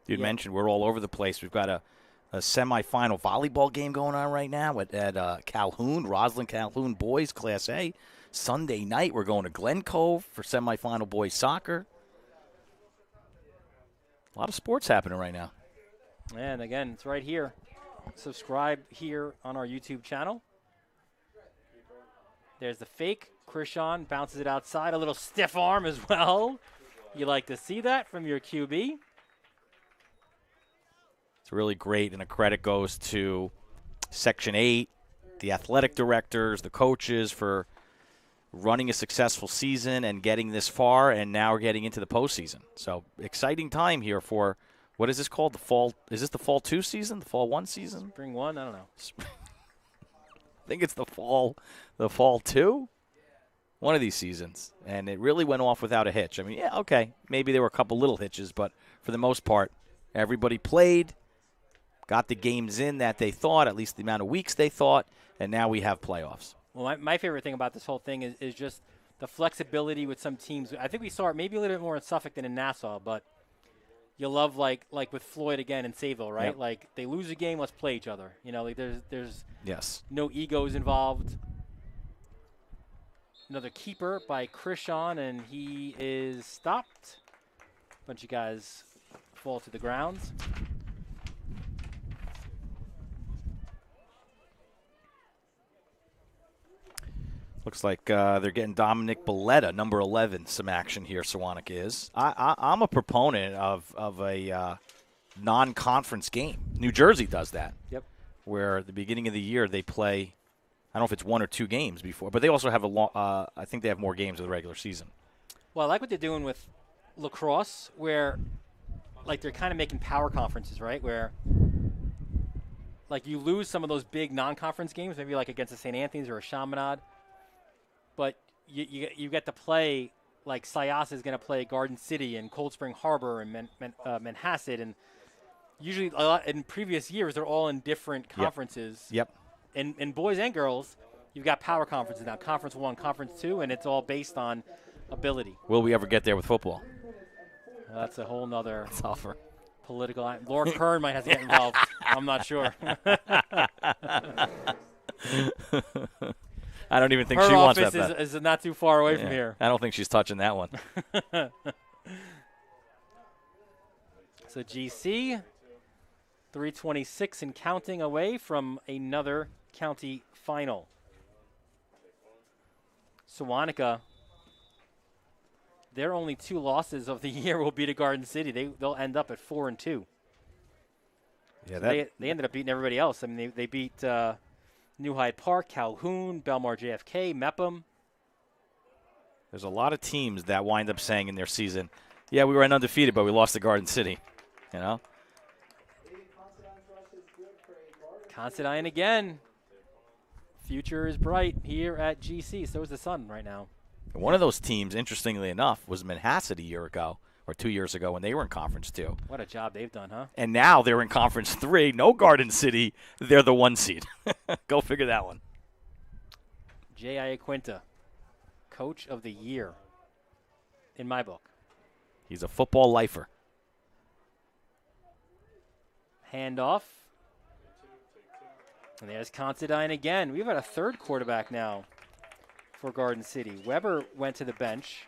You mentioned we're all over the place. We've got a semifinal volleyball game going on right now at Calhoun, Roslyn Calhoun boys Class A. Sunday night we're going to Glen Cove for semifinal boys soccer. A lot of sports happening right now. And again, it's right here. Subscribe here on our YouTube channel. There's the fake. Krishan bounces it outside. A little stiff arm as well. You like to see that from your QB. It's really great, and a credit goes to Section 8, the athletic directors, the coaches for running a successful season and getting this far, and now we're getting into the postseason. So exciting time here for, what is this called? The fall? Is this the fall 2 season? The fall 1 season? Spring 1? I don't know. I think it's the fall 2? One of these seasons. And it really went off without a hitch. I mean, yeah, okay. Maybe there were a couple little hitches, but for the most part, everybody played. Got the games in that they thought, at least the amount of weeks they thought, and now we have playoffs. Well, my favorite thing about this whole thing is just the flexibility with some teams. I think we saw it maybe a little bit more in Suffolk than in Nassau, but you love like with Floyd again in Sayville, right? Yep. Like they lose a game, let's play each other. You know, like there's Yes. no egos involved. Another keeper by Krishan, and he is stopped. A bunch of guys fall to the ground. Looks like they're getting Dominic Belletta, number 11, some action here, Sewanhaka is. I'm a proponent of a non-conference game. New Jersey does that. Yep. Where at the beginning of the year they play, I don't know if it's 1 or 2 games before, but they also have I think they have more games of the regular season. Well, I like what they're doing with lacrosse, where like they're kind of making power conferences, right? Where like you lose some of those big non-conference games, maybe like against a St. Anthony's or a Chaminade, but you get to play, like Syas is going to play Garden City and Cold Spring Harbor and Manhasset, and usually a lot, in previous years they're all in different conferences. Yep. In boys and girls, you've got power conferences now, Conference 1, Conference 2, and it's all based on ability. Will we ever get there with football? That's a whole nother Tougher. political. Laura Kern might have to get involved. I'm not sure. I don't even think Her she wants that. office is not too far away from here. I don't think she's touching that one. So GC, 326 and counting away from another county final. Sewanhaka, their only 2 losses of the year will be to Garden City. They'll end up at 4-2. Yeah, So they ended up beating everybody else. I mean, they beat New Hyde Park, Calhoun, Belmar JFK, Mepham. there's a lot of teams that wind up saying in their season, yeah, we were undefeated, but we lost to Garden City. You know? Considine again. Future is bright here at GC. So is the sun right now. One of those teams, interestingly enough, was Manhasset a year ago or 2 years ago when they were in Conference 2. What a job they've done, huh? And now they're in Conference 3. No Garden City. They're the 1 seed. Go figure that one. J.I. Quinta, Coach of the Year in my book. He's a football lifer. Handoff. And there's Considine again. We've got a 3rd quarterback now for Garden City. Weber went to the bench.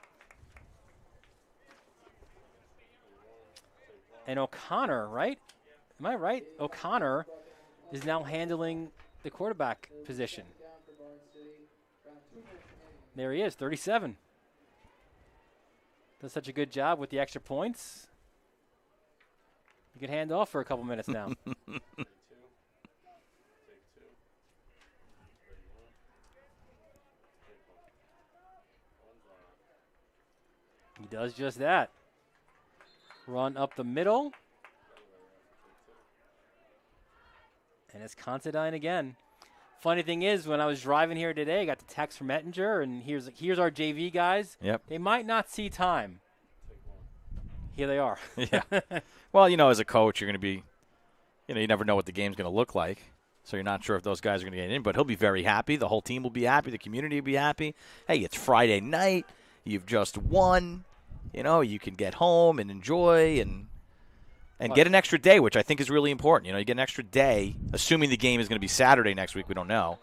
And O'Connor, right? Am I right? O'Connor is now handling the quarterback position. There he is, 37. Does such a good job with the extra points. You can hand off for a couple minutes now. He does just that. Run up the middle. And it's Considine again. Funny thing is, when I was driving here today, I got the text from Ettinger, and here's our JV guys. Yep. They might not see time. Here they are. Yeah. Well, as a coach, you're going to be, you never know what the game's going to look like. So you're not sure if those guys are going to get in, but he'll be very happy. The whole team will be happy. The community will be happy. Hey, it's Friday night. You've just won. You can get home and enjoy and get an extra day, which I think is really important. You get an extra day, assuming the game is going to be Saturday next week. We don't know.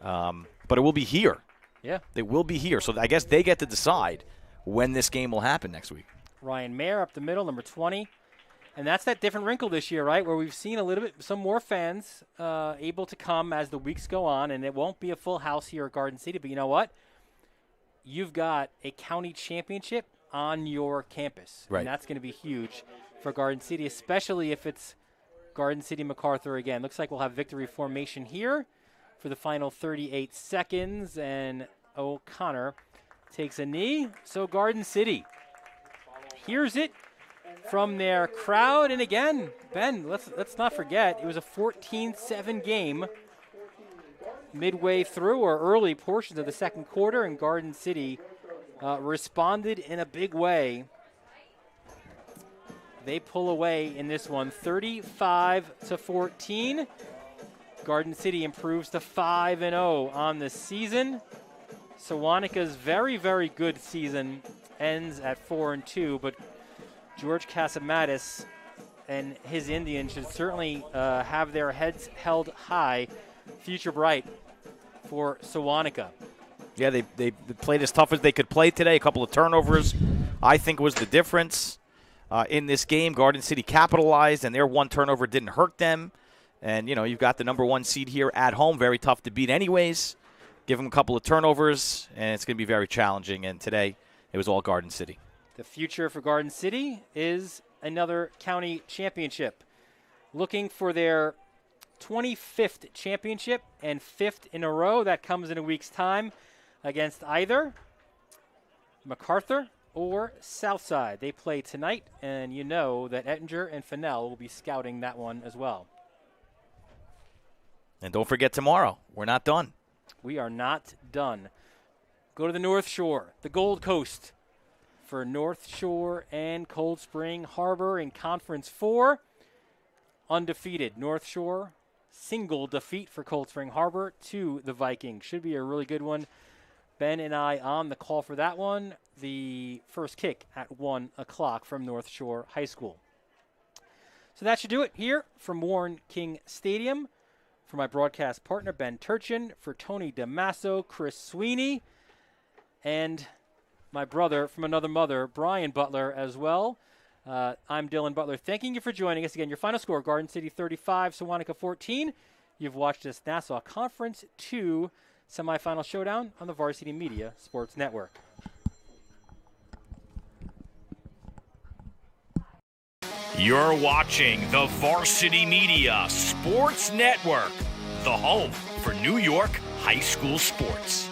But it will be here. Yeah. They will be here. So I guess they get to decide when this game will happen next week. Ryan Mayer up the middle, number 20. And that's that different wrinkle this year, right, where we've seen some more fans able to come as the weeks go on, and it won't be a full house here at Garden City. But you know what? You've got a county championship on your campus. Right. And that's going to be huge for Garden City, especially if it's Garden City MacArthur again. Looks like we'll have victory formation here for the final 38 seconds, and O'Connor takes a knee. So Garden City hears it from their crowd. And again, Ben, let's not forget, it was a 14-7 game midway through or early portions of the second quarter, and Garden City responded in a big way. They pull away in this one, 35-14. Garden City improves to 5-0 on the season. Sewanhaka's very, very good season ends at 4-2, but George Casamatis and his Indians should certainly have their heads held high. Future bright for Sewanhaka. Yeah, they played as tough as they could play today. A couple of turnovers, I think, was the difference in this game. Garden City capitalized, and their one turnover didn't hurt them. And, you've got the number 1 seed here at home. Very tough to beat anyways. Give them a couple of turnovers, and it's going to be very challenging. And today, it was all Garden City. The future for Garden City is another county championship. Looking for their 25th championship and 5th in a row. That comes in a week's time against either MacArthur or Southside. They play tonight, and you know that Ettinger and Fennell will be scouting that one as well. And don't forget tomorrow. We're not done. We are not done. Go to the North Shore, the Gold Coast, for North Shore and Cold Spring Harbor in Conference 4. Undefeated North Shore, single defeat for Cold Spring Harbor to the Vikings. Should be a really good one. Ben and I on the call for that one. The first kick at 1 o'clock from North Shore High School. So that should do it here from Warren King Stadium. For my broadcast partner, Ben Turchin, for Tony DeMasso, Chris Sweeney, and my brother from another mother, Brian Butler, as well. I'm Dylan Butler. Thanking you for joining us again. Your final score, Garden City 35, Sewanhaka 14. You've watched this Nassau Conference 2 semifinal showdown on the Varsity Media Sports Network. You're watching the Varsity Media Sports Network, the home for New York high school sports.